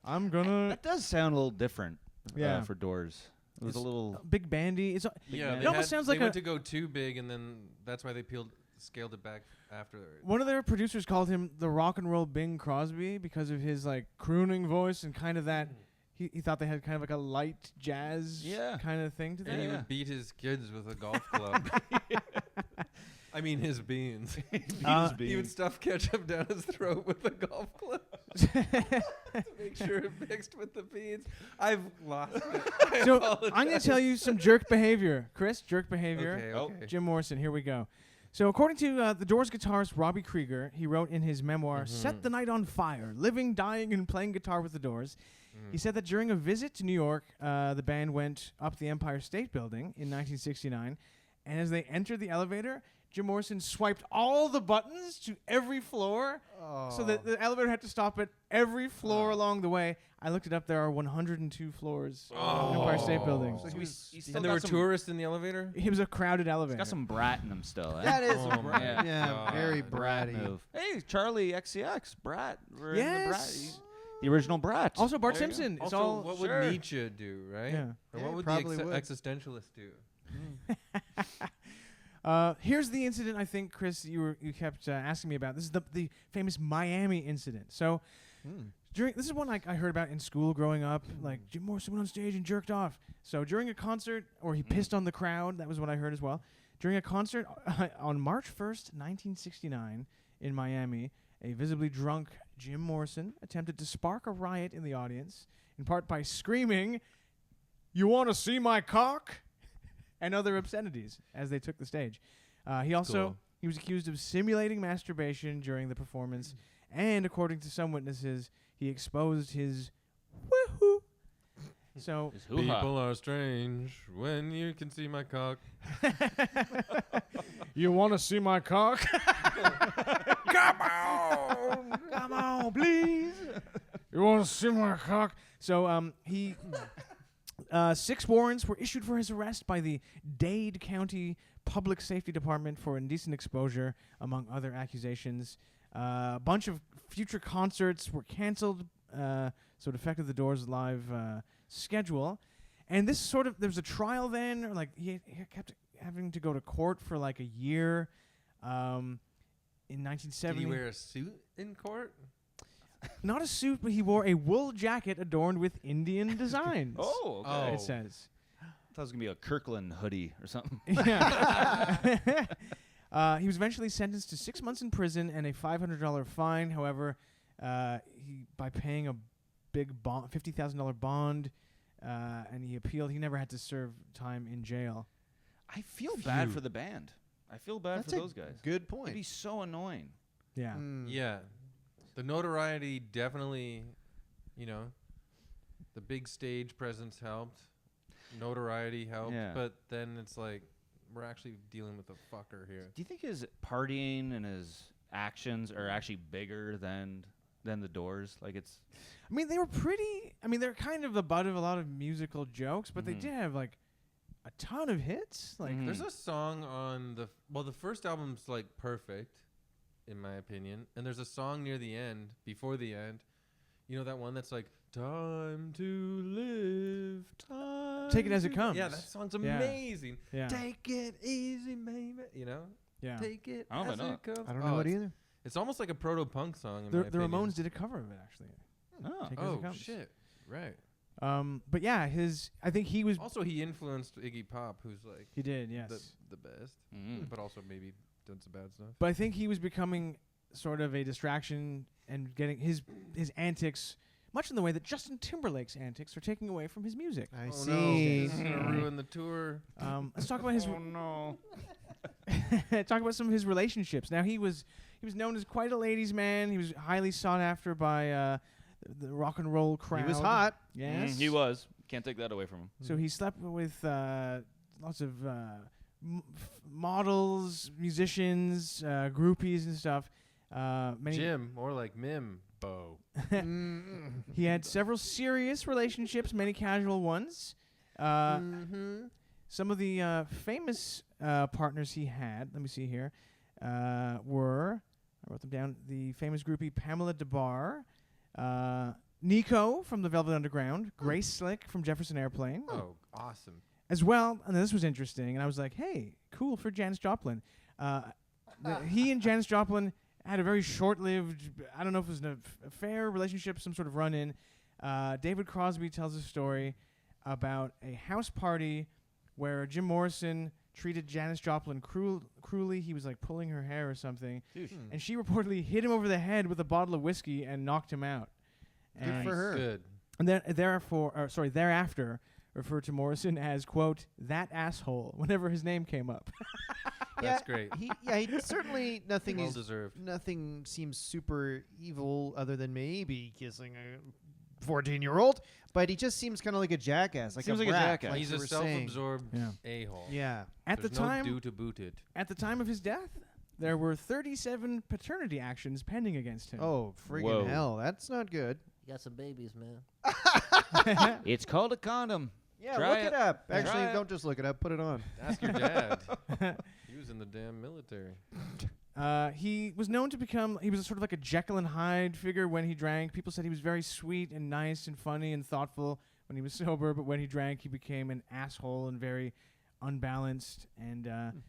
[SPEAKER 2] I'm gonna.
[SPEAKER 4] That does sound a little different.
[SPEAKER 2] Yeah.
[SPEAKER 4] For Doors, it was a little.
[SPEAKER 2] Big bandy. It's
[SPEAKER 1] Yeah,
[SPEAKER 2] it almost sounds like
[SPEAKER 1] they went to go too big, and then that's why they scaled it back after.
[SPEAKER 2] One of their producers called him the rock and roll Bing Crosby because of his like crooning voice and kind of that. He thought they had kind of like a light jazz kind of thing to them.
[SPEAKER 1] And he would beat his kids with a golf club. I mean, his beans. He would stuff ketchup down his throat with a golf club to make sure it mixed with the beans. I've lost it.
[SPEAKER 2] So I'm going to tell you some jerk behavior. Chris, jerk behavior.
[SPEAKER 1] Okay.
[SPEAKER 2] Jim Morrison, here we go. So according to the Doors guitarist Robbie Krieger, he wrote in his memoir, Set the Night on Fire, Living, Dying, and Playing Guitar with the Doors. He said that during a visit to New York, the band went up the Empire State Building in 1969, and as they entered the elevator, Jim Morrison swiped all the buttons to every floor so that the elevator had to stop at every floor along the way. I looked it up. There are 102 floors in the Empire State Building.
[SPEAKER 1] So and there were tourists in the elevator?
[SPEAKER 2] It was a crowded elevator.
[SPEAKER 4] Got some brat in him still. Eh?
[SPEAKER 3] That is
[SPEAKER 1] Oh
[SPEAKER 3] a
[SPEAKER 1] my
[SPEAKER 3] brat. Yeah,
[SPEAKER 1] God.
[SPEAKER 3] very bratty.
[SPEAKER 4] Move. Hey, Charlie XCX, Brat. We're in the Brat.
[SPEAKER 2] Yes.
[SPEAKER 4] The original Brat.
[SPEAKER 2] Also, Bart
[SPEAKER 4] There you go.
[SPEAKER 2] Simpson. It's
[SPEAKER 1] Also,
[SPEAKER 2] all
[SPEAKER 1] what
[SPEAKER 4] Sure.
[SPEAKER 1] would Nietzsche do, right?
[SPEAKER 2] Yeah.
[SPEAKER 1] Or
[SPEAKER 3] Yeah,
[SPEAKER 1] what would
[SPEAKER 3] probably
[SPEAKER 1] the
[SPEAKER 3] would.
[SPEAKER 1] existentialist do?
[SPEAKER 2] Here's the incident I think, Chris, you kept asking me about. This is the famous Miami incident. So this is one I heard about in school growing up. Like Jim Morrison went on stage and jerked off. So during a concert, or he pissed on the crowd. That was what I heard as well. During a concert on March 1st, 1969, in Miami, a visibly drunk Jim Morrison attempted to spark a riot in the audience, in part by screaming, "You want to see my cock?" and other obscenities as they took the stage. He was accused of simulating masturbation during the performance, and according to some witnesses, he exposed his woohoo. So
[SPEAKER 4] His hoo-ha.
[SPEAKER 1] People are strange when you can see my cock.
[SPEAKER 2] you want to see my cock?
[SPEAKER 3] Come on, please.
[SPEAKER 2] You want to see my cock? So 6 warrants were issued for his arrest by the Dade County Public Safety Department for indecent exposure, among other accusations. A bunch of future concerts were canceled, so it affected the Doors' live schedule. And this there was a trial then, or like he kept having to go to court for like a year. In 1970,
[SPEAKER 1] Did he wear a suit in court?
[SPEAKER 2] not a suit, but he wore a wool jacket adorned with Indian designs.
[SPEAKER 4] Oh, okay.
[SPEAKER 1] Oh.
[SPEAKER 2] It says.
[SPEAKER 4] I thought it was gonna be a Kirkland hoodie or something.
[SPEAKER 2] Yeah. He was eventually sentenced to 6 months in prison and a $500 fine. However, by paying a big bond, $50,000 bond, and he appealed, he never had to serve time in jail.
[SPEAKER 4] I feel bad for the band. I feel bad
[SPEAKER 3] That's
[SPEAKER 4] for
[SPEAKER 3] a
[SPEAKER 4] those guys.
[SPEAKER 3] Good
[SPEAKER 4] It'd
[SPEAKER 3] point.
[SPEAKER 4] be so annoying.
[SPEAKER 2] Yeah.
[SPEAKER 1] Yeah. The notoriety definitely, the big stage presence helped. Notoriety helped.
[SPEAKER 4] Yeah.
[SPEAKER 1] But then it's like, we're actually dealing with a fucker here.
[SPEAKER 4] Do you think his partying and his actions are actually bigger than the Doors? Like it's.
[SPEAKER 2] I mean, they were pretty. I mean, they're kind of the butt of a lot of musical jokes, but they did have like a ton of hits. Like,
[SPEAKER 1] There's a song on the first album's like perfect, in my opinion, and there's a song near the end, before the end, that one that's like time to live, time.
[SPEAKER 2] Take It As It
[SPEAKER 1] to-"
[SPEAKER 2] Comes.
[SPEAKER 1] Yeah, that song's
[SPEAKER 2] Yeah.
[SPEAKER 1] amazing.
[SPEAKER 2] yeah,
[SPEAKER 1] Take it easy, baby.
[SPEAKER 2] yeah.
[SPEAKER 1] Take it
[SPEAKER 4] I don't
[SPEAKER 1] as
[SPEAKER 4] know.
[SPEAKER 1] it comes.
[SPEAKER 3] I don't know it
[SPEAKER 1] it's,
[SPEAKER 3] either.
[SPEAKER 1] It's almost like a proto-punk song. In
[SPEAKER 2] The
[SPEAKER 1] my opinion.
[SPEAKER 2] Ramones did a cover of it actually.
[SPEAKER 4] Oh.
[SPEAKER 2] Take It As It
[SPEAKER 1] Oh
[SPEAKER 2] Comes.
[SPEAKER 1] shit! Right.
[SPEAKER 2] But yeah, I think he was.
[SPEAKER 1] Also, he influenced Iggy Pop, who's like
[SPEAKER 2] He did, yes.
[SPEAKER 1] the best,
[SPEAKER 4] Mm.
[SPEAKER 1] but also maybe done some bad stuff.
[SPEAKER 2] But I think he was becoming sort of a distraction and getting his antics, much in the way that Justin Timberlake's antics are taking away from his music.
[SPEAKER 3] I
[SPEAKER 1] Oh
[SPEAKER 3] see.
[SPEAKER 1] no, this is gonna ruin the tour.
[SPEAKER 2] Let's talk about his.
[SPEAKER 4] Oh no.
[SPEAKER 2] talk about some of his relationships. Now he was known as quite a ladies' man. He was highly sought after by the rock and roll crowd.
[SPEAKER 3] He was hot.
[SPEAKER 2] Yes,
[SPEAKER 4] He was. Can't take that away from him.
[SPEAKER 2] So he slept with lots of models, musicians, groupies, and stuff. Many
[SPEAKER 1] Jim, more like Mimbo.
[SPEAKER 2] He had several serious relationships, many casual ones. Some of the famous partners he had, let me see here, were, I wrote them down, the famous groupie Pamela DeBar, Nico from the Velvet Underground, Grace Slick from Jefferson Airplane,
[SPEAKER 1] Oh, awesome.
[SPEAKER 2] as well, and this was interesting, and I was like, hey, cool for Janis Joplin. He and Janis Joplin had a very short-lived, I don't know if it was an affair, relationship, some sort of run-in. David Crosby tells a story about a house party where Jim Morrison treated Janis Joplin cruelly. He was like pulling her hair or something. And she reportedly hit him over the head with a bottle of whiskey and knocked him out.
[SPEAKER 3] Good for her.
[SPEAKER 1] Good.
[SPEAKER 2] And then thereafter referred to Morrison as, quote, that asshole whenever his name came up.
[SPEAKER 1] That's great.
[SPEAKER 3] He certainly nothing
[SPEAKER 1] Well
[SPEAKER 3] is
[SPEAKER 1] deserved.
[SPEAKER 3] nothing seems super evil other than maybe kissing a 14-year-old, but he just seems kind of like a jackass. Like
[SPEAKER 4] Seems
[SPEAKER 3] a
[SPEAKER 4] like a
[SPEAKER 3] brat,
[SPEAKER 4] jackass.
[SPEAKER 3] like
[SPEAKER 1] He's
[SPEAKER 3] you
[SPEAKER 1] a
[SPEAKER 3] were saying.
[SPEAKER 1] self-absorbed
[SPEAKER 2] Yeah.
[SPEAKER 1] a-hole.
[SPEAKER 3] Yeah.
[SPEAKER 2] At
[SPEAKER 1] There's
[SPEAKER 2] the time,
[SPEAKER 1] no due to boot it.
[SPEAKER 2] at the time of his death, there were 37 paternity actions pending against him.
[SPEAKER 3] Oh, friggin'
[SPEAKER 4] Whoa.
[SPEAKER 3] hell. That's not good.
[SPEAKER 5] You got some babies, man.
[SPEAKER 4] It's called a condom.
[SPEAKER 3] Yeah,
[SPEAKER 4] Try
[SPEAKER 3] look
[SPEAKER 4] it.
[SPEAKER 3] it up.
[SPEAKER 4] Try
[SPEAKER 3] Actually,
[SPEAKER 4] it.
[SPEAKER 3] don't just look it up. Put it on.
[SPEAKER 1] Ask your dad. He was in the damn military.
[SPEAKER 2] He was known to become, he was sort of like a Jekyll and Hyde figure when he drank. People said he was very sweet and nice and funny and thoughtful when he was sober, but when he drank, he became an asshole and very unbalanced. And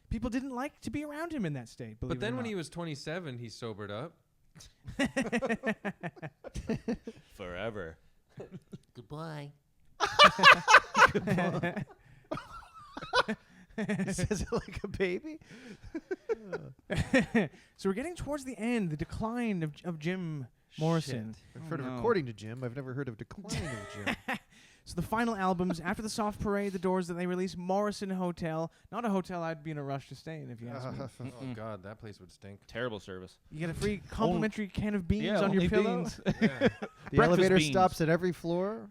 [SPEAKER 2] people didn't like to be around him in that state.
[SPEAKER 1] But then when he was 27, he sobered up.
[SPEAKER 4] Forever.
[SPEAKER 5] Goodbye.
[SPEAKER 3] Says it like a baby.
[SPEAKER 2] So we're getting towards the end, the decline of Jim Morrison.
[SPEAKER 3] I've heard
[SPEAKER 4] Oh,
[SPEAKER 3] of
[SPEAKER 4] no.
[SPEAKER 3] according to Jim. I've never heard of decline of Jim.
[SPEAKER 2] So the final albums, after the Soft Parade, the Doors, that they released Morrison Hotel. Not a hotel I'd be in a rush to stay in, if you ask me.
[SPEAKER 1] Oh, God, that place would stink.
[SPEAKER 4] Terrible service.
[SPEAKER 2] You get a free complimentary can of beans on
[SPEAKER 4] only
[SPEAKER 2] your pillow.
[SPEAKER 4] beans.
[SPEAKER 1] Yeah.
[SPEAKER 3] The
[SPEAKER 4] Breakfast
[SPEAKER 3] elevator
[SPEAKER 4] beans.
[SPEAKER 3] stops at every floor.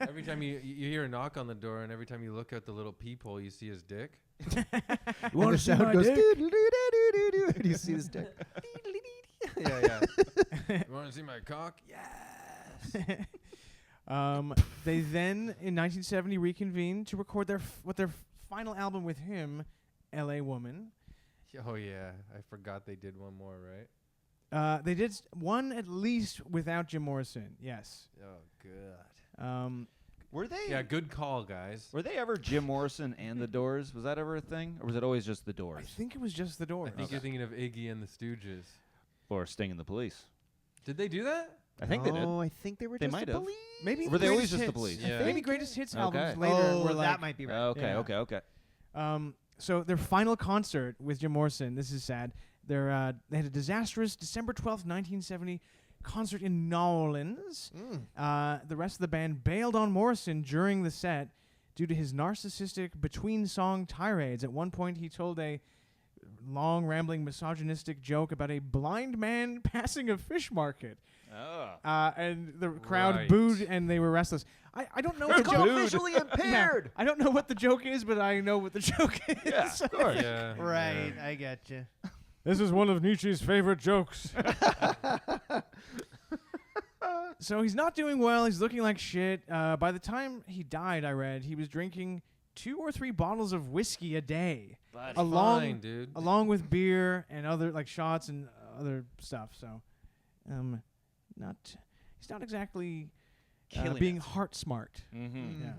[SPEAKER 1] Every time you hear a knock on the door, and every time you look out the little peephole, you see his dick.
[SPEAKER 3] And the sound goes doo-doo-doo-doo-doo-doo, and you see this dick.
[SPEAKER 1] Yeah. You want to see my cock? Yes.
[SPEAKER 2] They then, in 1970, reconvened to record their final album with him, L.A. Woman.
[SPEAKER 1] Oh, yeah. I forgot they did one more, right?
[SPEAKER 2] They did one at least without Jim Morrison. Yes.
[SPEAKER 1] Oh, God.
[SPEAKER 4] Were they?
[SPEAKER 1] Yeah, good call, guys.
[SPEAKER 4] Were they ever Jim Morrison and the Doors? Was that ever a thing, or was it always just the
[SPEAKER 2] I
[SPEAKER 4] Doors?
[SPEAKER 2] think it was just the Doors.
[SPEAKER 1] I think you're thinking of Iggy and the Stooges.
[SPEAKER 4] Or Sting and the Police?
[SPEAKER 1] Did they do that?
[SPEAKER 4] I think they did.
[SPEAKER 3] Oh, I think they were
[SPEAKER 4] They
[SPEAKER 3] just
[SPEAKER 4] might
[SPEAKER 3] the
[SPEAKER 4] have.
[SPEAKER 3] police.
[SPEAKER 2] Maybe
[SPEAKER 4] Were they always
[SPEAKER 2] Greatest
[SPEAKER 4] just the
[SPEAKER 2] Hits.
[SPEAKER 4] Police?
[SPEAKER 1] Yeah.
[SPEAKER 2] Maybe Greatest Hits
[SPEAKER 4] Okay.
[SPEAKER 2] albums
[SPEAKER 3] Oh,
[SPEAKER 2] later were like.
[SPEAKER 3] that might be right.
[SPEAKER 4] Okay,
[SPEAKER 2] Yeah.
[SPEAKER 4] okay.
[SPEAKER 2] So their final concert with Jim Morrison, this is sad. They had a disastrous December 12th, 1970 concert in New Orleans. The rest of the band bailed on Morrison during the set due to his narcissistic between-song tirades. At one point, he told a long, rambling, misogynistic joke about a blind man passing a fish market.
[SPEAKER 4] Oh.
[SPEAKER 2] And the crowd
[SPEAKER 1] Right.
[SPEAKER 2] booed, and they were restless. I don't know what
[SPEAKER 3] It's
[SPEAKER 2] the
[SPEAKER 3] called
[SPEAKER 2] joke
[SPEAKER 3] visually
[SPEAKER 2] Yeah,
[SPEAKER 3] impaired.
[SPEAKER 2] I don't know what the joke is, but I know what the joke is.
[SPEAKER 4] Yeah, of course.
[SPEAKER 1] Yeah.
[SPEAKER 3] Right, I get you.
[SPEAKER 2] This is one of Nietzsche's favorite jokes. So he's not doing well. He's looking like shit. By the time he died, I read, he was drinking 2 or 3 bottles of whiskey a day,
[SPEAKER 1] Fine, dude.
[SPEAKER 2] along with beer and other like shots and other stuff. So, he's not exactly being heart smart.
[SPEAKER 4] Mm-hmm.
[SPEAKER 2] Yeah.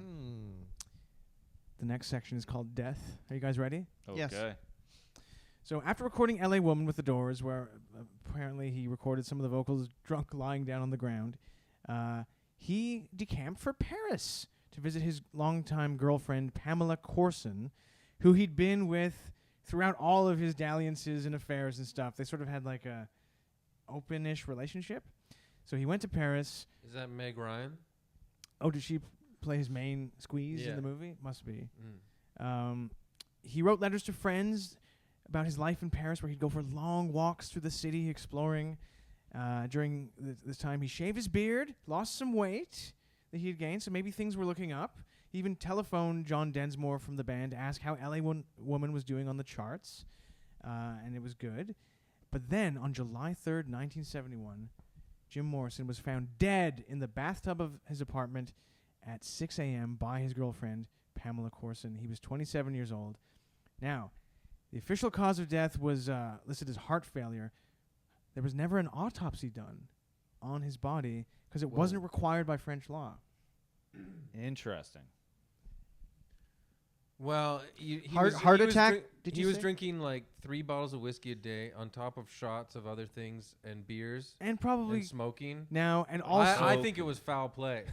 [SPEAKER 2] The next section is called Death. Are you guys ready?
[SPEAKER 3] Yes.
[SPEAKER 4] Okay.
[SPEAKER 2] So after recording L.A. Woman with the Doors, where apparently he recorded some of the vocals drunk lying down on the ground, he decamped for Paris to visit his longtime girlfriend, Pamela Corson, who he'd been with throughout all of his dalliances and affairs and stuff. They sort of had like a open-ish relationship. So he went to Paris.
[SPEAKER 1] Is that Meg Ryan?
[SPEAKER 2] Oh, did she play his main squeeze
[SPEAKER 1] Yeah.
[SPEAKER 2] in the movie? Must be.
[SPEAKER 1] Mm.
[SPEAKER 2] He wrote letters to friends about his life in Paris, where he'd go for long walks through the city exploring. During this time, he shaved his beard, lost some weight that he had gained, so maybe things were looking up. He even telephoned John Densmore from the band to ask how L.A. Woman was doing on the charts, and it was good. But then, on July 3rd, 1971, Jim Morrison was found dead in the bathtub of his apartment at 6 a.m. by his girlfriend, Pamela Corson. He was 27 years old. Now, the official cause of death was listed as heart failure. There was never an autopsy done on his body because it wasn't required by French law.
[SPEAKER 4] Interesting.
[SPEAKER 1] Well,
[SPEAKER 3] Heart attack, did
[SPEAKER 1] he
[SPEAKER 3] you
[SPEAKER 1] was
[SPEAKER 3] say?
[SPEAKER 1] drinking like 3 bottles of whiskey a day on top of shots of other things and beers
[SPEAKER 2] And probably
[SPEAKER 1] and smoking.
[SPEAKER 2] now, and also...
[SPEAKER 1] I think it was foul play.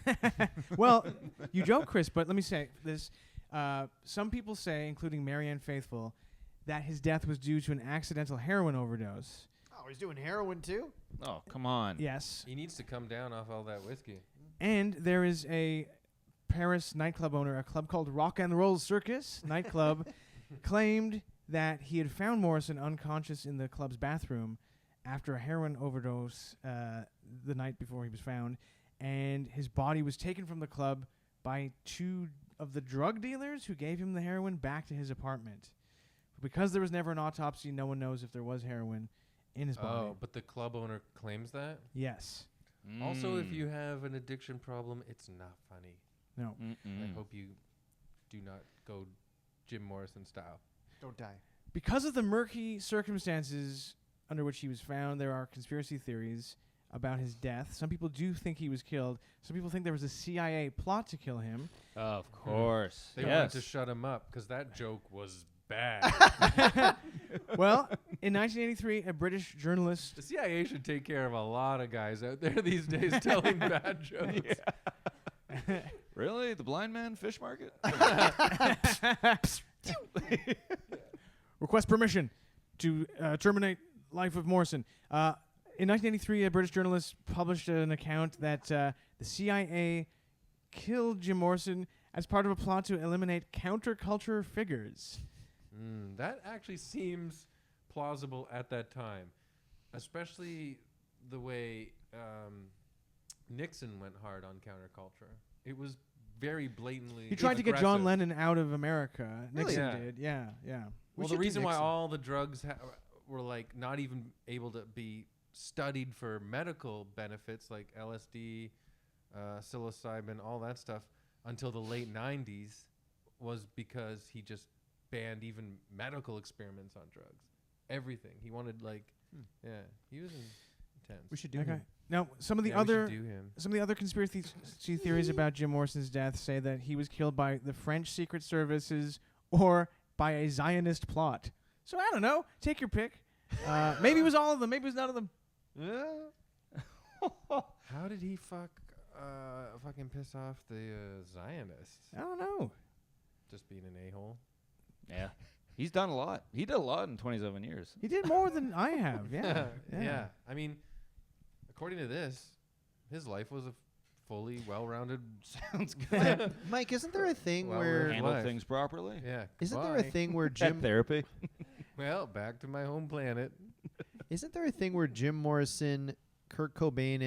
[SPEAKER 2] Well, you joke, Chris, but let me say this. Some people say, including Marianne Faithfull, that his death was due to an accidental heroin overdose.
[SPEAKER 3] Oh, he's doing heroin too?
[SPEAKER 4] Oh, come on.
[SPEAKER 2] Yes.
[SPEAKER 1] He needs to come down off all that whiskey.
[SPEAKER 2] And there is a Paris nightclub owner, a club called Rock and Roll Circus nightclub, claimed that he had found Morrison unconscious in the club's bathroom after a heroin overdose the night before he was found, and his body was taken from the club by 2 of the drug dealers who gave him the heroin back to his apartment. Because there was never an autopsy, no one knows if there was heroin in his body.
[SPEAKER 1] Oh, but the club owner claims that?
[SPEAKER 2] Yes.
[SPEAKER 1] Also, if you have an addiction problem, it's not funny.
[SPEAKER 2] No.
[SPEAKER 1] I hope you do not go Jim Morrison style.
[SPEAKER 3] Don't die.
[SPEAKER 2] Because of the murky circumstances under which he was found, there are conspiracy theories about his death. Some people do think he was killed. Some people think there was a CIA plot to kill him.
[SPEAKER 4] Of course.
[SPEAKER 1] They wanted to shut him up because that joke was bad.
[SPEAKER 2] Well, in 1983, a British journalist...
[SPEAKER 1] The CIA should take care of a lot of guys out there these days telling bad jokes.
[SPEAKER 4] Really? The blind man fish market?
[SPEAKER 2] Request permission to terminate life of Morrison. In 1983, a British journalist published an account that the CIA killed Jim Morrison as part of a plot to eliminate counterculture figures.
[SPEAKER 1] That actually seems plausible at that time, especially the way Nixon went hard on counterculture. It was very blatantly
[SPEAKER 2] He tried to get John
[SPEAKER 1] aggressive.
[SPEAKER 2] Lennon out of America.
[SPEAKER 3] Really?
[SPEAKER 2] Nixon
[SPEAKER 1] Yeah.
[SPEAKER 2] did. Yeah, yeah.
[SPEAKER 1] Well, the reason why all the drugs were like not even able to be studied for medical benefits, like LSD, psilocybin, all that stuff, until the late 90s, was because he just banned even medical experiments on drugs. Everything. He wanted he was intense.
[SPEAKER 3] We should do
[SPEAKER 2] Okay.
[SPEAKER 3] him.
[SPEAKER 2] Now, some of the
[SPEAKER 1] Yeah, we should
[SPEAKER 2] other
[SPEAKER 1] do him.
[SPEAKER 2] conspiracy theories about Jim Morrison's death say that he was killed by the French Secret Services or by a Zionist plot. So I don't know. Take your pick. Maybe it was all of them. Maybe it was none of them.
[SPEAKER 1] How did he fucking piss off the Zionists?
[SPEAKER 2] I don't know.
[SPEAKER 1] Just being an a-hole.
[SPEAKER 4] Yeah. He's done a lot. He did a lot in 27 years.
[SPEAKER 2] He did more than I have. Yeah.
[SPEAKER 1] Yeah. I mean, according to this, his life was a fully well-rounded.
[SPEAKER 4] Sounds good.
[SPEAKER 3] Mike, isn't there a thing
[SPEAKER 1] Well,
[SPEAKER 3] where
[SPEAKER 4] Handle
[SPEAKER 1] life.
[SPEAKER 4] things properly.
[SPEAKER 1] Yeah.
[SPEAKER 3] isn't there a
[SPEAKER 1] goodbye.
[SPEAKER 3] thing where
[SPEAKER 4] Gym
[SPEAKER 3] Jim
[SPEAKER 4] therapy.
[SPEAKER 1] Well, back to my home planet.
[SPEAKER 3] isn't there a thing where Jim Morrison, Kurt Cobain,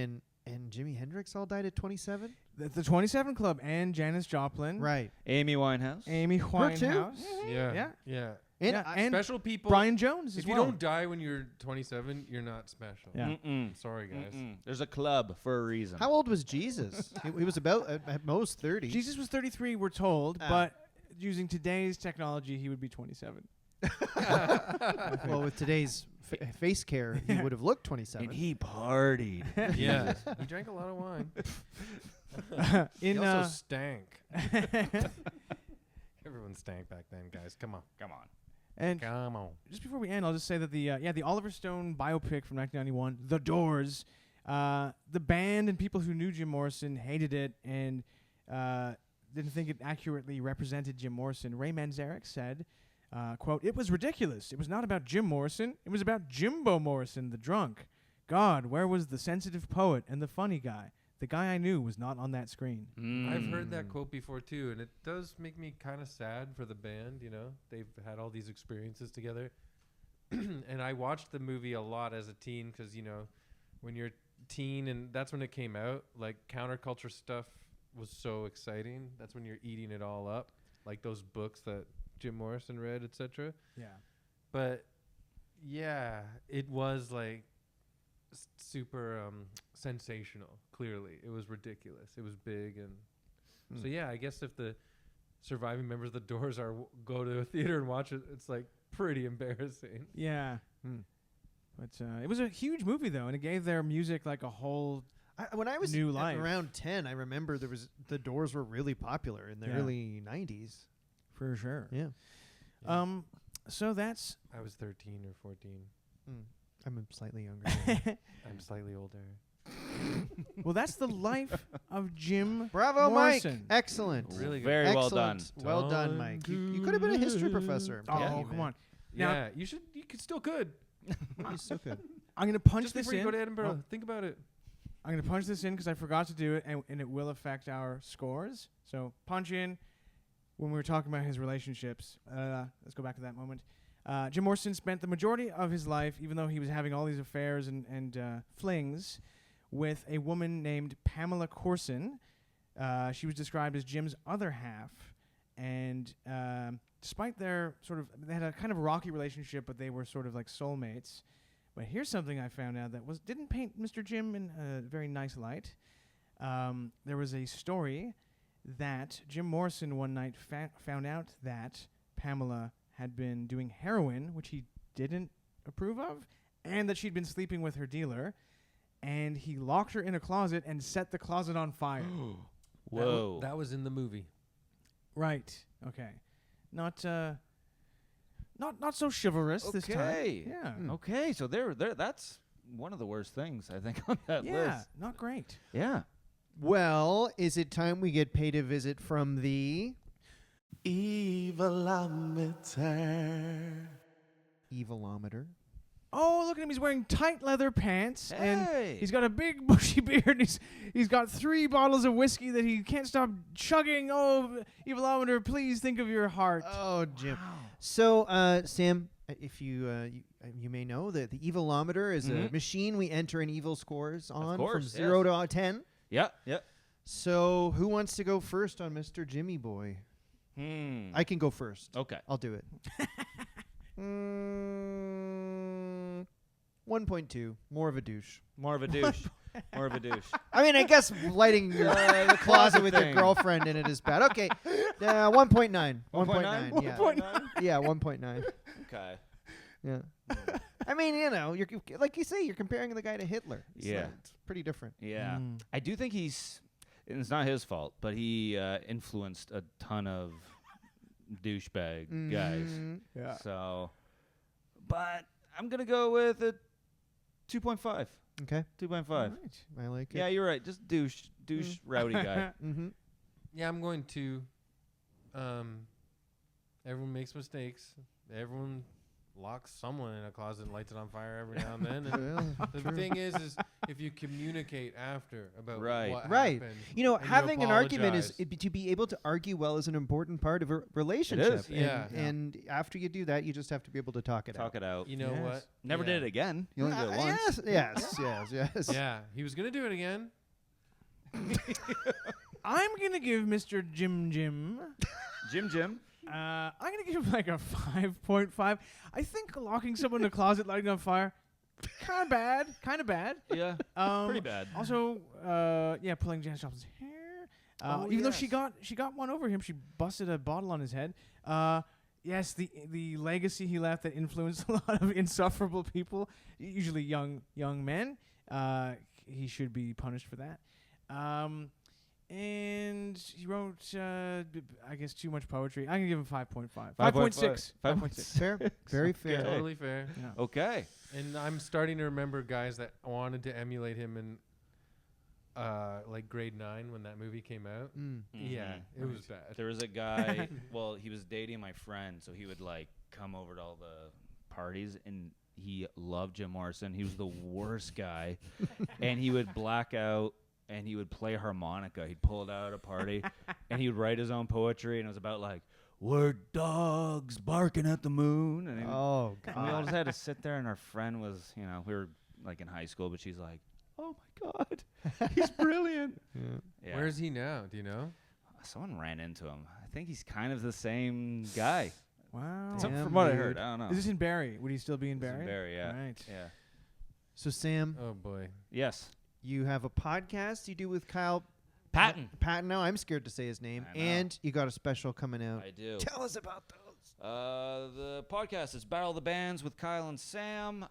[SPEAKER 3] and Jimi Hendrix all died at 27?
[SPEAKER 2] The 27 Club and Janis Joplin,
[SPEAKER 3] Right.
[SPEAKER 4] Amy Winehouse.
[SPEAKER 2] Amy
[SPEAKER 3] too?
[SPEAKER 2] Winehouse,
[SPEAKER 1] Yeah.
[SPEAKER 2] Yeah.
[SPEAKER 1] Yeah.
[SPEAKER 3] And
[SPEAKER 2] Yeah,
[SPEAKER 3] I-
[SPEAKER 2] and
[SPEAKER 1] Special people.
[SPEAKER 2] Brian Jones as
[SPEAKER 1] If you
[SPEAKER 2] well.
[SPEAKER 1] don't die when you're 27, you're not special.
[SPEAKER 2] Yeah.
[SPEAKER 4] Mm-mm.
[SPEAKER 1] Sorry, guys.
[SPEAKER 4] Mm-mm. There's a club for a reason.
[SPEAKER 3] how old was Jesus? he was about at most 30.
[SPEAKER 2] Jesus was 33, we're told,
[SPEAKER 3] Ah.
[SPEAKER 2] but using today's technology, he would be 27.
[SPEAKER 3] Well, with today's face care, he would have looked 27.
[SPEAKER 4] And he partied.
[SPEAKER 1] Yeah. He drank a lot of wine.
[SPEAKER 2] In
[SPEAKER 1] He also stank. Everyone stank back then, guys. Come on.
[SPEAKER 4] Come on.
[SPEAKER 2] and
[SPEAKER 1] Come on.
[SPEAKER 2] just before we end, I'll just say that the Oliver Stone biopic from 1991, The Doors, the band and people who knew Jim Morrison hated it and didn't think it accurately represented Jim Morrison. Ray Manzarek said, quote, "It was ridiculous. It was not about Jim Morrison. It was about Jimbo Morrison, the drunk. God, where was the sensitive poet and the funny guy? The guy I knew was not on that screen."
[SPEAKER 1] I've heard that
[SPEAKER 3] Mm.
[SPEAKER 1] quote before too, and it does make me kind of sad for the band. You know, they've had all these experiences together, and I watched the movie a lot as a teen because when you're a teen and that's when it came out. Like counterculture stuff was so exciting. That's when you're eating it all up, like those books that Jim Morrison read, etc.
[SPEAKER 2] Yeah.
[SPEAKER 1] But yeah, it was like super sensational. Clearly, it was ridiculous. It was big, and so yeah, I guess if the surviving members of the Doors go to a theater and watch it, it's like pretty embarrassing.
[SPEAKER 2] Yeah.
[SPEAKER 3] Hmm.
[SPEAKER 2] But it was a huge movie though, and it gave their music like a whole.
[SPEAKER 3] When I was
[SPEAKER 2] New life.
[SPEAKER 3] around 10, I remember the Doors were really popular in the
[SPEAKER 2] Yeah.
[SPEAKER 3] early 90s.
[SPEAKER 2] For sure.
[SPEAKER 3] Yeah.
[SPEAKER 2] So that's
[SPEAKER 1] I was 13 or 14.
[SPEAKER 3] I'm slightly younger.
[SPEAKER 1] I'm slightly older.
[SPEAKER 2] well, that's the life of Jim
[SPEAKER 3] Bravo,
[SPEAKER 2] Morrison.
[SPEAKER 3] Mike. Excellent.
[SPEAKER 1] Really good.
[SPEAKER 4] Very well done.
[SPEAKER 3] Excellent. Well done, Mike. You could have been a history professor. I'm
[SPEAKER 2] Oh,
[SPEAKER 3] telling you,
[SPEAKER 2] come
[SPEAKER 3] man.
[SPEAKER 2] on. Now-
[SPEAKER 1] Yeah, you should. You could still could.
[SPEAKER 3] You still could.
[SPEAKER 2] I'm going to punch
[SPEAKER 1] Just
[SPEAKER 2] this
[SPEAKER 1] before you
[SPEAKER 2] in.
[SPEAKER 1] go to Edinburgh,
[SPEAKER 2] Oh,
[SPEAKER 1] think about it.
[SPEAKER 2] I'm going to punch this in because I forgot to do it, and it will affect our scores. So punch in when we were talking about his relationships. Let's go back to that moment. Jim Morrison spent the majority of his life, even though he was having all these affairs and flings, with a woman named Pamela Corson. She was described as Jim's other half. And despite their they had a kind of rocky relationship, but they were sort of like soulmates. But here's something I found out that didn't paint Mr. Jim in a very nice light. There was a story that Jim Morrison one night found out that Pamela had been doing heroin, which he didn't approve of, and that she'd been sleeping with her dealer. And he locked her in a closet and set the closet on fire.
[SPEAKER 4] Whoa.
[SPEAKER 1] That was in the movie.
[SPEAKER 2] Right. Okay. Not so chivalrous this time.
[SPEAKER 4] Okay.
[SPEAKER 2] Yeah.
[SPEAKER 4] Okay, so there. That's one of the worst things I think on that
[SPEAKER 2] Yeah.
[SPEAKER 4] list.
[SPEAKER 2] Not great.
[SPEAKER 4] Yeah.
[SPEAKER 3] Well, is it time we get paid a visit from the Evilometer?
[SPEAKER 2] Oh, look at him. He's wearing tight leather pants. And
[SPEAKER 4] Hey.
[SPEAKER 2] he's got a big bushy beard. And he's got 3 bottles of whiskey that he can't stop chugging. Oh, Evilometer, please think of your heart.
[SPEAKER 3] Oh, Jim. So, Sam, if you may know that the Evilometer is a machine we enter in evil scores on from
[SPEAKER 4] course,
[SPEAKER 3] 0 to 10.
[SPEAKER 4] Yeah. Yeah.
[SPEAKER 3] So, who wants to go first on Mr. Jimmy Boy? I can go first.
[SPEAKER 4] Okay.
[SPEAKER 3] I'll do it. 1.2. More of a douche.
[SPEAKER 4] More of a douche. More of a douche.
[SPEAKER 3] I mean, I guess lighting your closet with your
[SPEAKER 4] thing.
[SPEAKER 3] girlfriend in it is bad. Okay. 1.9.
[SPEAKER 4] 1.9?
[SPEAKER 3] 1.9. Yeah. Yeah, 1.9.
[SPEAKER 4] Okay.
[SPEAKER 3] Yeah. I mean, you're like you say, you're comparing the guy to Hitler.
[SPEAKER 4] Yeah.
[SPEAKER 3] It's pretty different.
[SPEAKER 4] Yeah. I do think and it's not his fault, but he influenced a ton of douchebag guys.
[SPEAKER 2] Yeah.
[SPEAKER 4] So, but I'm going to go with a 2.5.
[SPEAKER 3] Okay.
[SPEAKER 4] 2.5.
[SPEAKER 3] All right. I like it.
[SPEAKER 4] Yeah, you're right. Just douche rowdy guy.
[SPEAKER 3] Mm-hmm.
[SPEAKER 1] Yeah, I'm going to. Everyone makes mistakes. Everyone locks someone in a closet and lights it on fire every now and then. And the thing is if you communicate after about what happened,
[SPEAKER 3] having an argument is
[SPEAKER 1] apologize.
[SPEAKER 3] to be able to argue well is an important part of a relationship.
[SPEAKER 4] is.
[SPEAKER 1] Yeah.
[SPEAKER 3] And after you do that, you just have to be able to talk it out.
[SPEAKER 4] Talk it out.
[SPEAKER 1] You know
[SPEAKER 3] Yes.
[SPEAKER 1] what?
[SPEAKER 4] Never
[SPEAKER 1] Yeah.
[SPEAKER 4] did it again. You only did it once.
[SPEAKER 3] Yes.
[SPEAKER 1] Yeah, he was gonna do it again.
[SPEAKER 2] I'm gonna give Mr. Jim.
[SPEAKER 4] Jim.
[SPEAKER 2] I'm gonna give him like a 5.5. I think locking someone in a closet, lighting on fire, kind of bad.
[SPEAKER 4] Yeah. Pretty bad.
[SPEAKER 2] Also, pulling Janis Joplin's hair. Even though she got one over him, she busted a bottle on his head. Yes, the legacy he left that influenced a lot of insufferable people, usually young men. He should be punished for that. And he wrote, I guess, too much poetry. I'm going to give him 5.5. 5.6. 5.6.
[SPEAKER 3] Fair. Very fair.
[SPEAKER 4] Okay.
[SPEAKER 1] Totally fair.
[SPEAKER 2] Yeah.
[SPEAKER 4] Okay.
[SPEAKER 1] And I'm starting to remember guys that wanted to emulate him in like grade 9 when that movie came out. Yeah, it was bad.
[SPEAKER 4] There was a guy, well, he was dating my friend, so he would like come over to all the parties, and he loved Jim Morrison. He was the worst guy, and he would black out, and he would play harmonica. He'd pull it out at a party, and he would write his own poetry, and it was about like, we're dogs barking at the moon. And
[SPEAKER 3] Oh,
[SPEAKER 4] and we all
[SPEAKER 3] God.
[SPEAKER 4] just had to sit there, and our friend was, we were like in high school, but she's like, oh my God, he's brilliant. Yeah.
[SPEAKER 1] Where is he now? Do you know?
[SPEAKER 4] Someone ran into him. I think he's kind of the same guy.
[SPEAKER 2] Wow.
[SPEAKER 3] Damn,
[SPEAKER 4] From what I
[SPEAKER 3] dude.
[SPEAKER 4] heard, I don't know.
[SPEAKER 2] Is this in Barrie? Would he still be in
[SPEAKER 4] This is
[SPEAKER 2] Barrie?
[SPEAKER 4] Barrie, yeah.
[SPEAKER 2] Right.
[SPEAKER 4] Yeah.
[SPEAKER 3] So, Sam,
[SPEAKER 1] Oh boy.
[SPEAKER 4] Yes.
[SPEAKER 3] you have a podcast you do with Kyle
[SPEAKER 4] Patton.
[SPEAKER 3] Patton. Now I'm scared to say his name.
[SPEAKER 4] I know.
[SPEAKER 3] And you got a special coming out.
[SPEAKER 4] I do.
[SPEAKER 3] Tell us about those.
[SPEAKER 4] The podcast is Battle of the Bands with Kyle and Sam.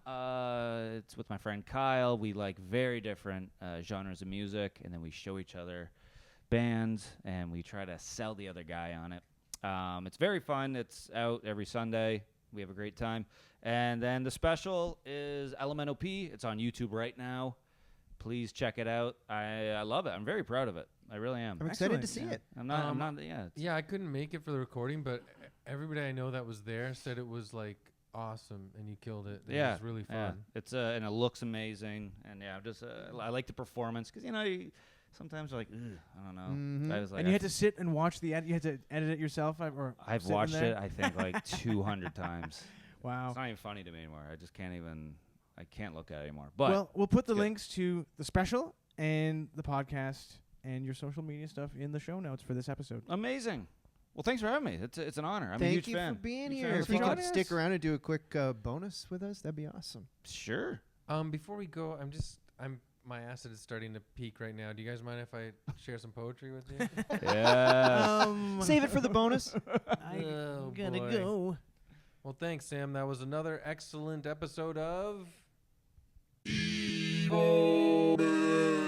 [SPEAKER 4] It's with my friend Kyle. We like very different genres of music, and then we show each other bands, and we try to sell the other guy on it. It's very fun. It's out every Sunday. We have a great time. And then the special is Evilometer. It's on YouTube right now. Please check it out. I love it. I'm very proud of it. I really am.
[SPEAKER 3] I'm excited to
[SPEAKER 2] Excellent,
[SPEAKER 3] see
[SPEAKER 2] yeah.
[SPEAKER 3] it.
[SPEAKER 4] I'm not. Yeah.
[SPEAKER 1] Yeah, I couldn't make it for the recording, but everybody I know that was there said it was like awesome and you killed it. It was really fun.
[SPEAKER 4] Yeah. It's and it looks amazing, and yeah, just I like the performance because sometimes you're like, ugh, I don't know.
[SPEAKER 3] Mhm.
[SPEAKER 4] I was like,
[SPEAKER 2] And you had to sit and watch the edit. You had to edit it yourself, or
[SPEAKER 4] I've
[SPEAKER 2] sit in
[SPEAKER 4] watched
[SPEAKER 2] there?
[SPEAKER 4] it I think like 200 times.
[SPEAKER 2] Wow.
[SPEAKER 4] It's not even funny to me anymore. I just can't even. I can't look at it anymore. But
[SPEAKER 2] Well, we'll put the
[SPEAKER 4] it's good.
[SPEAKER 2] links to the special and the podcast and your social media stuff in the show notes for this episode.
[SPEAKER 4] amazing. Well, thanks for having me. It's an honor. I'm a
[SPEAKER 3] Thank
[SPEAKER 4] huge
[SPEAKER 3] you
[SPEAKER 4] fan.
[SPEAKER 3] for being
[SPEAKER 4] Huge
[SPEAKER 3] here.
[SPEAKER 4] fan
[SPEAKER 3] If
[SPEAKER 4] of
[SPEAKER 3] you
[SPEAKER 4] the
[SPEAKER 3] could
[SPEAKER 4] podcast.
[SPEAKER 3] stick around and do a quick bonus with us, that'd be awesome.
[SPEAKER 4] Sure.
[SPEAKER 1] Before we go, my acid is starting to peak right now. Do you guys mind if I share some poetry with you?
[SPEAKER 4] Yeah.
[SPEAKER 3] Save it for the bonus.
[SPEAKER 1] Oh,
[SPEAKER 2] Gotta
[SPEAKER 1] boy.
[SPEAKER 2] go.
[SPEAKER 1] Well, thanks, Sam. That was another excellent episode of Evilometer.